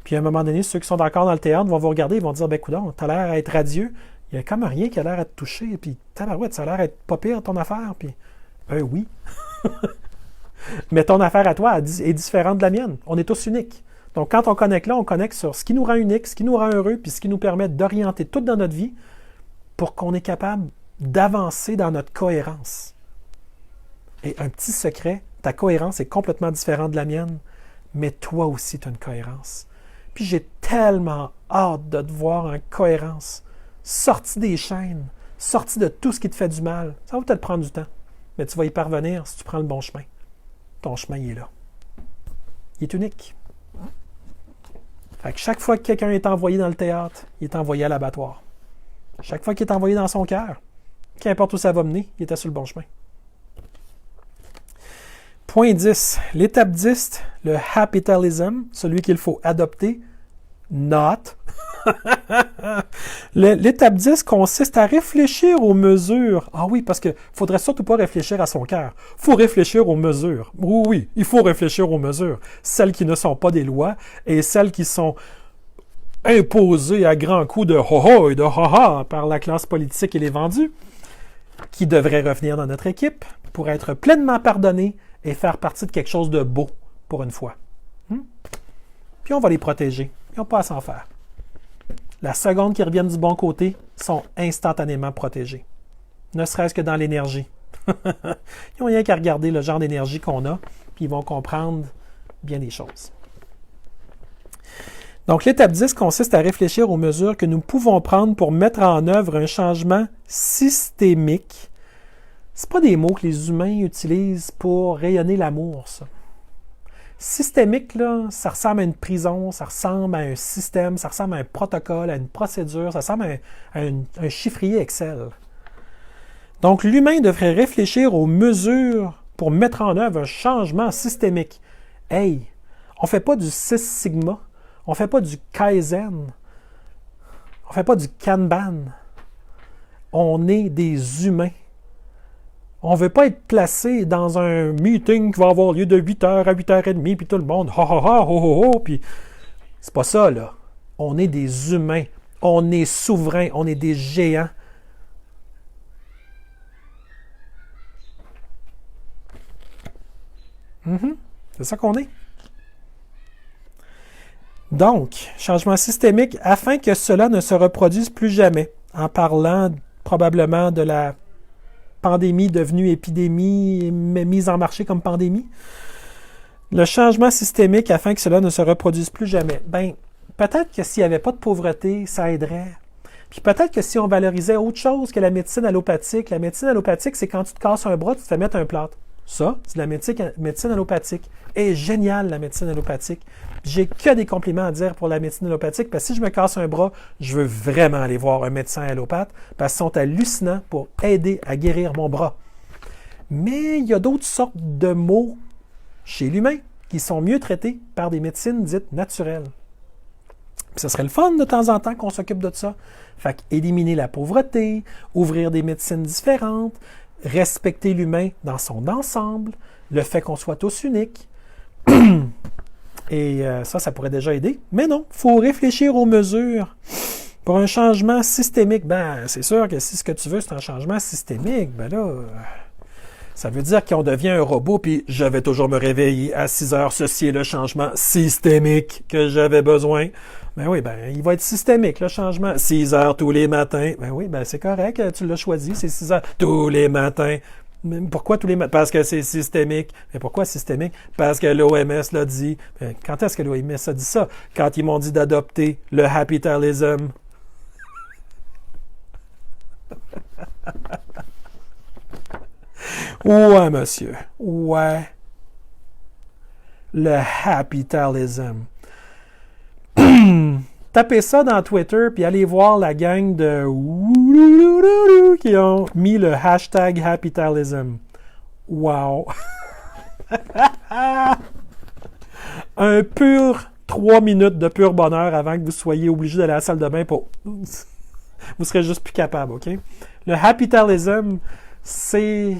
Puis à un moment donné, ceux qui sont encore dans le théâtre vont vous regarder et vont dire, ben coudonc, t'as l'air à être radieux. Il y a comme rien qui a l'air à te toucher. Puis tabarouette, ça a l'air à être pas pire ton affaire. Puis, oui. Mais ton affaire à toi est différente de la mienne. On est tous uniques. Donc, quand on connecte là, on connecte sur ce qui nous rend unique, ce qui nous rend heureux, puis ce qui nous permet d'orienter tout dans notre vie pour qu'on est capable d'avancer dans notre cohérence. Et un petit secret, ta cohérence est complètement différente de la mienne, mais toi aussi, tu as une cohérence. Puis j'ai tellement hâte de te voir en cohérence, sorti des chaînes, sorti de tout ce qui te fait du mal. Ça va peut-être prendre du temps, mais tu vas y parvenir si tu prends le bon chemin. Ton chemin, il est là. Il est unique. Fait que chaque fois que quelqu'un est envoyé dans le théâtre, il est envoyé à l'abattoir. Chaque fois qu'il est envoyé dans son cœur, qu'importe où ça va mener, il était sur le bon chemin. Point 10. L'étape 10, le capitalism, celui qu'il faut adopter, not. L'étape 10 consiste à réfléchir aux mesures. Ah oui, parce qu'il ne faudrait surtout pas réfléchir à son cœur. Il faut réfléchir aux mesures. Oui, il faut réfléchir aux mesures. Celles qui ne sont pas des lois et celles qui sont imposées à grands coups de ho-ho et de ha-ha par la classe politique et les vendus, qui devraient revenir dans notre équipe pour être pleinement pardonnés et faire partie de quelque chose de beau pour une fois. Puis on va les protéger. Ils n'ont pas à s'en faire. La seconde qu'ils reviennent du bon côté, sont instantanément protégés. Ne serait-ce que dans l'énergie. Ils n'ont rien qu'à regarder le genre d'énergie qu'on a, puis ils vont comprendre bien des choses. Donc, l'étape 10 consiste à réfléchir aux mesures que nous pouvons prendre pour mettre en œuvre un changement systémique. Ce pas des mots que les humains utilisent pour rayonner l'amour, ça. Systémique, là, ça ressemble à une prison, ça ressemble à un système, ça ressemble à un protocole, à une procédure, ça ressemble à un chiffrier Excel. Donc, l'humain devrait réfléchir aux mesures pour mettre en œuvre un changement systémique. Hey, on ne fait pas du Six Sigma, on ne fait pas du Kaizen, on ne fait pas du Kanban. On est des humains. On ne veut pas être placé dans un meeting qui va avoir lieu de 8h à 8h30, puis tout le monde, ha ha ha, ho ho ho, puis c'est pas ça, là. On est des humains, on est souverains, on est des géants. C'est ça qu'on est. Donc, changement systémique afin que cela ne se reproduise plus jamais, en parlant probablement de la pandémie devenue épidémie, mais mise en marché comme pandémie. Le changement systémique afin que cela ne se reproduise plus jamais. Ben, peut-être que s'il n'y avait pas de pauvreté, ça aiderait. Puis peut-être que si on valorisait autre chose que la médecine allopathique, c'est quand tu te casses un bras, tu te fais mettre un plâtre. Ça, c'est de la médecine allopathique. Et génial, la médecine allopathique. J'ai que des compliments à dire pour la médecine allopathique, parce que si je me casse un bras, je veux vraiment aller voir un médecin allopathe, parce qu'ils sont hallucinants pour aider à guérir mon bras. Mais il y a d'autres sortes de maux chez l'humain qui sont mieux traités par des médecines dites naturelles. Puis ce serait le fun de temps en temps qu'on s'occupe de ça. Fait qu'éliminer la pauvreté, ouvrir des médecines différentes, respecter l'humain dans son ensemble, le fait qu'on soit tous uniques. Et ça pourrait déjà aider. Mais non, il faut réfléchir aux mesures pour un changement systémique. Ben, c'est sûr que si ce que tu veux, c'est un changement systémique, ben là, ça veut dire qu'on devient un robot, puis je vais toujours me réveiller à 6 heures. Ceci est le changement systémique que j'avais besoin. Ben oui, ben il va être systémique, le changement. 6 heures tous les matins. Ben oui, ben c'est correct, tu l'as choisi, c'est 6 heures tous les matins. Mais pourquoi tous les matins? Parce que c'est systémique. Mais pourquoi systémique? Parce que l'OMS l'a dit. Ben, quand est-ce que l'OMS a dit ça? Quand ils m'ont dit d'adopter le capitalism. Ouais, monsieur. Ouais. Le capitalism. Tapez ça dans Twitter, puis allez voir la gang de qui ont mis le hashtag capitalism. Wow! Un pur 3 minutes de pur bonheur avant que vous soyez obligé d'aller à la salle de bain pour... Vous serez juste plus capable, OK? Le Happytalism, c'est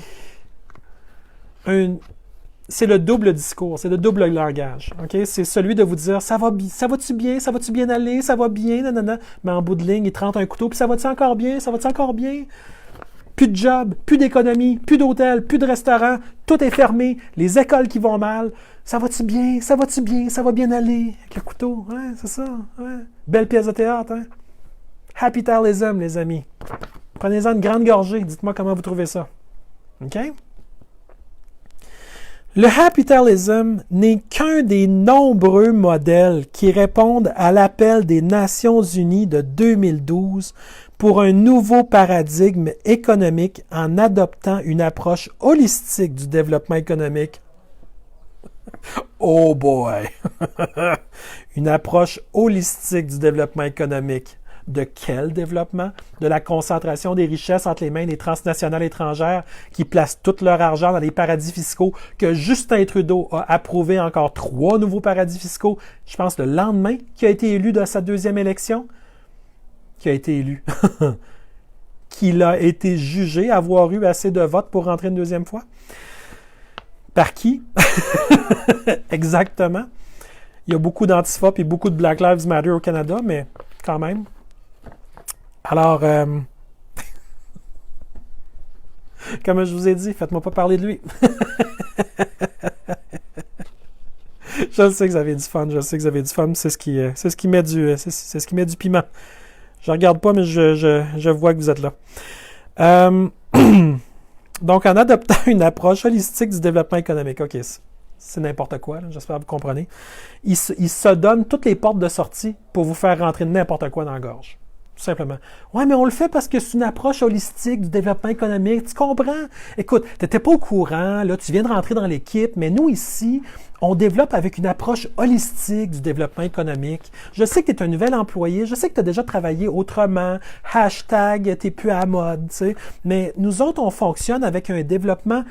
le double discours, c'est le double langage, OK? C'est celui de vous dire, ça va-tu bien, ça va-tu bien aller, ça va bien, nanana. Mais en bout de ligne, il te rentre un couteau, puis ça va-tu encore bien, ça va-tu encore bien? Plus de job, plus d'économie, plus d'hôtel, plus de restaurant, tout est fermé, les écoles qui vont mal. Ça va-tu bien, ça va-tu bien, ça va bien aller? Avec le couteau, ouais, c'est ça, ouais. Belle pièce de théâtre, hein? Happytalism, les amis. Prenez-en une grande gorgée, dites-moi comment vous trouvez ça. OK? Le Happytalism n'est qu'un des nombreux modèles qui répondent à l'appel des Nations Unies de 2012 pour un nouveau paradigme économique en adoptant une approche holistique du développement économique. Oh boy! Une approche holistique du développement économique. De quel développement? De la concentration des richesses entre les mains des transnationales étrangères qui placent tout leur argent dans les paradis fiscaux, que Justin Trudeau a approuvé encore 3 nouveaux paradis fiscaux, je pense le lendemain qu'il a été élu dans sa 2e élection. Qui a été élu. Qu'il a été jugé avoir eu assez de votes pour rentrer une 2e fois. Par qui? Exactement. Il y a beaucoup d'antifas et beaucoup de Black Lives Matter au Canada, mais quand même. Alors, comme je vous ai dit, faites-moi pas parler de lui. Je sais que vous avez du fun, c'est ce qui met du piment. Je regarde pas, mais je vois que vous êtes là. Donc, en adoptant une approche holistique du développement économique, OK, c'est n'importe quoi, là, j'espère que vous comprenez. Il se donne toutes les portes de sortie pour vous faire rentrer n'importe quoi dans la gorge. Tout simplement. Ouais, mais on le fait parce que c'est une approche holistique du développement économique. Tu comprends? Écoute, tu n'étais pas au courant, là, tu viens de rentrer dans l'équipe, mais nous ici, on développe avec une approche holistique du développement économique. Je sais que tu es un nouvel employé, je sais que tu as déjà travaillé autrement, hashtag, tu n'es plus à la mode, tu sais, mais nous autres, on fonctionne avec un développement,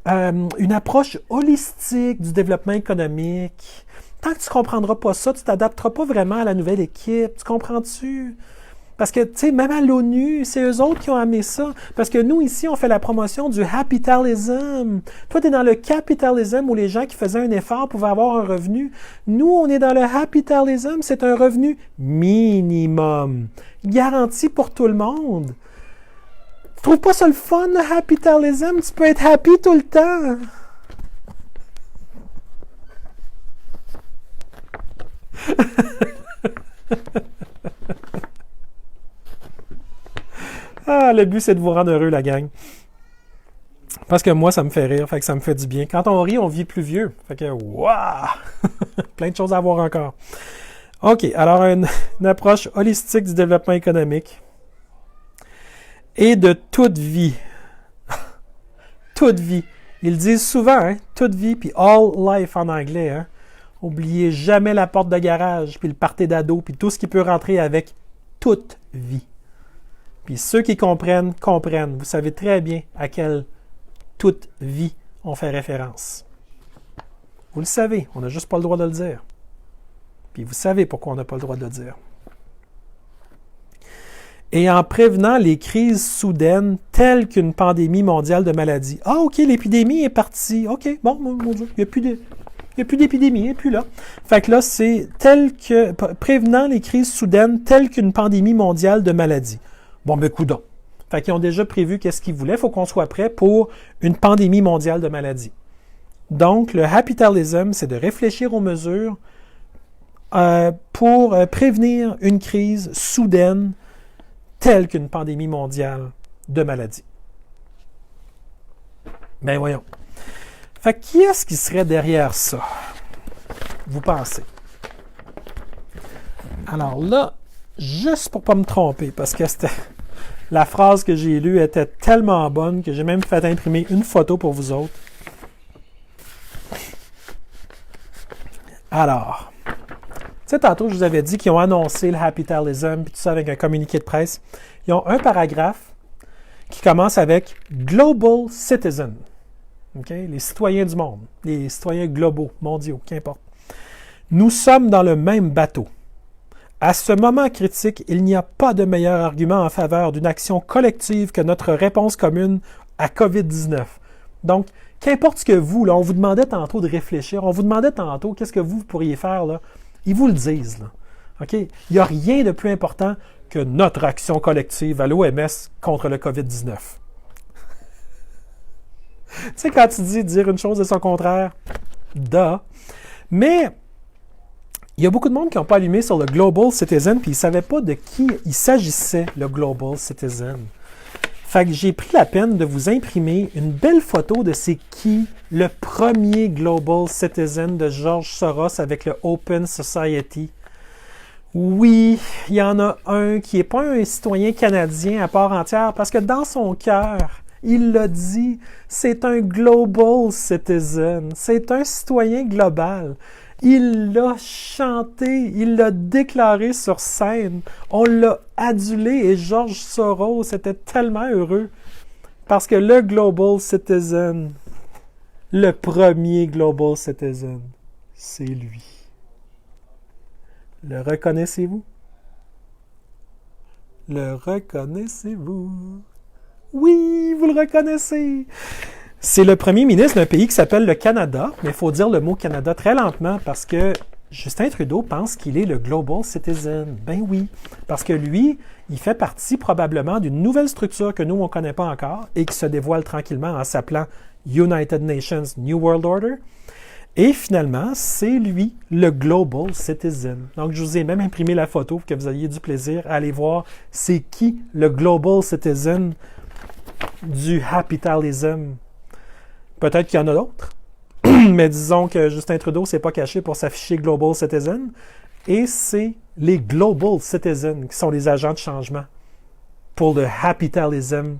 une approche holistique du développement économique. Tant que tu ne comprendras pas ça, tu ne t'adapteras pas vraiment à la nouvelle équipe. Tu comprends-tu? Parce que, tu sais, même à l'ONU, c'est eux autres qui ont amené ça. Parce que nous, ici, on fait la promotion du Happytalism. Toi, tu es dans le Capitalism où les gens qui faisaient un effort pouvaient avoir un revenu. Nous, on est dans le Happytalism, c'est un revenu minimum. Garanti pour tout le monde. Tu trouves pas ça le fun, le Happytalism? Tu peux être happy tout le temps. Ah, le but, c'est de vous rendre heureux, la gang. Parce que moi, ça me fait rire, fait que ça me fait du bien. Quand on rit, on vit plus vieux. Fait que, waouh! Plein de choses à voir encore. OK, alors une approche holistique du développement économique et de toute vie. Toute vie. Ils disent souvent, hein, toute vie, puis all life en anglais. Hein. Oubliez jamais la porte de garage, puis le party d'ado, puis tout ce qui peut rentrer avec toute vie. Puis ceux qui comprennent, comprennent. Vous savez très bien à quelle toute vie on fait référence. Vous le savez, on n'a juste pas le droit de le dire. Puis vous savez pourquoi on n'a pas le droit de le dire. Et en prévenant les crises soudaines telles qu'une pandémie mondiale de maladies. Ah, OK, l'épidémie est partie. OK, bon, mon Dieu, il n'y a plus d'épidémie, elle n'est plus là. Fait que là, c'est prévenant les crises soudaines telles qu'une pandémie mondiale de maladies. Bon, ben, coudonc. Fait qu'ils ont déjà prévu qu'est-ce qu'ils voulaient. Il faut qu'on soit prêt pour une pandémie mondiale de maladies. Donc, le Happytalism, c'est de réfléchir aux mesures pour prévenir une crise soudaine telle qu'une pandémie mondiale de maladies. Ben voyons. Fait que qui est-ce qui serait derrière ça? Vous pensez? Alors là, juste pour ne pas me tromper, parce que la phrase que j'ai lue était tellement bonne que j'ai même fait imprimer une photo pour vous autres. Alors, tu sais, tantôt, je vous avais dit qu'ils ont annoncé le Happytalism, puis tout ça avec un communiqué de presse. Ils ont un paragraphe qui commence avec « Global Citizen ». Okay? Les citoyens du monde, les citoyens globaux, mondiaux, qu'importe. Nous sommes dans le même bateau. À ce moment critique, il n'y a pas de meilleur argument en faveur d'une action collective que notre réponse commune à COVID-19. Donc, qu'importe ce que vous, là, on vous demandait tantôt de réfléchir, on vous demandait tantôt qu'est-ce que vous pourriez faire, là, ils vous le disent. Là. OK? Il n'y a rien de plus important que notre action collective à l'OMS contre le COVID-19. Tu sais, quand tu dis dire une chose et son contraire, Mais il y a beaucoup de monde qui n'ont pas allumé sur le Global Citizen, puis ils ne savaient pas de qui il s'agissait, le Global Citizen. Fait que j'ai pris la peine de vous imprimer une belle photo de c'est qui le premier Global Citizen de George Soros avec le Open Society. Oui, il y en a un qui n'est pas un citoyen canadien à part entière, parce que dans son cœur, il l'a dit, c'est un Global Citizen, c'est un citoyen global. Il l'a chanté, il l'a déclaré sur scène, on l'a adulé et George Soros était tellement heureux parce que le Global Citizen, le premier Global Citizen, c'est lui. Le reconnaissez-vous? Le reconnaissez-vous? Oui, vous le reconnaissez! C'est le premier ministre d'un pays qui s'appelle le Canada, mais il faut dire le mot Canada très lentement parce que Justin Trudeau pense qu'il est le Global Citizen. Ben oui, parce que lui, il fait partie probablement d'une nouvelle structure que nous, on ne connaît pas encore et qui se dévoile tranquillement en s'appelant United Nations New World Order. Et finalement, c'est lui, le Global Citizen. Donc, je vous ai même imprimé la photo pour que vous ayez du plaisir à aller voir c'est qui le Global Citizen du capitalisme. Peut-être qu'il y en a d'autres, mais disons que Justin Trudeau ne s'est pas caché pour s'afficher Global Citizen. Et c'est les Global Citizens qui sont les agents de changement pour le capitalisme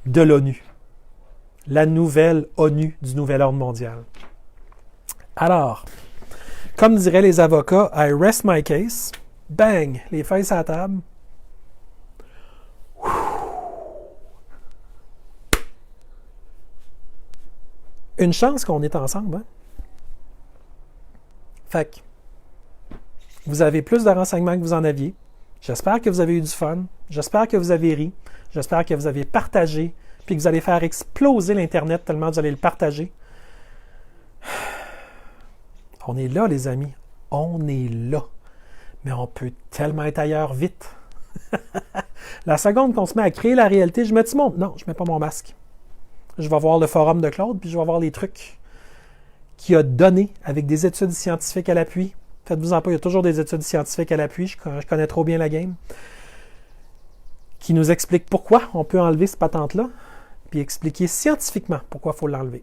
de l'ONU. La nouvelle ONU du nouvel ordre mondial. Alors, comme diraient les avocats, I rest my case. Bang! Les feuilles sur la table. Une chance qu'on est ensemble. Hein? Fait que, vous avez plus de renseignements que vous en aviez. J'espère que vous avez eu du fun. J'espère que vous avez ri. J'espère que vous avez partagé. Puis que vous allez faire exploser l'Internet tellement vous allez le partager. On est là, les amis. On est là. Mais on peut tellement être ailleurs vite. La seconde qu'on se met à créer la réalité, je mets-tu mon... Non, je ne mets pas mon masque. Je vais voir le forum de Claude, puis je vais voir les trucs qu'il a donnés avec des études scientifiques à l'appui. Faites-vous-en pas, il y a toujours des études scientifiques à l'appui. Je connais trop bien la game. Qui nous expliquent pourquoi on peut enlever cette patente-là, puis expliquer scientifiquement pourquoi il faut l'enlever.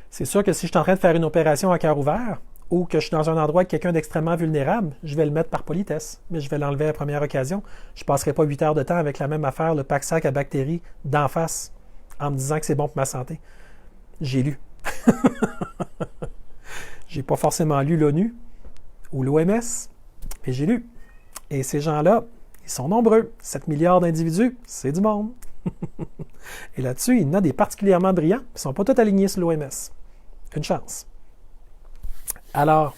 C'est sûr que si je suis en train de faire une opération à cœur ouvert, ou que je suis dans un endroit avec quelqu'un d'extrêmement vulnérable, je vais le mettre par politesse, mais je vais l'enlever à la première occasion. Je ne passerai pas 8 heures de temps avec la même affaire, le pack-sac à bactéries, d'en face, en me disant que c'est bon pour ma santé. J'ai lu. J'ai pas forcément lu l'ONU ou l'OMS, mais j'ai lu. Et ces gens-là, ils sont nombreux. 7 milliards d'individus, c'est du monde. Et là-dessus, il y en a des particulièrement brillants qui ne sont pas tous alignés sur l'OMS. Une chance. Alors,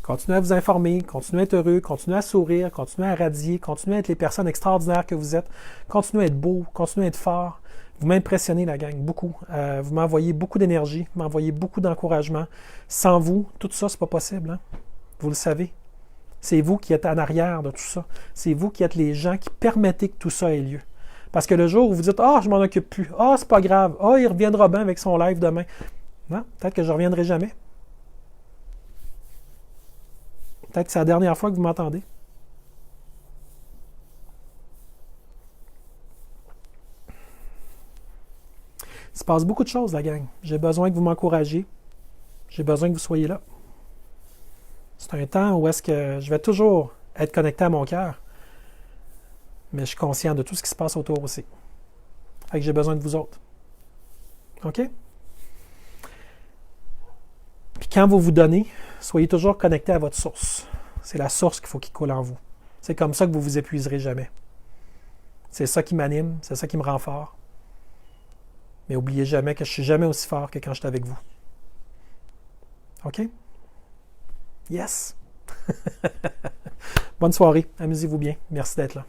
continuez à vous informer, continuez à être heureux, continuez à sourire, continuez à radier, continuez à être les personnes extraordinaires que vous êtes, continuez à être beau, continuez à être fort. Vous m'impressionnez, la gang, beaucoup. Vous m'envoyez beaucoup d'énergie, vous m'envoyez beaucoup d'encouragement. Sans vous, tout ça, c'est pas possible. Hein? Vous le savez. C'est vous qui êtes en arrière de tout ça. C'est vous qui êtes les gens qui permettez que tout ça ait lieu. Parce que le jour où vous dites « Ah, je m'en occupe plus. Ah, c'est pas grave. Ah, il reviendra bien avec son live demain. » Non, peut-être que je ne reviendrai jamais. Peut-être que c'est la dernière fois que vous m'entendez. Il se passe beaucoup de choses, la gang. J'ai besoin que vous m'encouragiez. J'ai besoin que vous soyez là. C'est un temps où est-ce que je vais toujours être connecté à mon cœur, mais je suis conscient de tout ce qui se passe autour aussi. Fait que j'ai besoin de vous autres. OK? Puis quand vous vous donnez, soyez toujours connecté à votre source. C'est la source qu'il faut qu'il coule en vous. C'est comme ça que vous vous épuiserez jamais. C'est ça qui m'anime, c'est ça qui me rend fort. Mais n'oubliez jamais que je ne suis jamais aussi fort que quand je suis avec vous. OK? Yes! Bonne soirée. Amusez-vous bien. Merci d'être là.